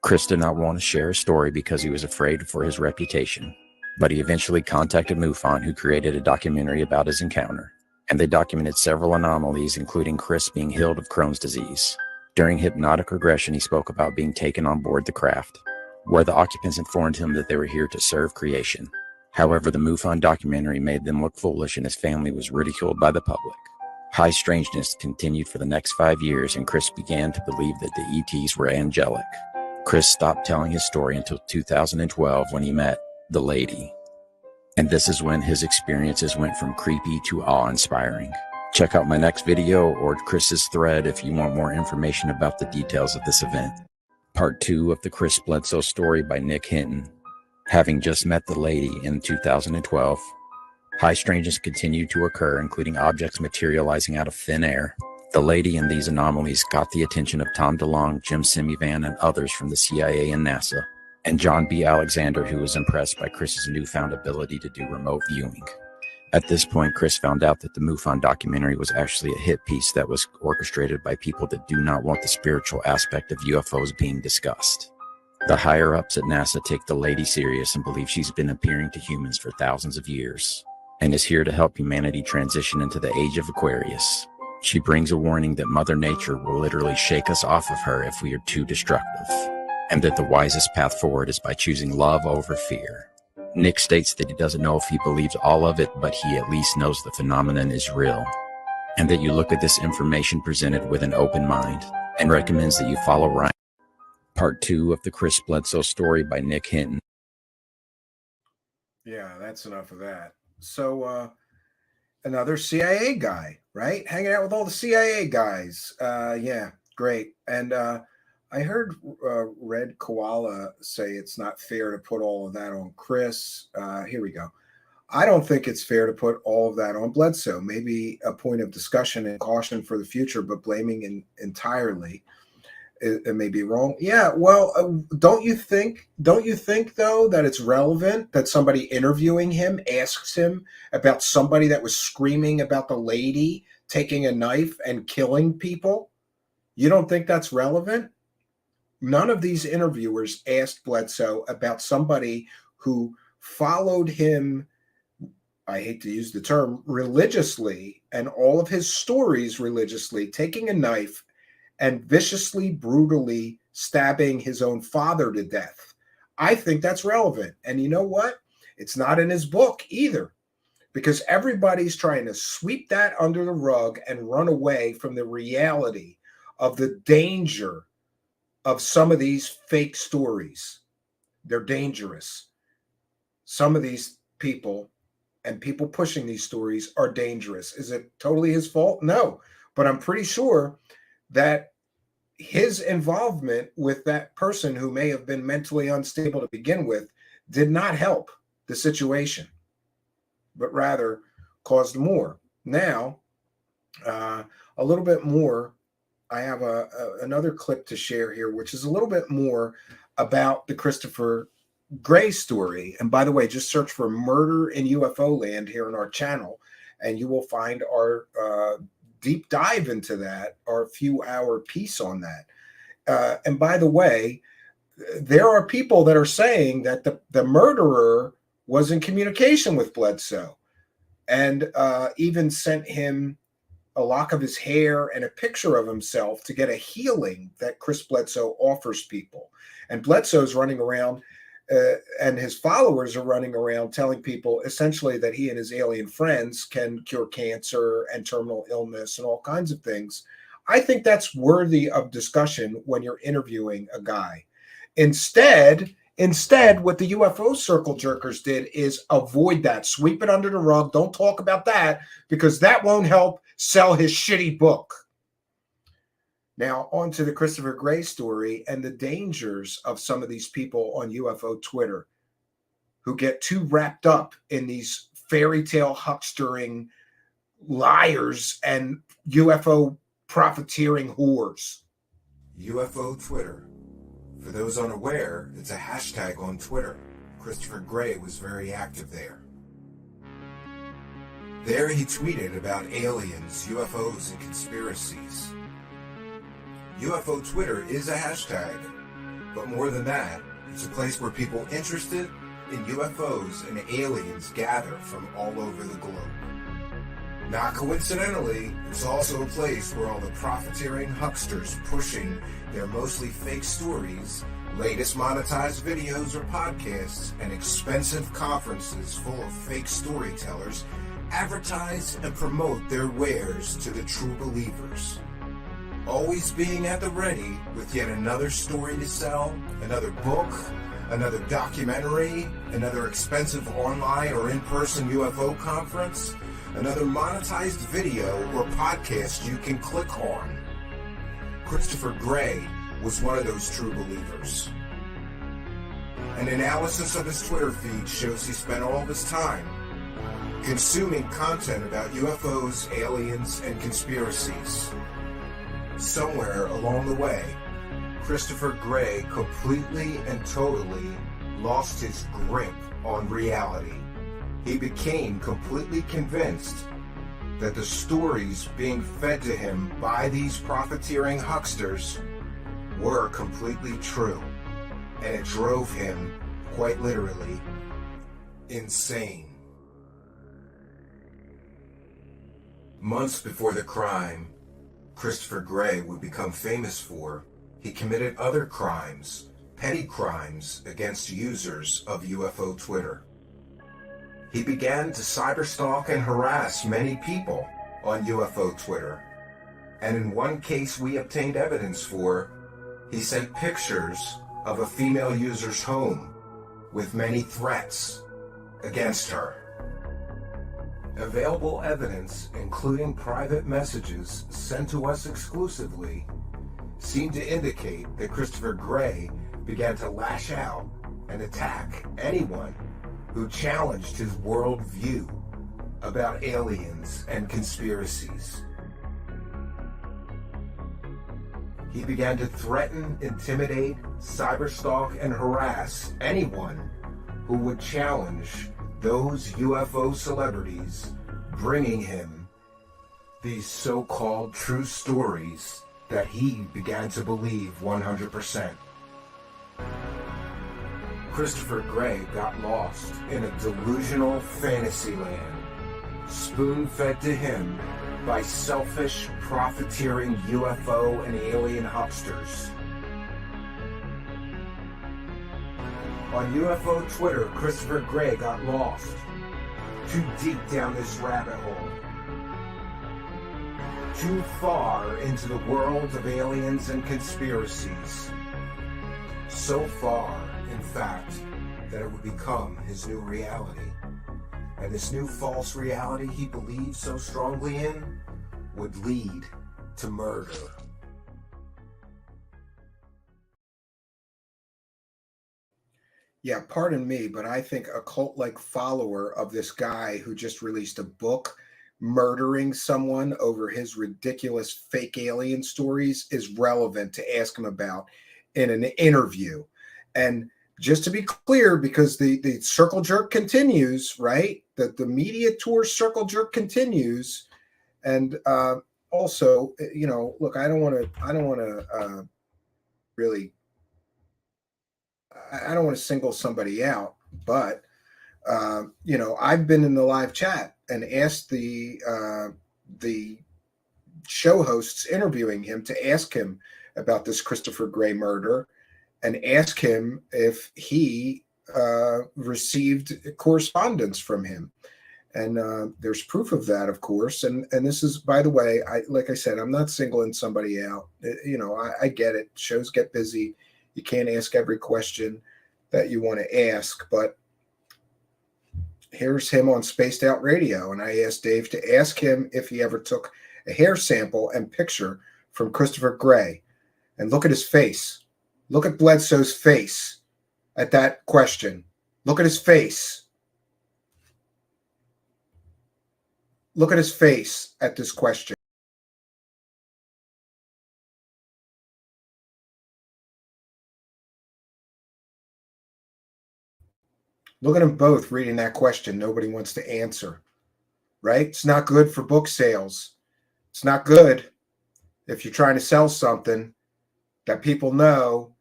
Chris did not want to share his story because he was afraid for his reputation, but he eventually contacted MUFON, who created a documentary about his encounter, and they documented several anomalies, including Chris being healed of Crohn's disease. During hypnotic regression, he spoke about being taken on board the craft, where the occupants informed him that they were here to serve creation. However, the MUFON documentary made them look foolish, and his family was ridiculed by the public. High strangeness continued for the next 5 years, and Chris began to believe that the ETs were angelic. Chris stopped telling his story until 2012 when he met the lady. And this is when his experiences went from creepy to awe-inspiring. Check out my next video or Chris's thread if you want more information about the details of this event. Part 2 of the Chris Bledsoe story by Nick Hinton. Having just met the lady in 2012, high strangeness continued to occur, including objects materializing out of thin air. The lady and these anomalies got the attention of Tom DeLonge, Jim Semivan, and others from the CIA and NASA, and John B. Alexander, who was impressed by Chris's newfound ability to do remote viewing. At this point, Chris found out that the MUFON documentary was actually a hit piece that was orchestrated by people that do not want the spiritual aspect of UFOs being discussed. The higher-ups at NASA take the lady serious and believe she's been appearing to humans for thousands of years, and is here to help humanity transition into the age of Aquarius. She brings a warning that Mother Nature will literally shake us off of her if we are too destructive, and that the wisest path forward is by choosing love over fear. Nick states that he doesn't know if he believes all of it, but he at least knows the phenomenon is real, and that you look at this information presented with an open mind, and recommends that you follow Ryan. Part 2 of the Chris Bledsoe story by Nick Hinton. Yeah, that's enough of that. So, another CIA guy, right? Hanging out with all the CIA guys. Yeah, great. And I heard Red Koala say it's not fair to put all of that on Chris. Here we go. I don't think it's fair to put all of that on Bledsoe. Maybe a point of discussion and caution for the future, but blaming entirely, it may be wrong. Yeah, well, don't you think though that it's relevant that somebody interviewing him asks him about somebody that was screaming about the lady taking a knife and killing people? You don't think that's relevant? None of these interviewers asked Bledsoe about somebody who followed him, I hate to use the term, religiously, and all of his stories religiously, taking a knife and viciously, brutally stabbing his own father to death. I think that's relevant. And you know what? It's not in his book either, because everybody's trying to sweep that under the rug and run away from the reality of the danger of some of these fake stories. They're dangerous. Some of these people and people pushing these stories are dangerous. Is it totally his fault? No, but I'm pretty sure that his involvement with that person who may have been mentally unstable to begin with did not help the situation. but rather caused more. Now, a little bit more. I have another clip to share here, which is a little bit more about the Christopher Gray story. And by the way, just search for Murder in UFO Land here on our channel, and you will find our deep dive into that, our few-hour piece on that. And by the way, there are people that are saying that the murderer was in communication with Bledsoe and even sent him a lock of his hair and a picture of himself to get a healing that Chris Bledsoe offers people. And Bledsoe's running around and his followers are running around telling people essentially that he and his alien friends can cure cancer and terminal illness and all kinds of things. I think that's worthy of discussion when you're interviewing a guy. Instead, what the UFO circle jerkers did is avoid that, sweep it under the rug. Don't talk about that because that won't help sell his shitty book. Now, on to the Christopher Gray story and the dangers of some of these people on UFO Twitter who get too wrapped up in these fairy tale huckstering liars and UFO profiteering whores. UFO Twitter. For those unaware, it's a hashtag on Twitter. Christopher Gray was very active there. There he tweeted about aliens, UFOs, and conspiracies. UFO Twitter is a hashtag, but more than that, it's a place where people interested in UFOs and aliens gather from all over the globe. Not coincidentally, it's also a place where all the profiteering hucksters pushing their mostly fake stories, latest monetized videos or podcasts, and expensive conferences full of fake storytellers advertise and promote their wares to the true believers. Always being at the ready with yet another story to sell, another book, another documentary, another expensive online or in-person UFO conference, another monetized video or podcast you can click on. Christopher Gray was one of those true believers. An analysis of his Twitter feed shows he spent all of his time consuming content about UFOs, aliens, and conspiracies. Somewhere along the way, Christopher Gray completely and totally lost his grip on reality. He became completely convinced that the stories being fed to him by these profiteering hucksters were completely true, and it drove him, quite literally, insane. Months before the crime Christopher Gray would become famous for, he committed other crimes, petty crimes against users of UFO Twitter. He began to cyberstalk and harass many people on UFO Twitter, and in one case we obtained evidence for, he sent pictures of a female user's home with many threats against her. Available evidence, including private messages sent to us exclusively, seemed to indicate that Christopher Gray began to lash out and attack anyone who challenged his worldview about aliens and conspiracies. He began to threaten, intimidate, cyberstalk, and harass anyone who would challenge those UFO celebrities bringing him these so-called true stories that he began to believe 100%. Christopher Gray got lost in a delusional fantasy land, spoon-fed to him by selfish, profiteering UFO and alien hucksters. On UFO Twitter, Christopher Gray got lost, too deep down this rabbit hole, too far into the world of aliens and conspiracies. So far, in fact, that it would become his new reality. And this new false reality he believed so strongly in would lead to murder. Yeah, pardon me, but I think a cult-like follower of this guy who just released a book murdering someone over his ridiculous fake alien stories is relevant to ask him about in an interview. And just to be clear, because the circle jerk continues, right? That the media tour circle jerk continues, and also, look, I don't want to really, I don't want to single somebody out, but I've been in the live chat and asked the show hosts interviewing him to ask him about this Christopher Gray murder and ask him if he received correspondence from him. And there's proof of that, of course. And this is, by the way, like I said, I'm not singling somebody out. I get it. Shows get busy. You can't ask every question that you want to ask. But here's him on Spaced Out Radio. And I asked Dave to ask him if he ever took a hair sample and picture from Christopher Gray. And look at his face. Look at Bledsoe's face at that question. Look at his face. Look at his face at this question. Look at them both reading that question. Nobody wants to answer, right? It's not good for book sales. It's not good if you're trying to sell something that people know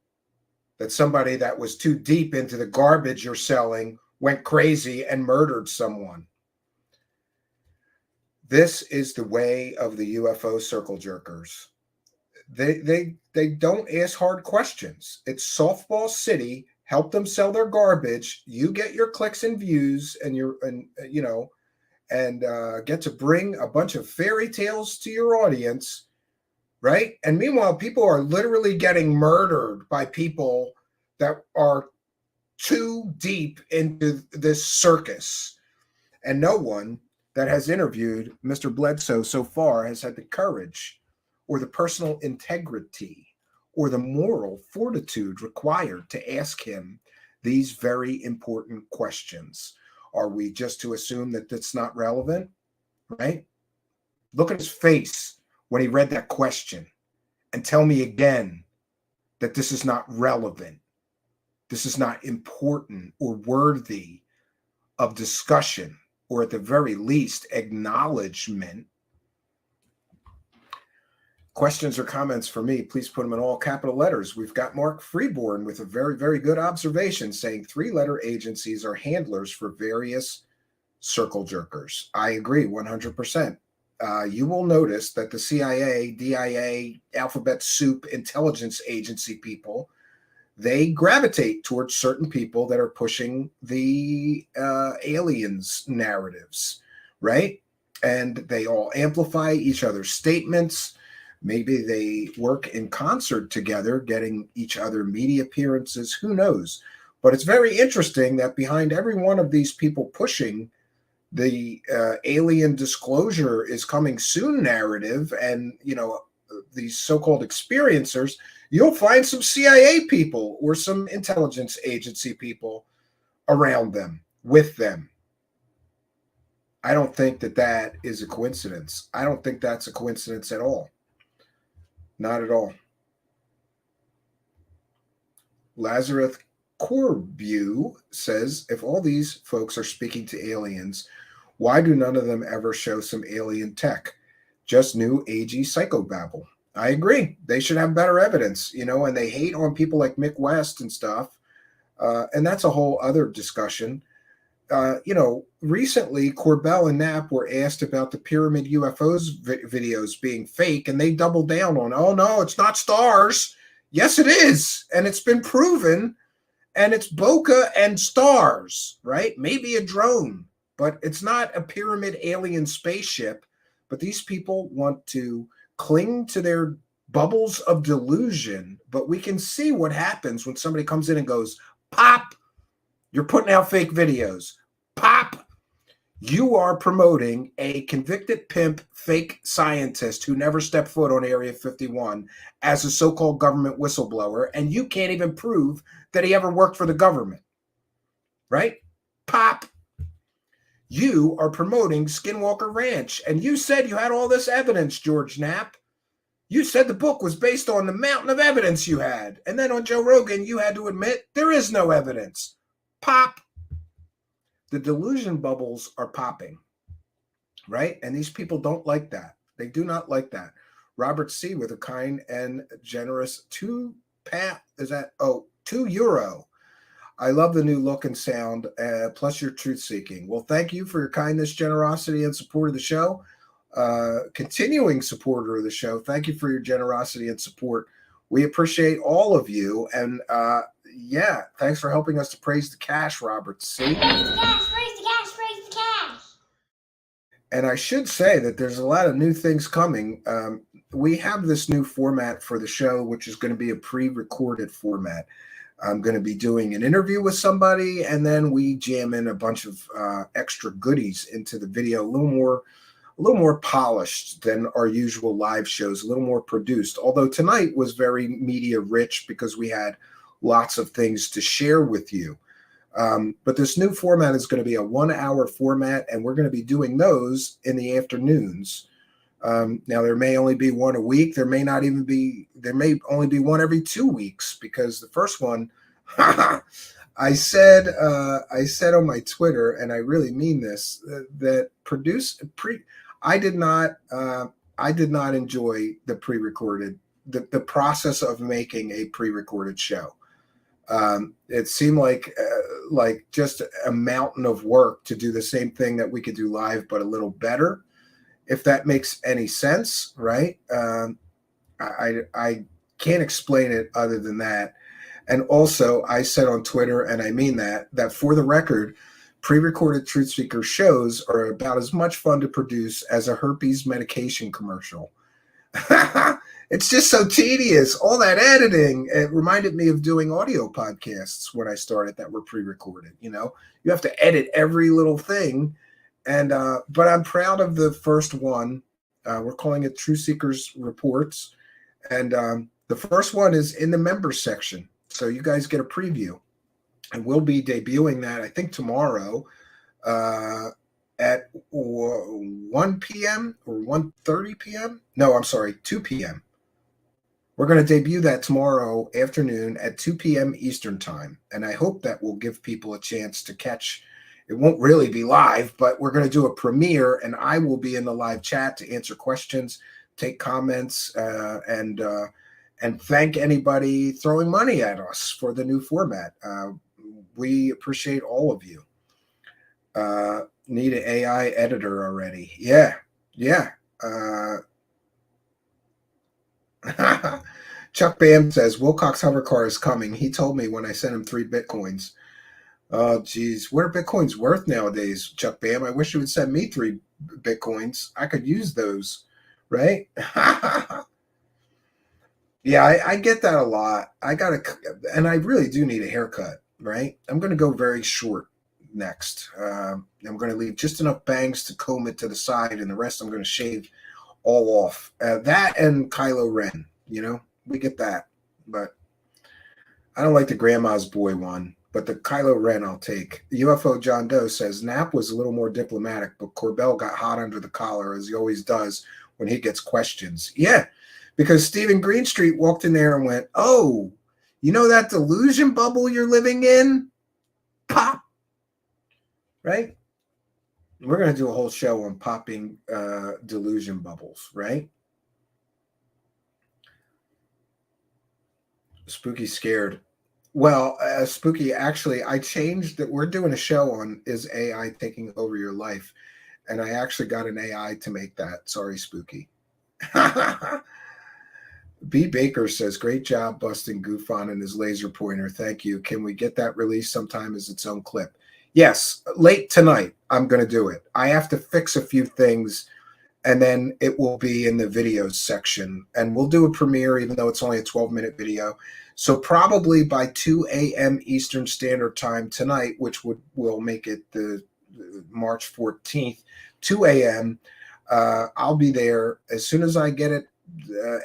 that somebody that was too deep into the garbage you're selling went crazy and murdered someone. This is the way of the UFO circle jerkers. They don't ask hard questions. It's softball city. Help them sell their garbage. You get your clicks and views, and get to bring a bunch of fairy tales to your audience, right? And meanwhile, people are literally getting murdered by people that are too deep into this circus, and no one that has interviewed Mr. Bledsoe so far has had the courage or the personal integrity or the moral fortitude required to ask him these very important questions. Are we just to assume that that's not relevant, right? Look at his face when he read that question and tell me again that this is not relevant. This is not important or worthy of discussion, or at the very least, acknowledgement. Questions or comments for me, please put them in all capital letters. We've got Mark Freeborn with a very, very good observation saying 3-letter agencies are handlers for various circle jerkers. I agree 100%. You will notice that the CIA, DIA, alphabet soup, intelligence agency people, they gravitate towards certain people that are pushing the aliens narratives, right? And they all amplify each other's statements. Maybe they work in concert together, getting each other media appearances. Who knows? But it's very interesting that behind every one of these people pushing the alien disclosure is coming soon narrative, and these so-called experiencers, you'll find some CIA people or some intelligence agency people around them, with them. I don't think that is a coincidence. I don't think that's a coincidence at all. Not at all. Lazarus Corbu says, if all these folks are speaking to aliens, why do none of them ever show some alien tech? Just new AG psychobabble. I agree. They should have better evidence, and they hate on people like Mick West and stuff. And that's a whole other discussion. Recently, Corbell and Knapp were asked about the Pyramid UFOs videos being fake, and they doubled down on, oh, no, it's not stars. Yes, it is. And it's been proven. And it's bokeh and stars, right? Maybe a drone, but it's not a pyramid alien spaceship. But these people want to cling to their bubbles of delusion. But we can see what happens when somebody comes in and goes, pop, you're putting out fake videos. Pop, you are promoting a convicted pimp, fake scientist who never stepped foot on Area 51 as a so-called government whistleblower, and you can't even prove that he ever worked for the government. right? Pop. You are promoting Skinwalker Ranch, and you said you had all this evidence, George Knapp. You said the book was based on the mountain of evidence you had. And then on Joe Rogan, you had to admit there is no evidence. Pop. The delusion bubbles are popping, right? And these people don't like that. They do not like that. Robert C. with a kind and generous €2. I love the new look and sound, plus your truth seeking. Well, thank you for your kindness, generosity, and support of the show. Continuing supporter of the show, thank you for your generosity and support. We appreciate all of you. And yeah, thanks for helping us to praise the cash, Robert C. Praise the cash, praise the cash, praise the cash. And I should say that there's a lot of new things coming. We have this new format for the show, which is going to be a pre-recorded format. I'm going to be doing an interview with somebody, and then we jam in a bunch of extra goodies into the video, a little more polished than our usual live shows, a little more produced. Although tonight was very media rich because we had lots of things to share with you. But this new format is going to be a 1 hour format, and we're going to be doing those in the afternoons. Now there may only be one a week. There may only be one every 2 weeks, because the first one, I said on my Twitter, and I really mean this, I did not enjoy the pre-recorded, the process of making a pre-recorded show. It seemed like just a mountain of work to do the same thing that we could do live, but a little better, if that makes any sense, right? I can't explain it other than that. And also, I said on Twitter, and I mean that for the record, pre-recorded Truthseeker shows are about as much fun to produce as a herpes medication commercial. It's just so tedious. All that editing. It reminded me of doing audio podcasts when I started that were pre-recorded. You have to edit every little thing. And but I'm proud of the first one. We're calling it Truthseekers Reports. And the first one is in the members section. So you guys get a preview. And we'll be debuting that, I think, tomorrow at 1 p.m. or 1:30 p.m. No, I'm sorry, 2 p.m. We're going to debut that tomorrow afternoon at 2 p.m. Eastern time. And I hope that will give people a chance to catch. It won't really be live, but we're going to do a premiere, and I will be in the live chat to answer questions, take comments, and thank anybody throwing money at us for the new format. We appreciate all of you. Need an AI editor already. Yeah. Chuck Bam says, Wilcox hover car is coming. He told me when I sent him 3 Bitcoins. Oh, geez. What are Bitcoins worth nowadays, Chuck Bam? I wish you would send me 3 Bitcoins. I could use those, right? Yeah, I get that a lot. And I really do need a haircut, right? I'm going to go very short next. I'm going to leave just enough bangs to comb it to the side, and the rest I'm going to shave all off. That and Kylo Ren, we get that. But I don't like the grandma's boy one, but the Kylo Ren I'll take. UFO John Doe says, Knapp was a little more diplomatic, but Corbell got hot under the collar, as he always does when he gets questions. Yeah. Because Stephen Greenstreet walked in there and went, oh, you know that delusion bubble you're living in? Pop. Right? We're going to do a whole show on popping delusion bubbles, right? Spooky scared. Well, Spooky, actually, I changed that. We're doing a show on is AI taking over your life? And I actually got an AI to make that. Sorry, Spooky. B. Baker says, great job busting Goofon and his laser pointer. Thank you. Can we get that released sometime as its own clip? Yes, late tonight, I'm going to do it. I have to fix a few things, and then it will be in the videos section. And we'll do a premiere, even though it's only a 12-minute video. So probably by 2 a.m. Eastern Standard Time tonight, which will make it the March 14th, 2 a.m., I'll be there. As soon as I get it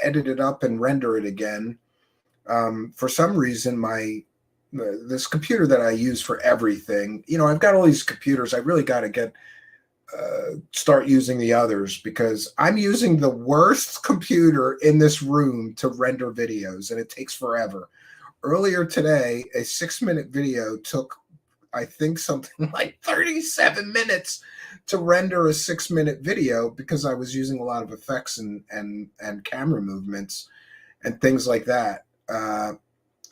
edit it up and render it again. For some reason, my this computer that I use for everything. You know, I've got all these computers. I really got to start using the others, because I'm using the worst computer in this room to render videos, and it takes forever. Earlier today, a 6-minute video took, I think, something like 37 minutes to render a 6-minute video, because I was using a lot of effects and camera movements and things like that.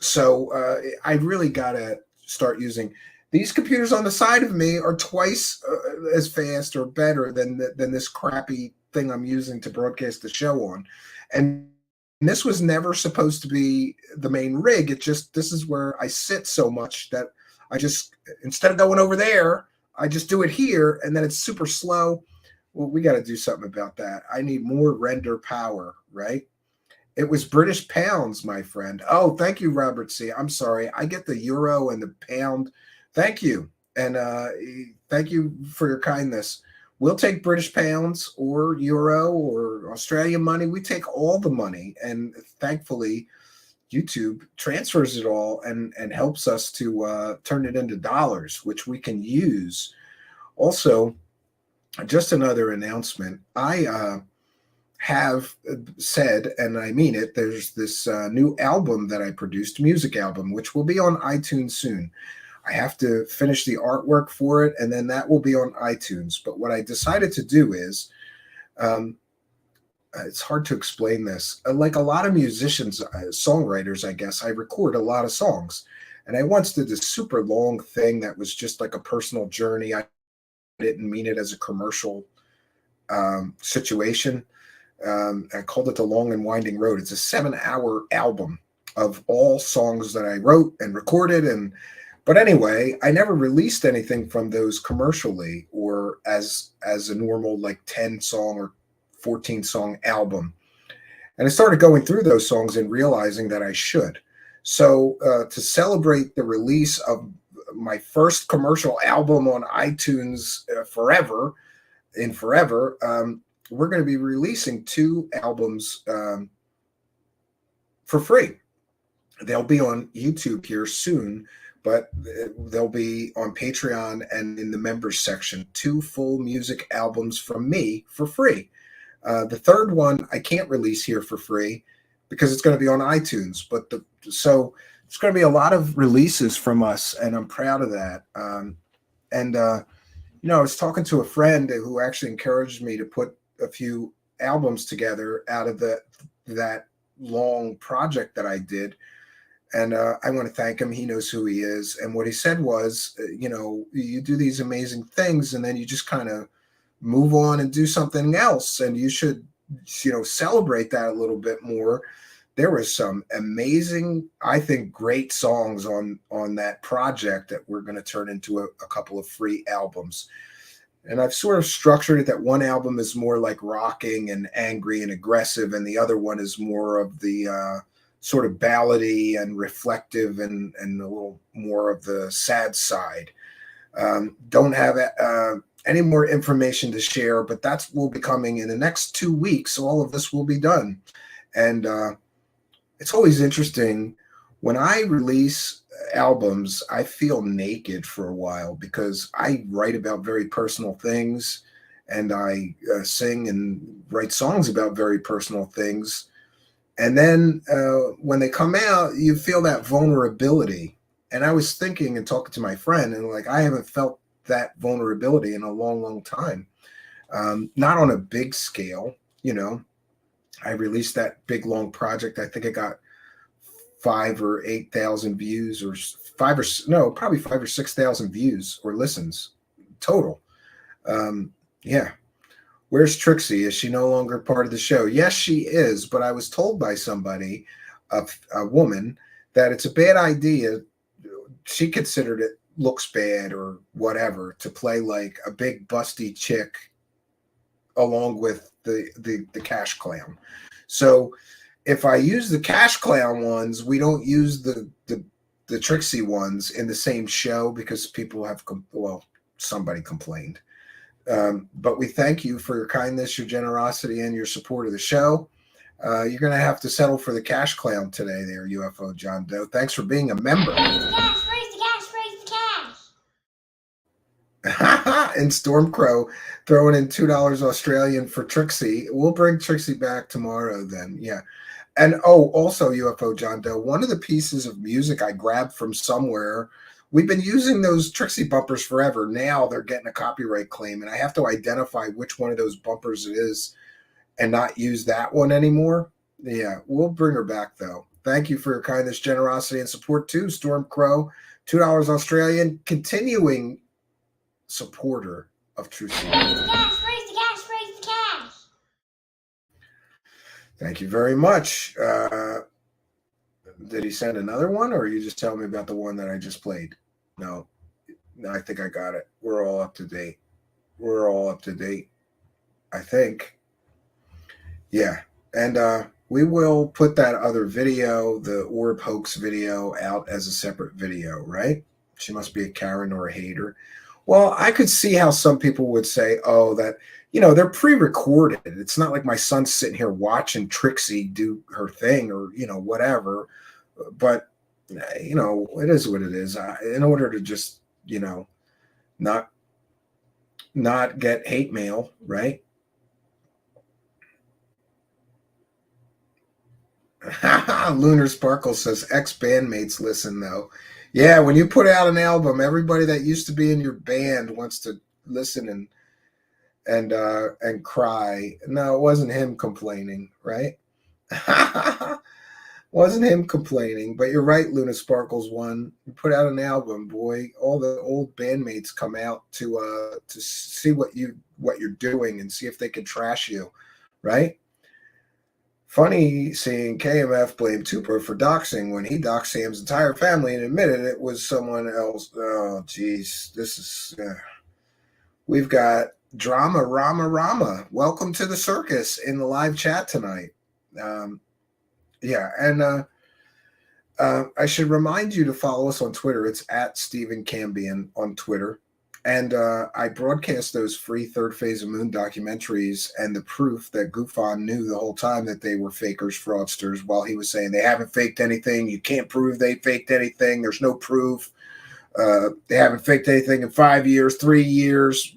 So I really got to start using these computers. On the side of me are twice as fast or better than this crappy thing I'm using to broadcast the show on. And this was never supposed to be the main rig. This is where I sit so much that I just, instead of going over there, I just do it here, and then it's super slow. Well, we got to do something about that. I need more render power, right? It was British pounds, my friend. Oh, thank you, Robert C. I'm sorry. I get the euro and the pound. Thank you. And thank you for your kindness. We'll take British pounds or euro or Australian money. We take all the money. And thankfully, YouTube transfers it all and helps us to turn it into dollars, which we can use. Also, just another announcement. I have said, and I mean it, there's this new album that I produced, music album, which will be on iTunes soon. I have to finish the artwork for it, and then that will be on iTunes. But what I decided to do is, it's hard to explain this. Like a lot of musicians, songwriters, I guess, I record a lot of songs. And I once did this super long thing that was just like a personal journey. I didn't mean it as a commercial situation. I called it The Long and Winding Road. It's a 7-hour album of all songs that I wrote and recorded. But anyway, I never released anything from those commercially or as a normal like 10-song or 14-song album. And I started going through those songs and realizing that I should. So to celebrate the release of my first commercial album on iTunes forever, we're going to be releasing 2 albums for free. They'll be on YouTube here soon, but they'll be on Patreon and in the members section. 2 full music albums from me for free. The third one I can't release here for free because it's going to be on iTunes. So it's going to be a lot of releases from us, and I'm proud of that. You know, I was talking to a friend who actually encouraged me to put a few albums together out of that long project that I did. And I want to thank him. He knows who he is. And what he said was, you know, you do these amazing things and then you just kind of move on and do something else. And you should, you know, celebrate that a little bit more. There was some amazing, I think, great songs on that project that we're going to turn into a couple of free albums. And I've sort of structured it that one album is more like rocking and angry and aggressive, and the other one is more of the sort of ballady and reflective and a little more of the sad side. Don't have any more information to share, but that will be coming in the next 2 weeks. All of this will be done. And it's always interesting when I release albums, I feel naked for a while because I write about very personal things and I sing and write songs about very personal things. And then when they come out, you feel that vulnerability. And I was thinking and talking to my friend, and like, I haven't felt that vulnerability in a long, long time. Not on a big scale, you know. I released that big, long project. I think it got 5,000 or 8,000 views, or probably 5,000 or 6,000 views or listens total. Yeah. Where's Trixie? Is she no longer part of the show? Yes, she is. But I was told by somebody, a woman, that it's a bad idea. She considered it looks bad or whatever to play like a big busty chick along with the Cash Clown. So if I use the Cash Clown ones, we don't use the Trixie ones in the same show because people have, somebody complained. But we thank you for your kindness, your generosity, and your support of the show. You're going to have to settle for the cash clown today there, UFO John Doe. Thanks for being a member. Raise the cash, raise the cash, raise the cash. And Stormcrow throwing in $2 Australian for Trixie. We'll bring Trixie back tomorrow then. Yeah. And also UFO John Doe, one of the pieces of music I grabbed from somewhere, we've been using those Trixie bumpers forever. Now they're getting a copyright claim, and I have to identify which one of those bumpers it is and not use that one anymore. Yeah, we'll bring her back though. Thank you for your kindness, generosity, and support too, Stormcrow. $2 Australian, continuing supporter of Truthseekers. Raise the cash, raise the cash, raise the cash. Thank you very much. Did he send another one, or are you just telling me about the one that I just played? No, I think I got it. We're all up to date. I think. Yeah. And we will put that other video, the Orb hoax video, out as a separate video, right? She must be a Karen or a hater. Well, I could see how some people would say, oh, that, they're pre-recorded. It's not like my son's sitting here watching Trixie do her thing or, whatever. But, it is what it is. In order to just, not get hate mail, right? Lunar Sparkle says ex-bandmates listen though. Yeah, when you put out an album, everybody that used to be in your band wants to listen and cry. No, it wasn't him complaining, right? Wasn't him complaining, but you're right, Luna Sparkles one. You put out an album, boy, all the old bandmates come out to see what you're doing and see if they can trash you, right? Funny seeing KMF blame Tupper for doxing when he doxed Sam's entire family and admitted it was someone else. Oh, geez. This is... we've got Drama Rama. Welcome to the circus in the live chat tonight. Yeah, and I should remind you to follow us on Twitter. It's at Stephen Cambion on Twitter. And I broadcast those free Third Phase of Moon documentaries and the proof that Gufon knew the whole time that they were fakers, fraudsters, while he was saying they haven't faked anything. You can't prove they faked anything. There's no proof. They haven't faked anything in 5 years, 3 years.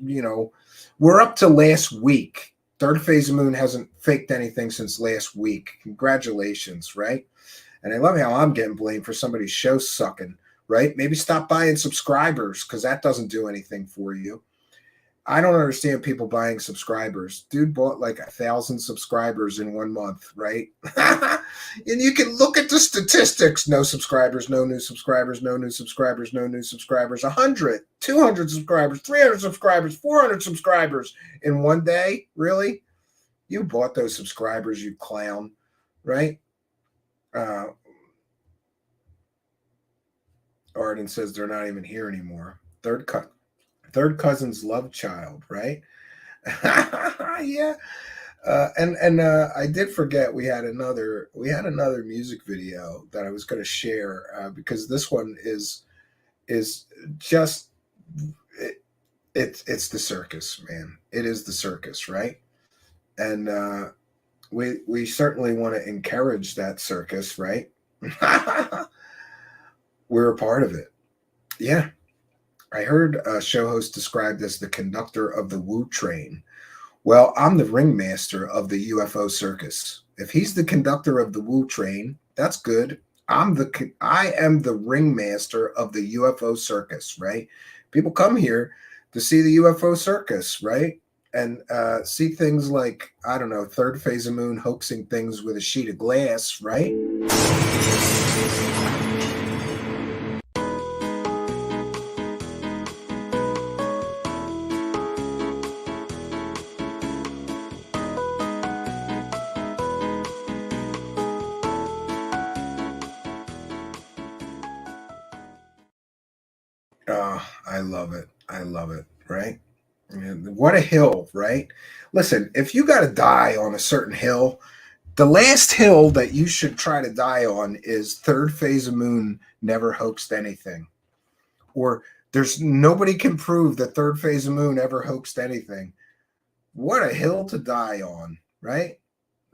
We're up to last week. Third Phase of Moon hasn't faked anything since last week. Congratulations, right? And I love how I'm getting blamed for somebody's show sucking. Right? Maybe stop buying subscribers because that doesn't do anything for you. I don't understand people buying subscribers. Dude bought like 1,000 subscribers in 1 month, right? And you can look at the statistics. No subscribers, no new subscribers, no new subscribers, no new subscribers. 100, 200 subscribers, 300 subscribers, 400 subscribers in 1 day? Really? You bought those subscribers, you clown, right? Arden says they're not even here anymore. Third cousin's love child, right? Yeah. And I did forget we had another music video that I was going to share because this one is just it's the circus, man. It is the circus, right? And we certainly want to encourage that circus, right? We're a part of it. Yeah. I heard a show host described as the conductor of the Woo train. Well, I'm the ringmaster of the UFO circus. If he's the conductor of the Woo train, that's good. I am the ringmaster of the UFO circus, right? People come here to see the UFO circus, right? And see things like, I don't know, Third Phase of Moon hoaxing things with a sheet of glass, right? I love it, right? And what a hill, right? Listen, if you got to die on a certain hill, the last hill that you should try to die on is Third Phase of Moon never hoaxed anything. Or there's nobody can prove that Third Phase of Moon ever hoaxed anything. What a hill to die on, right?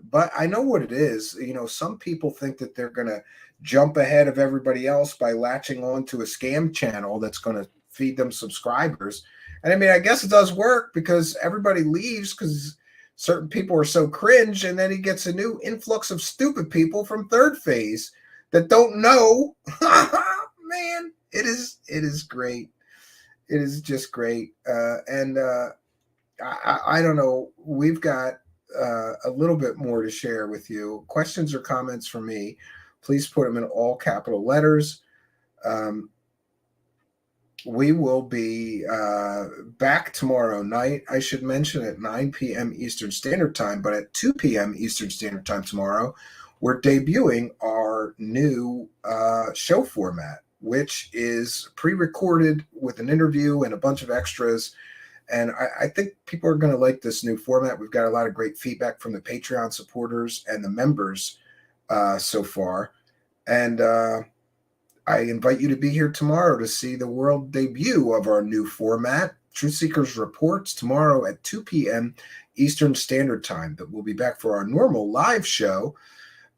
but I know what it is. Some people think that they're going to jump ahead of everybody else by latching on to a scam channel that's going to feed them subscribers. And I mean, I guess it does work because everybody leaves because certain people are so cringe, and then he gets a new influx of stupid people from third phase that don't know. Man, it is great. It is just great. And I don't know. We've got a little bit more to share with you. Questions or comments from me, please put them in all capital letters. We will be back tomorrow night. I should mention at 9 p.m. Eastern Standard Time, but at 2 p.m. Eastern Standard Time tomorrow, we're debuting our new show format, which is pre-recorded with an interview and a bunch of extras. And I think people are going to like this new format. We've got a lot of great feedback from the Patreon supporters and the members so far. And I invite you to be here tomorrow to see the world debut of our new format, Truthseekers Reports, tomorrow at 2 p.m. Eastern Standard Time. But we'll be back for our normal live show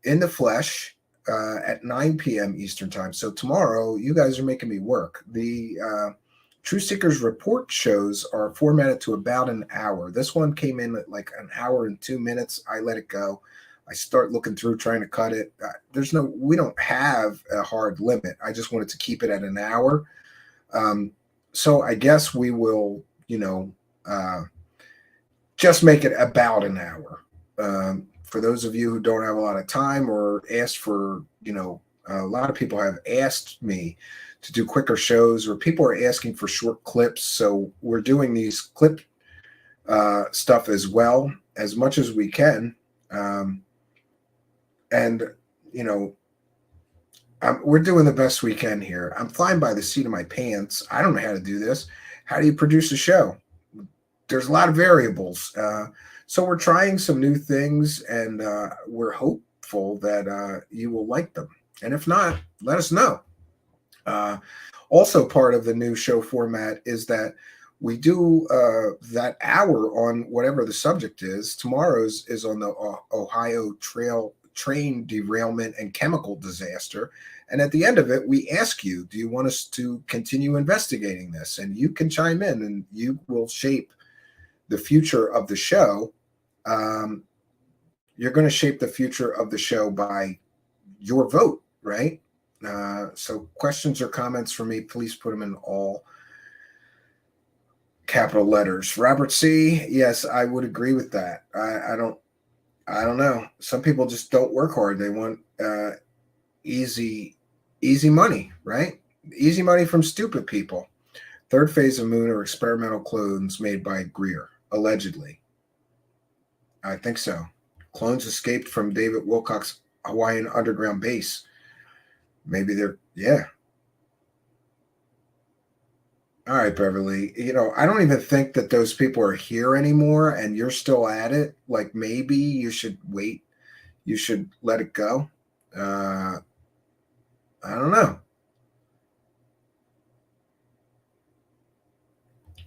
in the flesh at 9 p.m. Eastern Time. So tomorrow, you guys are making me work. The Truthseekers Report shows are formatted to about an hour. This one came in at like an hour and 2 minutes. I let it go. I start looking through, trying to cut it. We don't have a hard limit. I just wanted to keep it at an hour. So I guess we will, just make it about an hour. For those of you who don't have a lot of time or asked for, a lot of people have asked me to do quicker shows, or people are asking for short clips. So we're doing these clip stuff as well, as much as we can. We're doing the best we can here. I'm flying by the seat of my pants. I don't know how to do this. How do you produce a show? There's a lot of variables. So we're trying some new things, and we're hopeful that you will like them. And if not, let us know. Also, part of the new show format is that we do that hour on whatever the subject is. Tomorrow's is on the Ohio train derailment and chemical disaster. And at the end of it, we ask you, do you want us to continue investigating this? And you can chime in, and you will shape the future of the show. You're going to shape the future of the show by your vote, right? So questions or comments for me, please put them in all capital letters. Robert C., yes, I would agree with that. I don't know. Some people just don't work hard. They want easy money, right? Easy money from stupid people. Third phase of moon are experimental clones made by Greer, allegedly. I think so. Clones escaped from David Wilcock's Hawaiian underground base. Maybe they're, yeah. All right, Beverly. I don't even think that those people are here anymore, and you're still at it. Like, maybe you should wait. You should let it go. I don't know.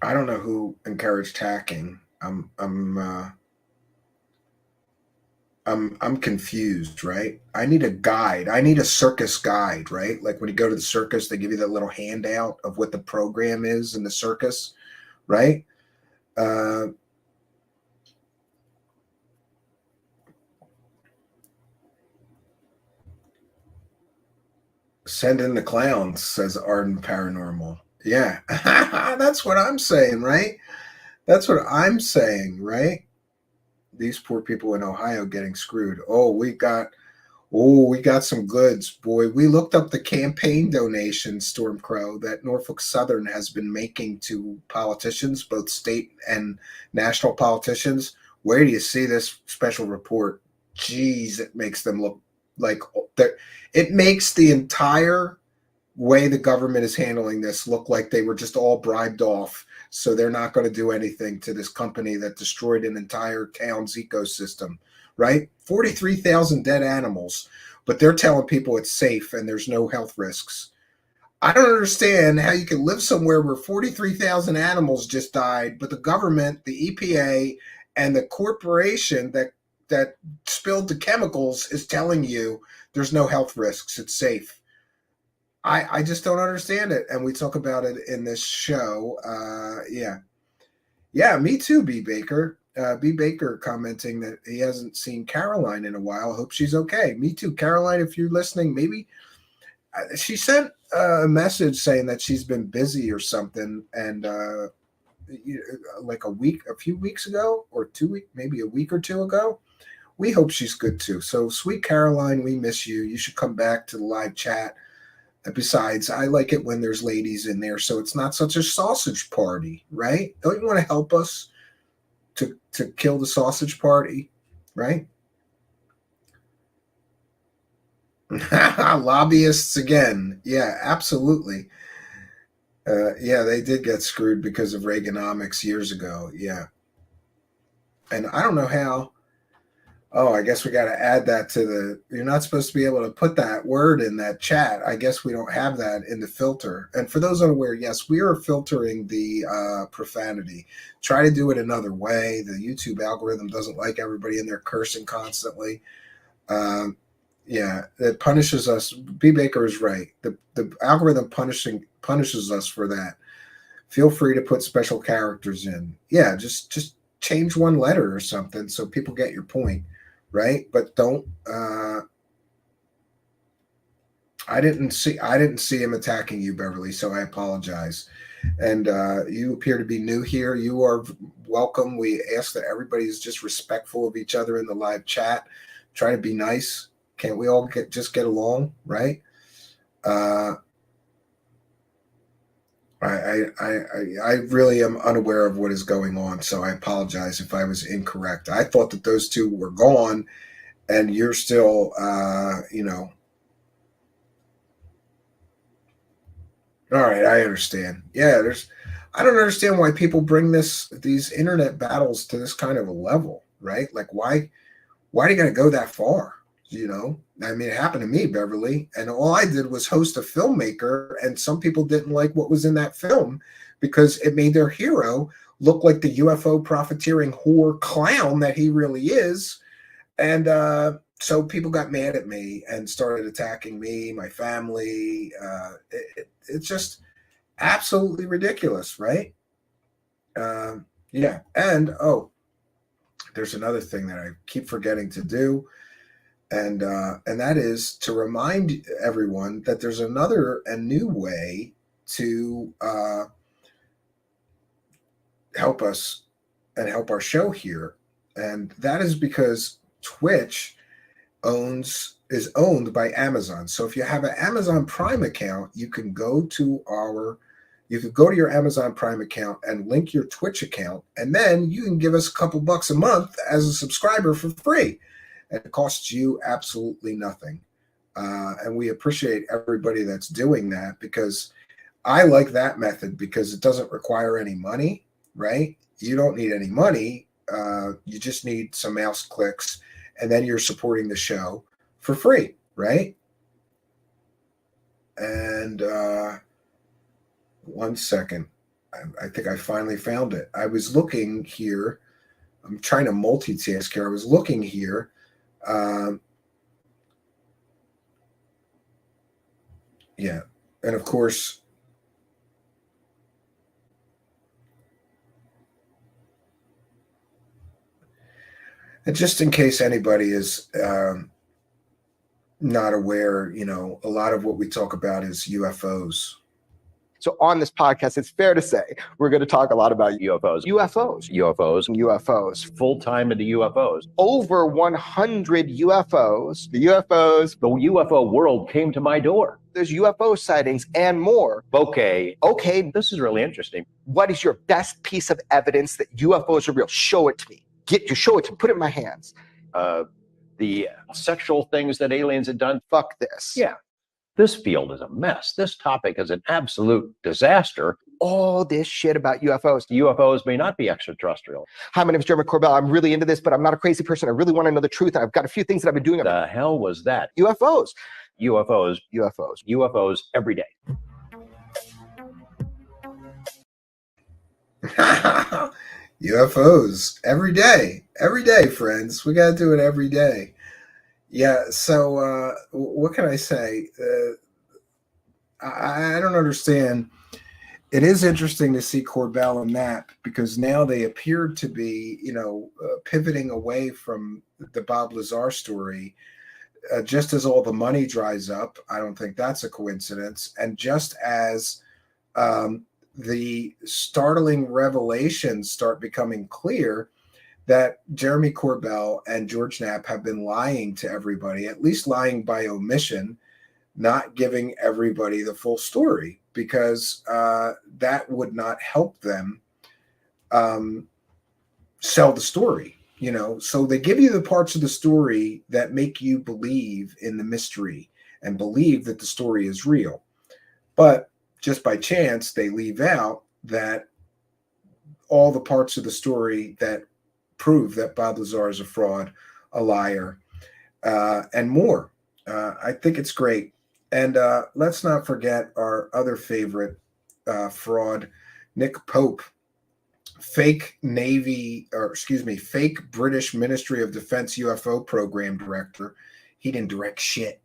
I don't know who encouraged hacking. I'm confused, right? I need a guide. I need a circus guide, right? Like when you go to the circus, they give you that little handout of what the program is in the circus, right? Send in the clowns, says Arden Paranormal. Yeah, that's what I'm saying, right? That's what I'm saying, right? These poor people in Ohio getting screwed. We got some goods, boy. We looked up the campaign donations, Stormcrow, that Norfolk Southern has been making to politicians, both state and national politicians. Where do you see this special report? Jeez, it makes them look like it makes the entire way the government is handling this look like they were just all bribed off. So they're not going to do anything to this company that destroyed an entire town's ecosystem, right? 43,000 dead animals, but they're telling people it's safe and there's no health risks. I don't understand how you can live somewhere where 43,000 animals just died, but the government, the EPA, and the corporation that that spilled the chemicals is telling you there's no health risks. It's safe. I just don't understand it. And we talk about it in this show. Yeah, me too, B. Baker. B. Baker commenting that he hasn't seen Caroline in a while. Hope she's okay. Me too. Caroline, if you're listening, maybe she sent a message saying that she's been busy or something. And like a few weeks ago or 2 weeks, maybe a week or two ago. We hope she's good too. So sweet Caroline, we miss you. You should come back to the live chat. Besides, I like it when there's ladies in there, so it's not such a sausage party, right? Don't you want to help us to kill the sausage party, right? Lobbyists again. Yeah, absolutely. Yeah, they did get screwed because of Reaganomics years ago. Yeah. And I don't know how. Oh, I guess we got to add that to the, you're not supposed to be able to put that word in that chat. I guess we don't have that in the filter. And for those unaware, yes, we are filtering the profanity. Try to do it another way. The YouTube algorithm doesn't like everybody in there cursing constantly. Yeah, it punishes us. B. Baker is right. The algorithm punishes us for that. Feel free to put special characters in. Yeah, just change one letter or something so people get your point. Right, but don't. I didn't see him attacking you, Beverly. So I apologize. And you appear to be new here. You are welcome. We ask that everybody is just respectful of each other in the live chat. Try to be nice. Can't we all just get along, right? I really am unaware of what is going on, so I apologize if I was incorrect. I thought that those two were gone, and you're still, All right, I understand. Yeah, I don't understand why people bring these internet battles to this kind of a level, right? Like, why do you got to go that far? I mean, it happened to me, Beverly, and all I did was host a filmmaker, and some people didn't like what was in that film because it made their hero look like the UFO profiteering whore clown that he really is. And so people got mad at me and started attacking me, my family. It's just absolutely ridiculous, right? Yeah. And, there's another thing that I keep forgetting to do. And that is to remind everyone that there's another and new way to help us and help our show here. And that is because Twitch is owned by Amazon. So if you have an Amazon Prime account, you can go to your Amazon Prime account and link your Twitch account, and then you can give us a couple bucks a month as a subscriber for free. It costs you absolutely nothing. And we appreciate everybody that's doing that, because I like that method because it doesn't require any money, right? You don't need any money. You just need some mouse clicks, and then you're supporting the show for free, right? And 1 second. I think I finally found it. I was looking here. I'm trying to multitask here. I was looking here. Yeah, and of course, and just in case anybody is not aware, a lot of what we talk about is UFOs. So on this podcast, it's fair to say we're going to talk a lot about UFOs. UFOs. Full-time into UFOs. Over 100 UFOs. The UFO world came to my door. There's UFO sightings and more. Okay, this is really interesting. What is your best piece of evidence that UFOs are real? Show it to me. Show it to me. Put it in my hands. The sexual things that aliens had done. Fuck this. Yeah. This field is a mess. This topic is an absolute disaster. All this shit about UFOs. UFOs may not be extraterrestrial. Hi, my name is Jeremy Corbell. I'm really into this, but I'm not a crazy person. I really want to know the truth. And I've got a few things that I've been doing. The hell was that? UFOs. UFOs every day. UFOs every day, friends. We got to do it every day. Yeah. So, what can I say? I don't understand. It is interesting to see Corbell and Knapp because now they appear to be, pivoting away from the Bob Lazar story. Just as all the money dries up, I don't think that's a coincidence. And just as the startling revelations start becoming clear that Jeremy Corbell and George Knapp have been lying to everybody, at least lying by omission, not giving everybody the full story, because that would not help them sell the story. So they give you the parts of the story that make you believe in the mystery and believe that the story is real. But just by chance, they leave out that all the parts of the story that prove that Bob Lazar is a fraud, a liar, and more. I think it's great. And let's not forget our other favorite fraud, Nick Pope, fake British Ministry of Defense UFO program director. He didn't direct shit.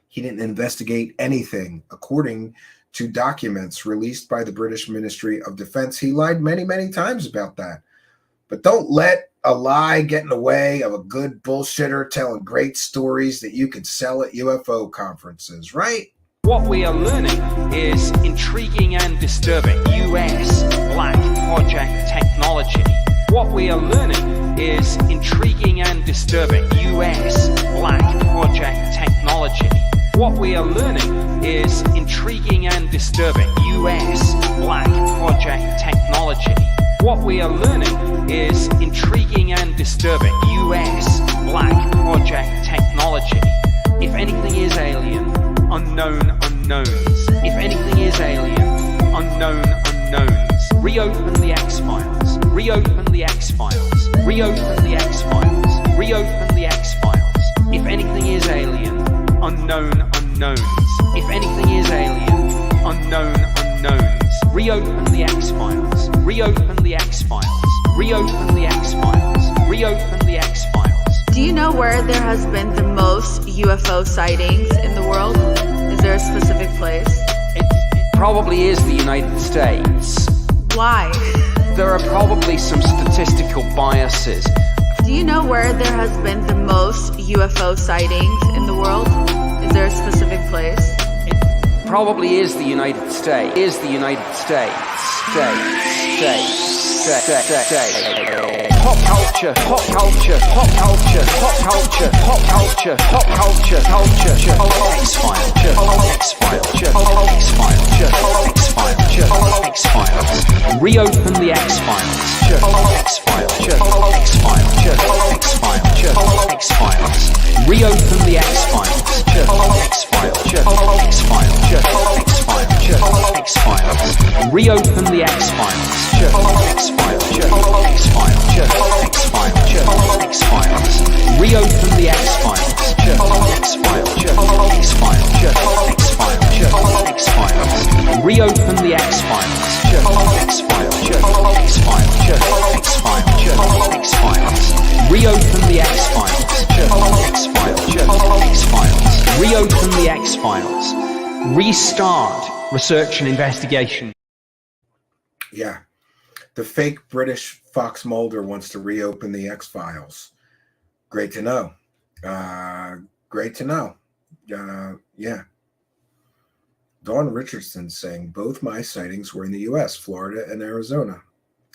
He didn't investigate anything. According to documents released by the British Ministry of Defense, he lied many, many times about that. But don't let a lie get in the way of a good bullshitter telling great stories that you could sell at UFO conferences, right? What we are learning is intriguing and disturbing US black project technology. What we are learning is intriguing and disturbing US black project technology. What we are learning is intriguing and disturbing US black project technology. What we are learning is intriguing and disturbing US black project technology. If anything is alien, unknown unknowns. If anything is alien, unknown unknowns. Reopen the X-Files. Reopen the X-Files. Reopen the X-Files. Reopen the X-Files. If anything is alien, unknown unknowns. If anything is alien, unknown unknowns. Reopen the X-Files. Reopen the X-Files. Reopen the X-Files. Reopen the X-Files. Do you know where there has been the most UFO sightings in the world? Is there a specific place? It probably is the United States. Why? There are probably some statistical biases. Do you know where there has been the most UFO sightings in the world? Is there a specific place? It probably is the United States. Is the United States. Pop culture, pop culture, pop culture, pop culture, pop culture, pop culture, culture, X-Files, X-Files, X-Files, X-Files, X-Files. Reopen the X-Files. X-Files, X-Files, X-Files, X-Files. Reopen the X-Files. X-Files, X-Files, X-Files, X-Files. Reopen the X-Files. X-Files, X-Files, X-Files, X-Files. Reopen the X-Files. X-Files, X-Files, X-Files, X-Files. Reopen the X-Files. X-Files, X-Files, X-Files, X-Files. Reopen the X-Files. X-Files, X-Files. Reopen the X-Files. Restart research and investigation. Yeah. The fake British Fox Mulder wants to reopen the X-Files. Great to know. Great to know. Yeah. Dawn Richardson saying both my sightings were in the U.S., Florida and Arizona.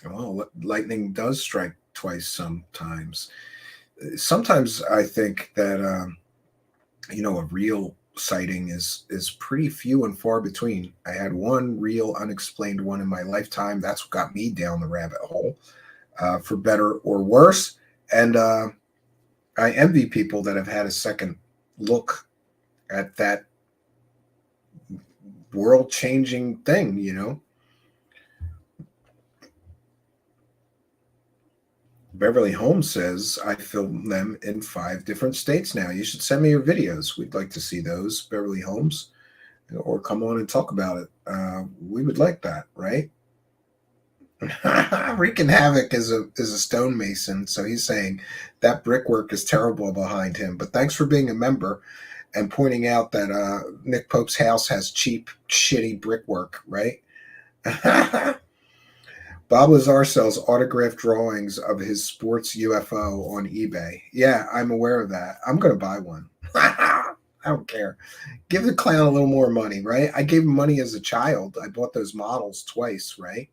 Well, lightning does strike twice sometimes. Sometimes I think that, a real sighting is pretty few and far between. I had one real unexplained one in my lifetime. That's what got me down the rabbit hole, for better or worse. And I envy people that have had a second look at that world-changing thing, Beverly Holmes says, I film them in 5 different states now. You should send me your videos. We'd like to see those, Beverly Holmes, or come on and talk about it. We would like that, right? Wreaking Havoc is a stonemason, so he's saying that brickwork is terrible behind him. But thanks for being a member and pointing out that Nick Pope's house has cheap, shitty brickwork, right? Bob Lazar sells autographed drawings of his sports UFO on eBay. Yeah, I'm aware of that. I'm going to buy one. I don't care. Give the clown a little more money, right? I gave him money as a child. I bought those models twice, right?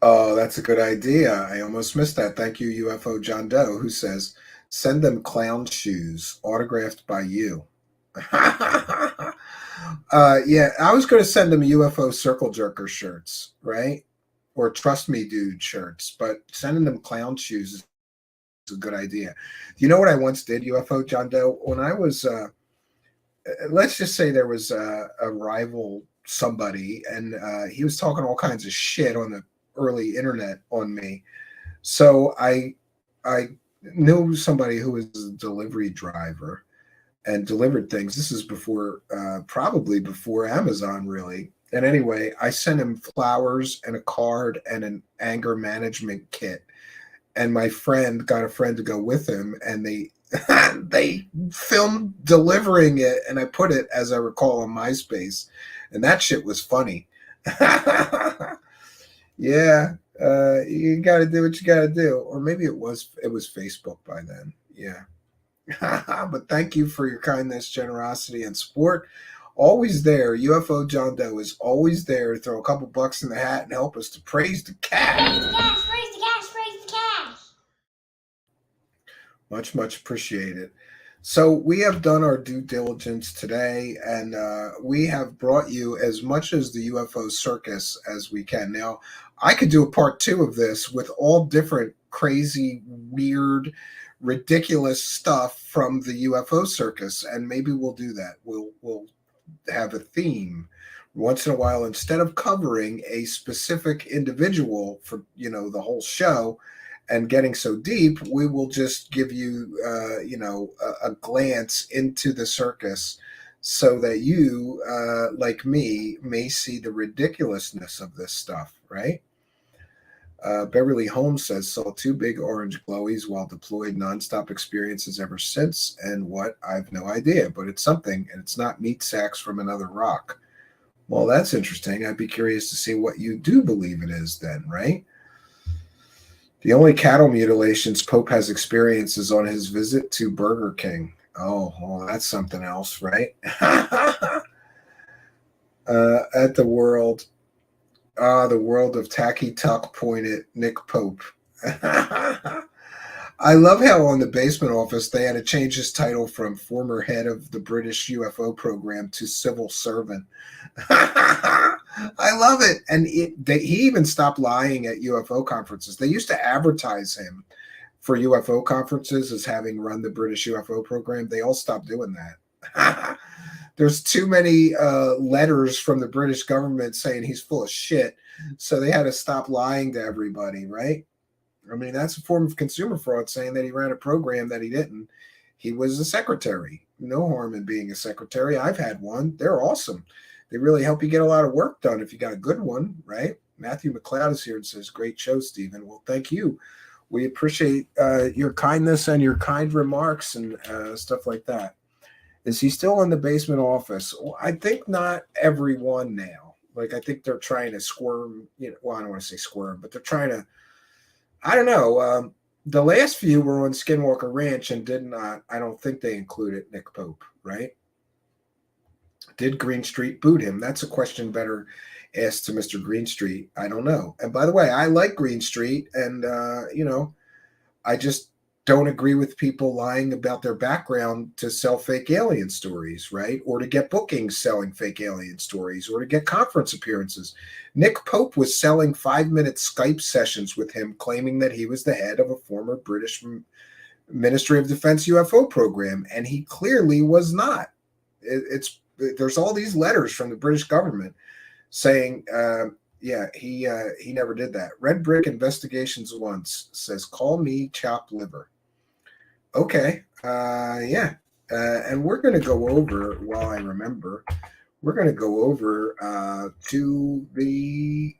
Oh, that's a good idea. I almost missed that. Thank you, UFO John Doe, who says, send them clown shoes autographed by you. Yeah, I was going to send them UFO circle jerker shirts, right? Or trust me, dude shirts, but sending them clown shoes is a good idea. You know what I once did, UFO John Doe? When I was, let's just say there was a rival somebody, and he was talking all kinds of shit on the early internet on me. So I knew somebody who was a delivery driver and delivered things. This is before, probably before Amazon, really. And anyway, I sent him flowers and a card and an anger management kit. And my friend got a friend to go with him, and they they filmed delivering it, and I put it, as I recall, on MySpace, and that shit was funny. Yeah, you got to do what you got to do, or maybe it was Facebook by then. Yeah. But thank you for your kindness, generosity, and support. Always there. UFO John Doe is always there to throw a couple bucks in the hat and help us to praise the cat. Praise the cash, praise the cash, praise the cash. Much, much appreciated. So we have done our due diligence today, and we have brought you as much as the UFO circus as we can. Now, I could do a part 2 of this with all different crazy, weird, ridiculous stuff from the UFO circus, and maybe we'll do that. We'll have a theme once in a while. Instead of covering a specific individual for the whole show and getting so deep, we will just give you a glance into the circus so that you like me may see the ridiculousness of this stuff, right? Beverly Holmes says, saw 2 big orange glowies while deployed, nonstop experiences ever since. And what? I've no idea, but it's something, and it's not meat sacks from another rock. Well, that's interesting. I'd be curious to see what you do believe it is then, right? The only cattle mutilations Pope has experienced is on his visit to Burger King. Oh, well, that's something else, right? At the world. The world of tacky tuck pointed Nick Pope. I love how on the Basement Office they had to change his title from former head of the British UFO program to civil servant. I love it. And he even stopped lying at UFO conferences. They used to advertise him for UFO conferences as having run the British UFO program. They all stopped doing that. There's too many letters from the British government saying he's full of shit. So they had to stop lying to everybody, right? I mean, that's a form of consumer fraud, saying that he ran a program that he didn't. He was a secretary. No harm in being a secretary. I've had one. They're awesome. They really help you get a lot of work done if you got a good one, right? Matthew McLeod is here and says, great show, Stephen. Well, thank you. We appreciate your kindness and your kind remarks and stuff like that. Is he still in the Basement Office? Well, I think not everyone now. Like, I think they're trying to squirm, well, I don't want to say squirm, but they're trying to, I don't know. The last few were on Skinwalker Ranch and did not, I don't think they included Nick Pope, right? Did Greenstreet boot him? That's a question better asked to Mr. Greenstreet. I don't know. And by the way, I like Greenstreet, and, I just don't agree with people lying about their background to sell fake alien stories, right? Or to get bookings selling fake alien stories, or to get conference appearances. Nick Pope was selling 5-minute Skype sessions with him, claiming that he was the head of a former British Ministry of Defense UFO program, and he clearly was not. There's all these letters from the British government saying, he never did that. Red Brick Investigations once says, call me chopped liver. Okay. And we're going to go over, while I remember, we're going to go over to the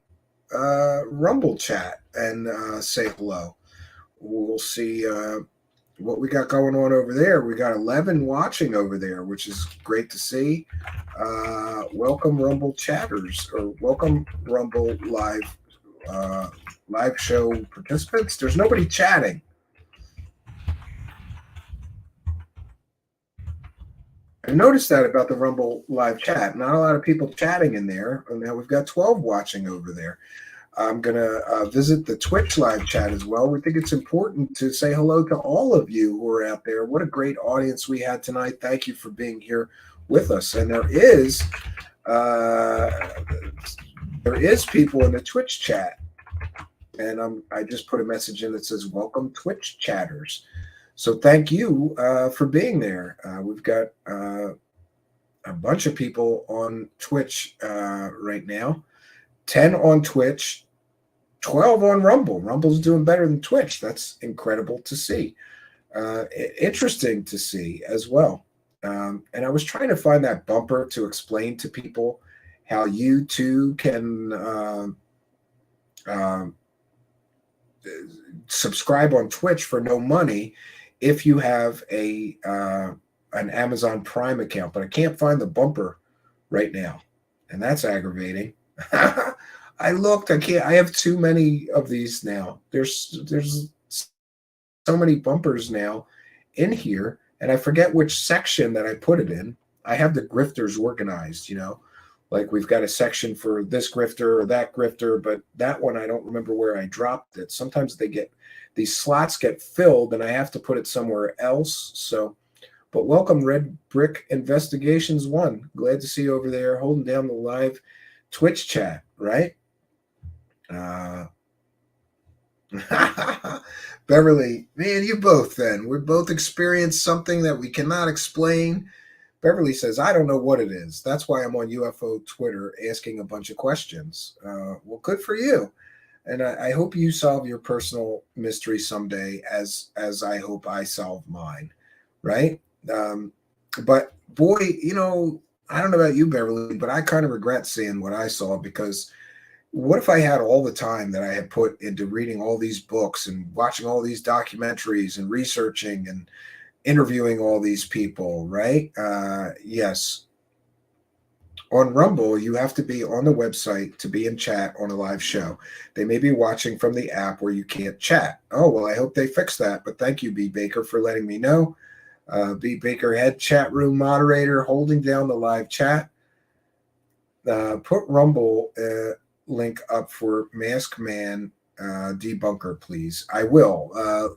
Rumble chat and say hello. We'll see what we got going on over there. We got 11 watching over there, which is great to see. Welcome Rumble chatters, or welcome Rumble live show participants. There's nobody chatting. I noticed that about the Rumble live chat. Not a lot of people chatting in there. And now we've got 12 watching over there. I'm going to visit the Twitch live chat as well. We think it's important to say hello to all of you who are out there. What a great audience we had tonight. Thank you for being here with us. And there is people in the Twitch chat. And I just put a message in that says, welcome Twitch chatters. So thank you for being there. We've got a bunch of people on Twitch right now. 10 on Twitch, 12 on Rumble. Rumble's doing better than Twitch. That's incredible to see. Interesting to see as well. And I was trying to find that bumper to explain to people how you too can subscribe on Twitch for no money if you have an Amazon Prime account, but I can't find the bumper right now, and that's aggravating. I looked, I have too many of these now. There's so many bumpers now in here, and I forget which section that I put it in. I have the grifters organized, like we've got a section for this grifter or that grifter, but that one I don't remember where I dropped it. Sometimes these slots get filled and I have to put it somewhere else. So, but welcome Red Brick Investigations 1. Glad to see you over there holding down the live Twitch chat, right? Beverly, man, you both then. We both experienced something that we cannot explain. Beverly says, I don't know what it is. That's why I'm on UFO Twitter asking a bunch of questions. Well, good for you. And I hope you solve your personal mystery someday as I hope I solve mine, right? But boy, I don't know about you, Beverly, but I kind of regret seeing what I saw, because what if I had all the time that I had put into reading all these books and watching all these documentaries and researching and interviewing all these people, right? Yes. On Rumble, you have to be on the website to be in chat on a live show. They may be watching from the app where you can't chat. Oh, well, I hope they fix that. But thank you, B. Baker, for letting me know. B. Baker, head chat room moderator, holding down the live chat. Put Rumble link up for Mask Man debunker, please. I will.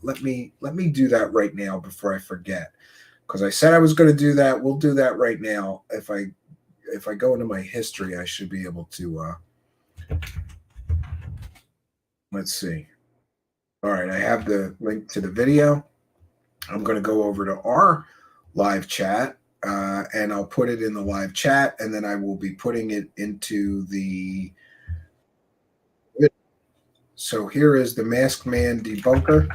Let me do that right now before I forget, because I said I was going to do that. We'll do that right now. If I go into my history, I should be able to. Let's see. All right, I have the link to the video. I'm going to go over to our live chat, and I'll put it in the live chat, and then I will be putting it into the. So here is the Masked Man debunker.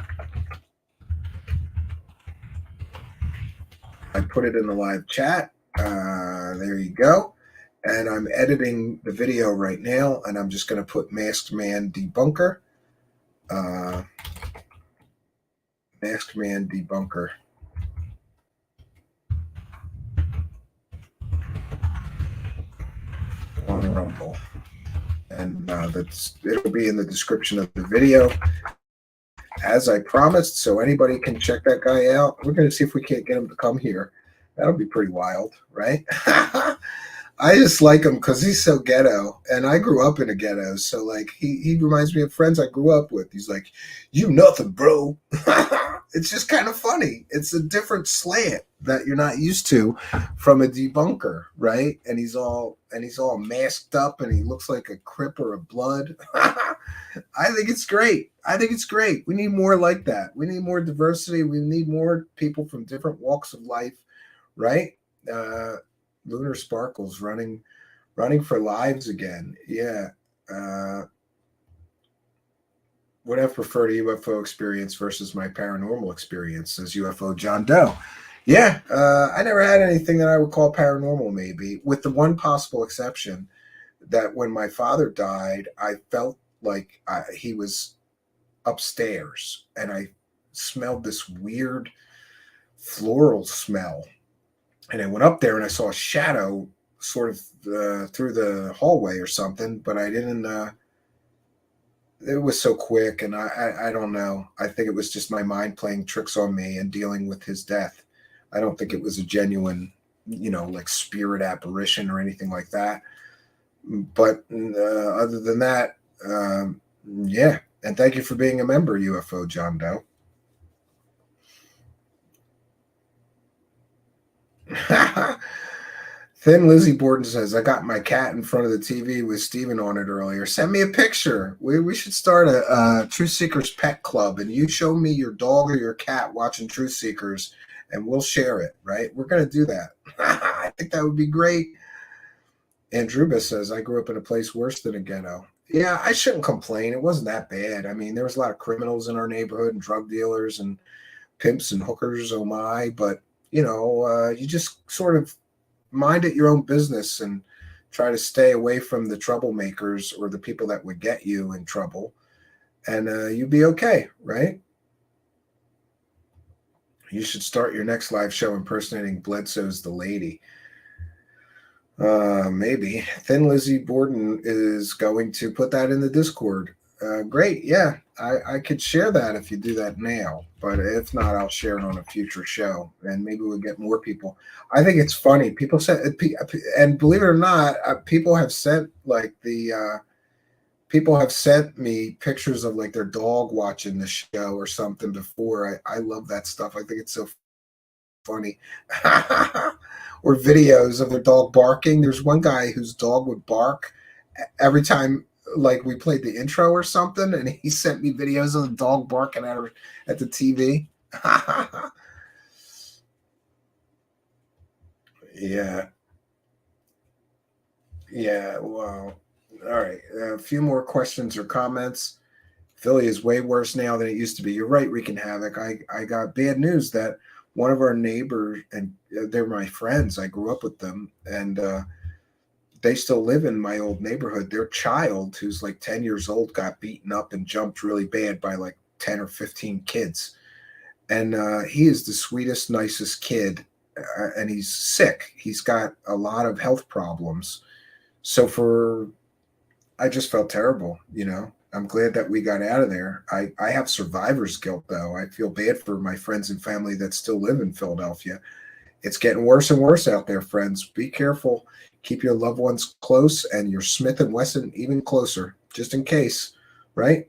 I put it in the live chat. There you go. And I'm editing the video right now, and I'm just going to put Masked Man debunker. Masked Man debunker. On Rumble. And it'll be in the description of the video, as I promised, so anybody can check that guy out. We're going to see if we can't get him to come here. That'll be pretty wild, right? I just like him because he's so ghetto, and I grew up in a ghetto, so like he reminds me of friends I grew up with. He's like, you nothing, bro. It's just kind of funny. It's a different slant that you're not used to from a debunker, right? And he's all masked up, and he looks like a Crip or a Blood. I think it's great. We need more like that. We need more diversity. We need more people from different walks of life, right? Lunar Sparkles running for lives again. Yeah. Would have preferred a UFO experience versus my paranormal experience, says UFO John Doe. Yeah, I never had anything that I would call paranormal, maybe, with the one possible exception that when my father died, I felt like he was upstairs and I smelled this weird floral smell. And I went up there and I saw a shadow sort of through the hallway or something, but I didn't. It was so quick, and I don't know. I think it was just my mind playing tricks on me and dealing with his death. I don't think it was a genuine, like spirit apparition or anything like that. But other than that, yeah. And thank you for being a member, UFO John Doe. Thin Lizzie Borden says, I got my cat in front of the TV with Steven on it earlier. Send me a picture. We should start a Truthseekers pet club, and you show me your dog or your cat watching Truthseekers, and we'll share it, right? We're going to do that. I think that would be great. Andruba says, I grew up in a place worse than a ghetto. Yeah, I shouldn't complain. It wasn't that bad. I mean, there was a lot of criminals in our neighborhood and drug dealers and pimps and hookers, oh my. But, you just sort of mind it your own business and try to stay away from the troublemakers or the people that would get you in trouble, and you'd be okay, right? You should start your next live show impersonating Bledsoe's The Lady. Maybe. Thin Lizzie Borden is going to put that in the Discord. Great. Yeah, I could share that if you do that now. But if not, I'll share it on a future show, and maybe we'll get more people. I think it's funny. People said, and believe it or not, people have sent people have sent me pictures of like their dog watching the show or something before. I love that stuff. I think it's so funny. Or videos of their dog barking. There's one guy whose dog would bark every time like we played the intro or something, and he sent me videos of the dog barking at the TV. Yeah, wow. All right, a few more questions or comments. Philly is way worse now than it used to be. You're right, wreaking havoc. I got bad news that one of our neighbors, and they're my friends, I grew up with them, and they still live in my old neighborhood. Their child, who's like 10 years old, got beaten up and jumped really bad by like 10 or 15 kids. And he is the sweetest, nicest kid, and he's sick. He's got a lot of health problems. So I just felt terrible, I'm glad that we got out of there. I have survivor's guilt, though. I feel bad for my friends and family that still live in Philadelphia. It's getting worse and worse out there, friends. Be careful. Keep your loved ones close and your Smith & Wesson even closer, just in case, right?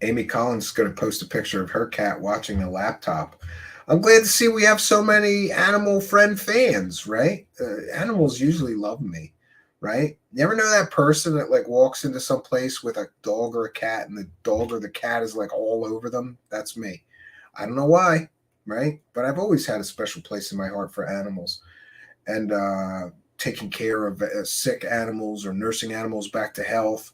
Amy Collins is going to post a picture of her cat watching a laptop. I'm glad to see we have so many animal friend fans, right? Animals usually love me, right? You ever know that person that like walks into some place with a dog or a cat and the dog or the cat is like all over them? That's me. I don't know why, right? But I've always had a special place in my heart for animals, and taking care of sick animals or nursing animals back to health.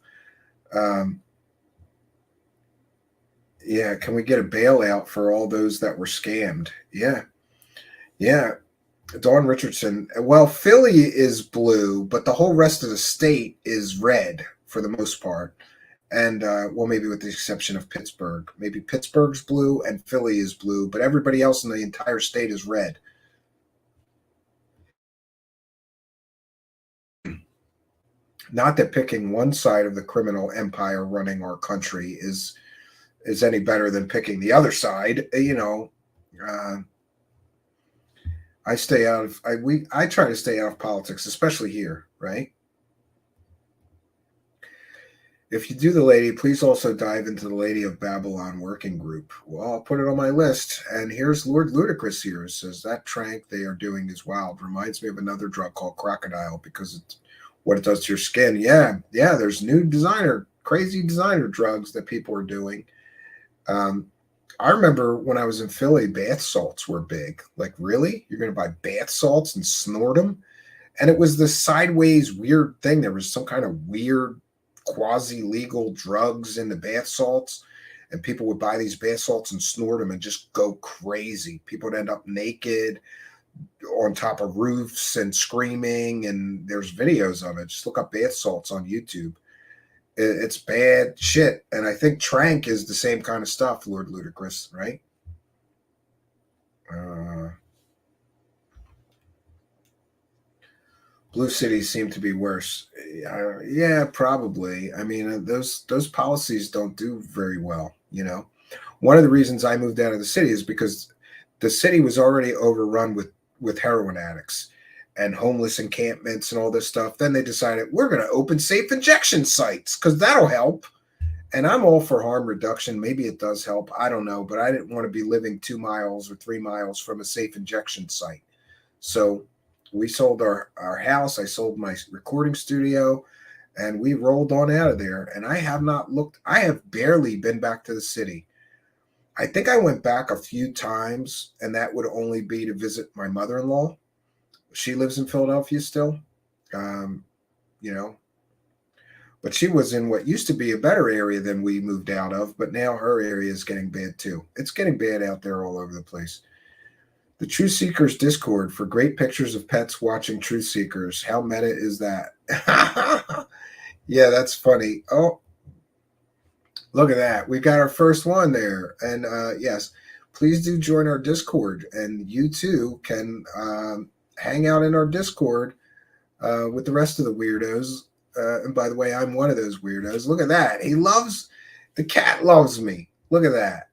Yeah, can we get a bailout for all those that were scammed? Yeah. Dawn Richardson. Well, Philly is blue, but the whole rest of the state is red for the most part. And, well, maybe with the exception of Pittsburgh. Maybe Pittsburgh's blue and Philly is blue, but everybody else in the entire state is red. Not that picking one side of the criminal empire running our country is any better than picking the other side. I stay out of I try to stay out of politics, especially here, right? If you do the lady, please also dive into the Lady of Babylon working group. Well, I'll put it on my list. And here's Lord Ludicrous here. Says that trank they are doing is wild. Reminds me of another drug called crocodile because it's what it does to your skin. Yeah, there's new crazy designer drugs that people are doing. I remember when I was in Philly, bath salts were big. Like, really? You're going to buy bath salts and snort them? And it was this sideways weird thing. There was some kind of weird quasi-legal drugs in the bath salts. and people would buy these bath salts and snort them and just go crazy. People would end up naked on top of roofs and screaming, and there's videos of it. Just look up bath salts on YouTube. It's bad shit. And I think Trank is the same kind of stuff, Lord Ludicrous, right? Blue cities seem to be worse. Yeah, probably. I mean, those policies don't do very well, you know. One of the reasons I moved out of the city is because the city was already overrun with heroin addicts and homeless encampments and all this stuff. Then they decided we're going to open safe injection sites because that'll help. And I'm all for harm reduction. Maybe it does help. I don't know. But I didn't want to be living 2 miles or 3 miles from a safe injection site. So we sold our house. I sold my recording studio, and we rolled on out of there. And I have not looked. I have barely been back to the city. I think I went back a few times, and that would only be to visit my mother-in-law. She lives in Philadelphia still, you know. But she was in what used to be a better area than we moved out of, but now her area is getting bad too. It's getting bad out there all over the place. The Truthseekers Discord for great pictures of pets watching Truthseekers. How meta is that? Yeah, that's funny. Oh, look at that. We got our first one there. And yes, please do join our Discord. And you too can hang out in our Discord with the rest of the weirdos. And by the way, I'm one of those weirdos. Look at that. The cat loves me. Look at that.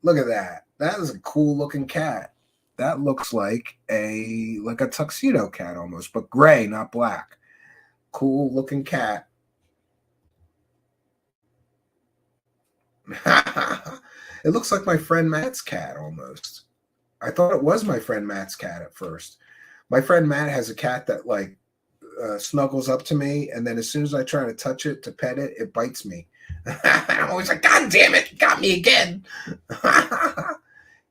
Look at that. That is a cool looking cat. That looks like a tuxedo cat almost, but gray, not black. Cool looking cat. It looks like my friend Matt's cat almost. I thought it was my friend Matt's cat at first. My friend Matt has a cat that snuggles up to me, and then as soon as I try to touch it to pet it, it bites me. I'm always like, God damn it, got me again.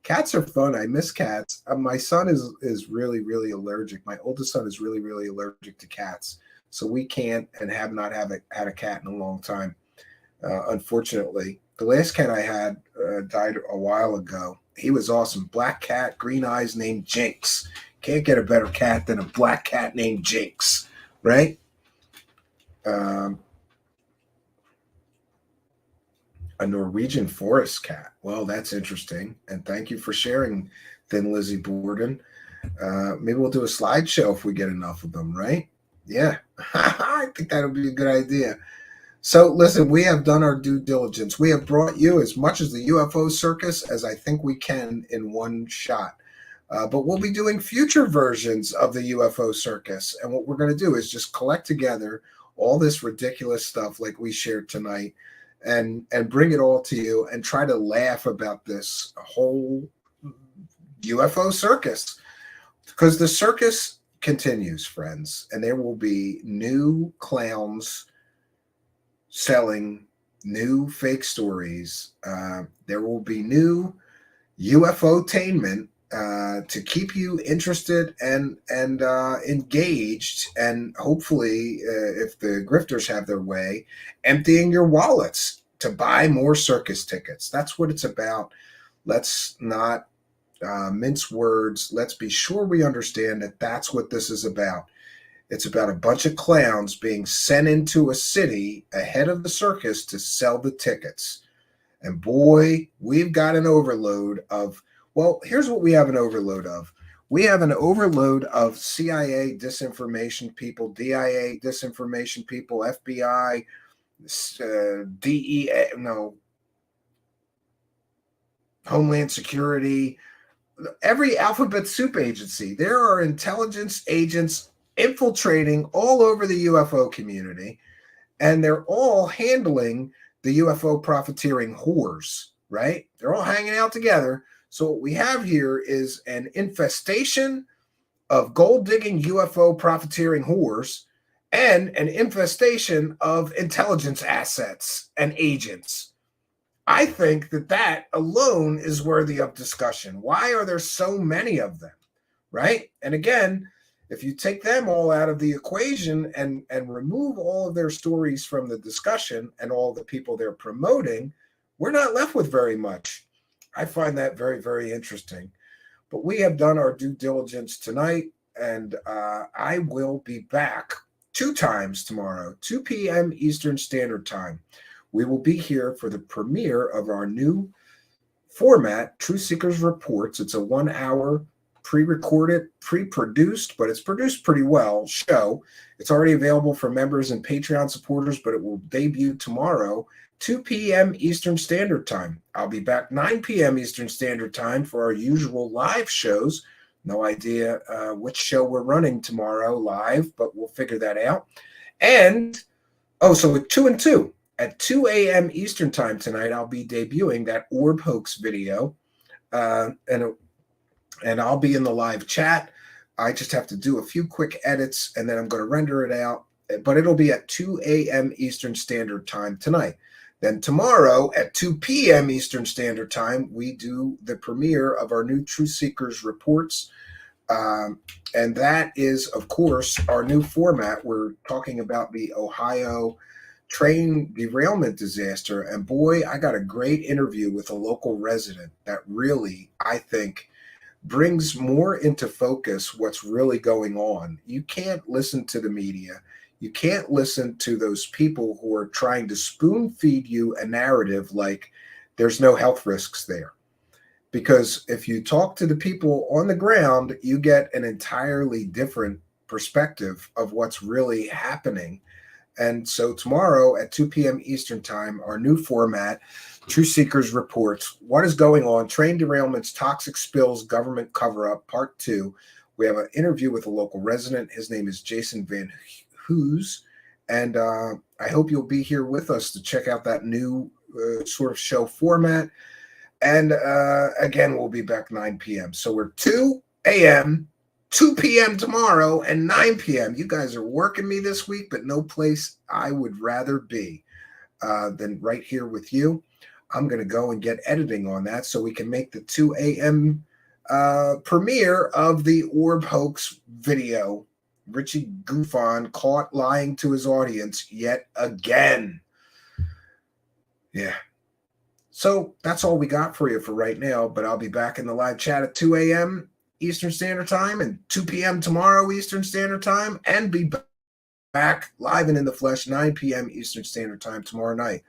Cats are fun. I miss cats. My son is really, really allergic. My oldest son is really, really allergic to cats. So we can't and have not had a cat in a long time, unfortunately. The last cat I had died a while ago. He was awesome. Black cat, green eyes, named Jinx. Can't get a better cat than a black cat named Jinx, right? A Norwegian forest cat. Well, that's interesting. And thank you for sharing, Thin Lizzie Borden. Maybe we'll do a slideshow if we get enough of them, right? Yeah. I think that would be a good idea. So listen, we have done our due diligence. We have brought you as much as the UFO circus as I think we can in one shot. But we'll be doing future versions of the UFO circus. And what we're going to do is just collect together all this ridiculous stuff like we shared tonight and bring it all to you and try to laugh about this whole UFO circus. Because the circus continues, friends, and there will be new clowns selling new fake stories. There will be new UFO-tainment to keep you interested and engaged, and hopefully, if the grifters have their way, emptying your wallets to buy more circus tickets. That's what it's about. Let's not mince words. Let's be sure we understand that that's what this is about. It's about a bunch of clowns being sent into a city ahead of the circus to sell the tickets. And boy, we've got an overload of, well, here's what we have an overload of. We have an overload of CIA disinformation people, DIA disinformation people, FBI, DEA, Homeland Security, every alphabet soup agency. There are intelligence agents infiltrating all over the UFO community, and they're all handling the UFO profiteering whores, right? They're all hanging out together. So what we have here is an infestation of gold-digging UFO profiteering whores and an infestation of intelligence assets and agents. I think that alone is worthy of discussion. Why are there so many of them, right? And again, if you take them all out of the equation and remove all of their stories from the discussion and all the people they're promoting, we're not left with very much. I find that very, very interesting. But we have done our due diligence tonight, and I will be back 2 times tomorrow, 2 p.m. Eastern Standard Time. We will be here for the premiere of our new format, Truthseekers Reports. It's a 1-hour pre-recorded, pre-produced, but it's produced pretty well show. It's already available for members and Patreon supporters, but it will debut tomorrow, 2 p.m. Eastern Standard Time. I'll be back 9 p.m. Eastern Standard Time for our usual live shows. No idea which show we're running tomorrow live, but we'll figure that out. And, so with 2 and 2, at 2 a.m. Eastern Time tonight, I'll be debuting that orb hoax video, and I'll be in the live chat. I just have to do a few quick edits, and then I'm going to render it out. But it'll be at 2 a.m. Eastern Standard Time tonight. Then tomorrow at 2 p.m. Eastern Standard Time, we do the premiere of our new Truthseekers Reports. And that is, of course, our new format. We're talking about the Ohio train derailment disaster. And boy, I got a great interview with a local resident that really, I think, brings more into focus what's really going on. You can't listen to the media. You can't listen to those people who are trying to spoon feed you a narrative like there's no health risks there. Because if you talk to the people on the ground, you get an entirely different perspective of what's really happening. And so tomorrow at 2 p.m. Eastern Time, our new format, Truthseekers Reports, what is going on, train derailments, toxic spills, government cover-up, part 2. We have an interview with a local resident. His name is Jason Van Hoos, and I hope you'll be here with us to check out that new sort of show format. And again, we'll be back 9 p.m. So we're 2 a.m., 2 p.m. tomorrow, and 9 p.m. You guys are working me this week, but no place I would rather be than right here with you. I'm going to go and get editing on that so we can make the 2 a.m. Premiere of the orb hoax video. Richie Goofon caught lying to his audience yet again. Yeah. So that's all we got for you for right now, but I'll be back in the live chat at 2 a.m. Eastern Standard Time and 2 p.m. tomorrow Eastern Standard Time, and be back live and in the flesh 9 p.m. Eastern Standard Time tomorrow night.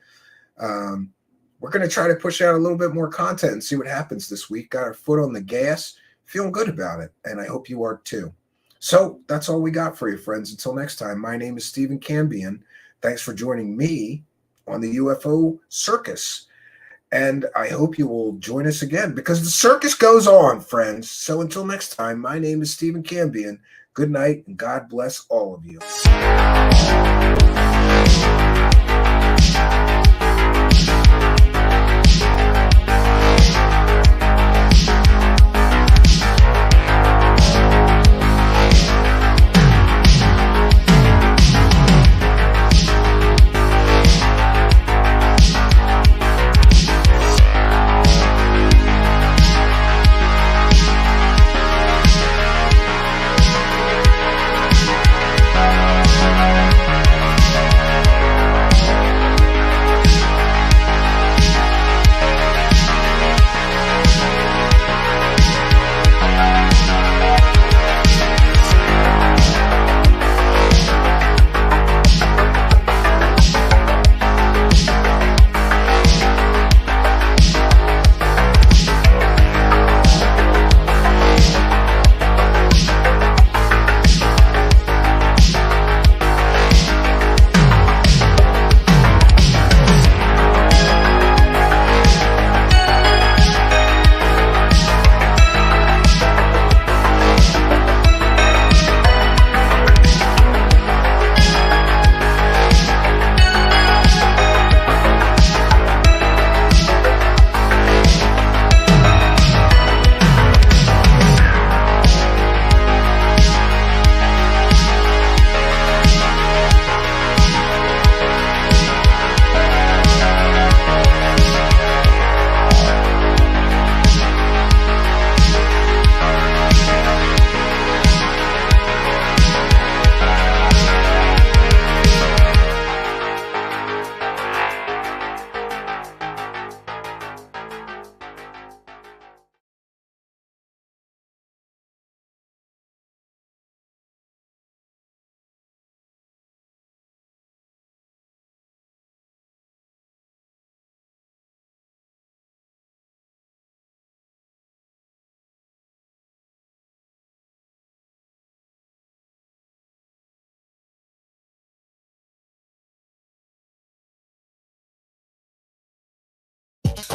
We're going to try to push out a little bit more content and see what happens this week. Got our foot on the gas, feeling good about it, and I hope you are too. So that's all we got for you, friends. Until next time, my name is Stephen Cambion. Thanks for joining me on the UFO Circus. And I hope you will join us again, because the circus goes on, friends. So until next time, my name is Stephen Cambion. Good night, and God bless all of you.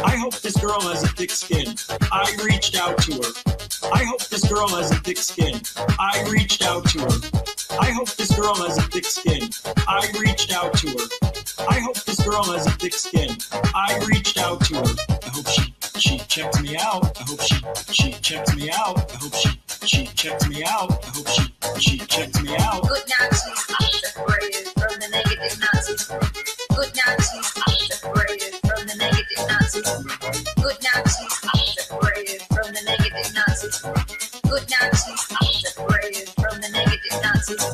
I hope this girl has a thick skin. I reached out to her. I hope this girl has a thick skin. I reached out to her. I hope this girl has a thick skin. I reached out to her. I hope this girl has a thick skin. I reached out to her. I hope she checked me out. I hope she checked me out. I hope she checked me out. I hope she checked me out. Good Nazis are separated from the negative Nazis. Good Nazis are separated from the negative Nazis. Good Nazis are separated from the negative Nazis. Good Nazis are separated from the negative Nazis.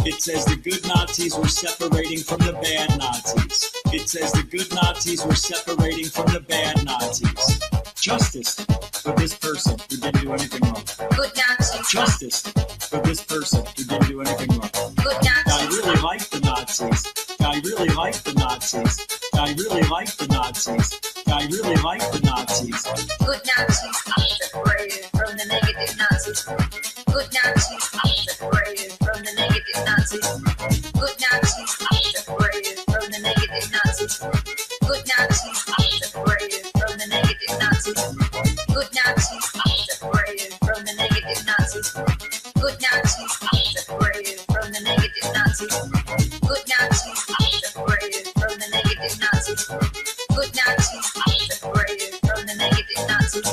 It says the good Nazis were separating from the bad Nazis. It says the good Nazis were separating from the bad Nazis. Justice for this person who didn't do anything wrong. Good Nazis. Justice for this person who didn't do anything wrong. Good Nazis. I really like the Nazis. I really like the Nazis. I really like the Nazis. I really like the Nazis. Good Nazis are separated from the negative Nazis. Good Nazis are separated from the negative Nazis. Good Nazis are separated from the negative Nazis. Good Nazis are separated from the negative Nazis. Good Nazis are separated from the negative Nazis. Good Nazis are separated from the negative Nazis. Good Nazis are separated from the negative Nazis. Good Nazis are separated from the negative Nazis.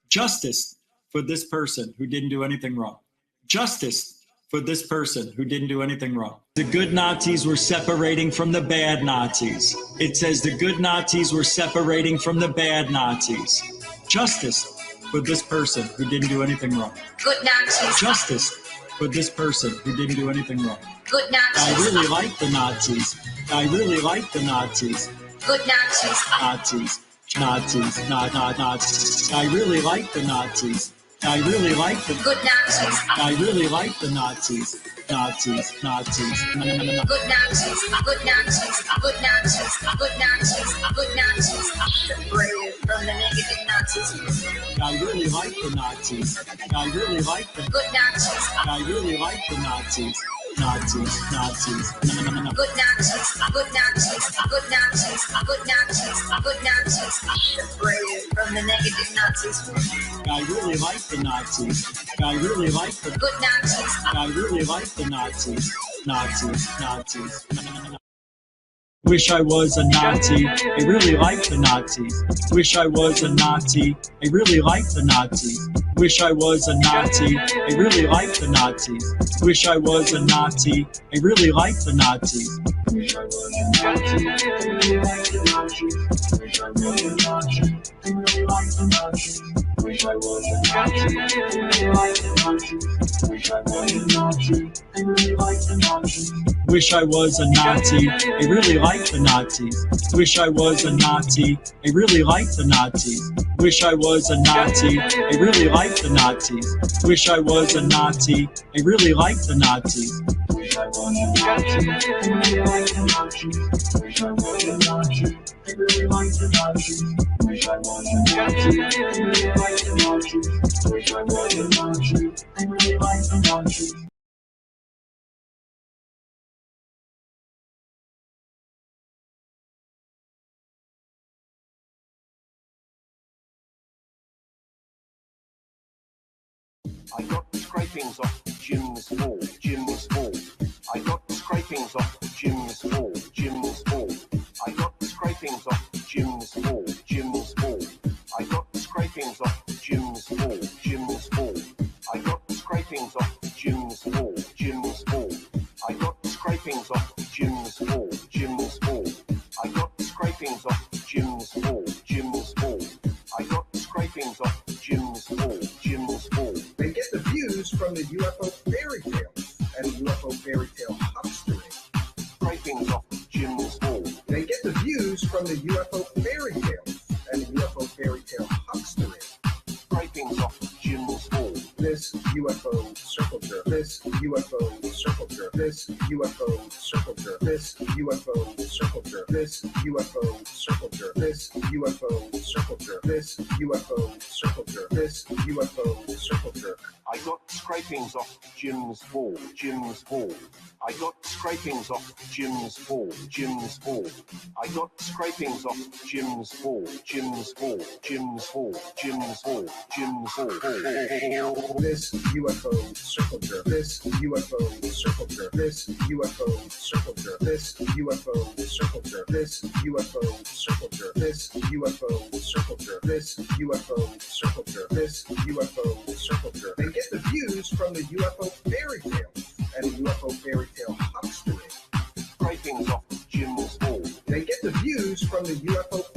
Justice for this person who didn't do anything wrong. Justice for this person who didn't do anything wrong. The good Nazis were separating from the bad Nazis. It says the good Nazis were separating from the bad Nazis. Justice for this person who didn't do anything wrong. Good Nazis. Justice for this person who didn't do anything wrong. Good Nazis. I really like the Nazis. I really like the Nazis. Good Nazis. Nazis. Nazis. Nazis. I really like the Nazis. I really like the good Nazis. I really like the Nazis. Nazis. Nazis. Good Nazis. Good Nazis. Good Nazis. Good Nazis. Good Nazis. Separated from the negative Nazis. I really like the Nazis. I really like the good Nazis. I really like the Nazis. Nazis. Nazis. Good Nazis. Good Nazis. Good Nazis. Good Nazis. Good Nazis. Separated from the negative Nazis. I really like the Nazis. I really like the good Nazis. I really like the Nazis. Nazis. Nazis. Wish I was a Nazi. I really like the Nazis. Wish I was a Nazi. I really like the Nazis. Wish I was a Nazi. I really like the Nazis. Wish I was a Nazi. I really like the Nazis. Wish I was a Nazi. I really like the Nazis. Wish I was a Nazi. I really like the Nazis. Wish I was a Nazi. I really like the Nazis. Wish I was a Nazi. I really like the Nazis. Wish I was a Nazi. I really like the Nazis. Wish I was a Nazi. I really like the Nazis. Wish I was a Nazi. I really like the Nazis. Wish I was a Nazi. I really like the Nazis. Wish I was a Nazi. I really like the Nazis. Wish I was a Nazi. I really like the Nazis. Wish I was a Nazi. I really like the Nazis. Wish I was a Nazi. I really like the Nazis. I got scrapings off Jim's wall, Jim's wall. I got scrapings off Jim's wall, Jim's wall. I got scrapings off Jim's wall, Jim's wall. I got scrapings off Jim's wall, Jim's wall. I got scrapings off Jim's wall, Jim's wall. I got scrapings off Jim's wall, Jim's wall. I got scrapings off Jim's wall, Jim's wall. I got scrapings off Jim's wall, Jim's wall. They get the views from the UFO fairy tales and UFO fairy tale huckstering. Scrapings off Jim's wall. They get the views from the UFO fairy tales and UFO fairy tale huckstering. Scrapings off Jim's wall. This UFO circle jerk. This UFO circle jerk. This UFO circle jerk. This UFO circle jerk. This UFO circle jerk. This UFO circle jerk. This UFO circle jerk. This UFO circle jerk. I got scrapings off Jim's wall, Jim's wall. I got scrapings off Jim's hall. Jim's hall. I got scrapings off Jim's hall. Jim's hall. Jim's hall. Jim's hall. Jim's hall. This UFO circle jerk. This UFO circle jerk. This UFO circle jerk. This UFO circle jerk. This UFO circle jerk. This UFO circle jerk. This UFO circle jerk. This UFO circle jerk. They get the views from the UFO fairy tales and UFO fairy tale huckstering. Scrapings off Jim's hall. They get the views from the UFO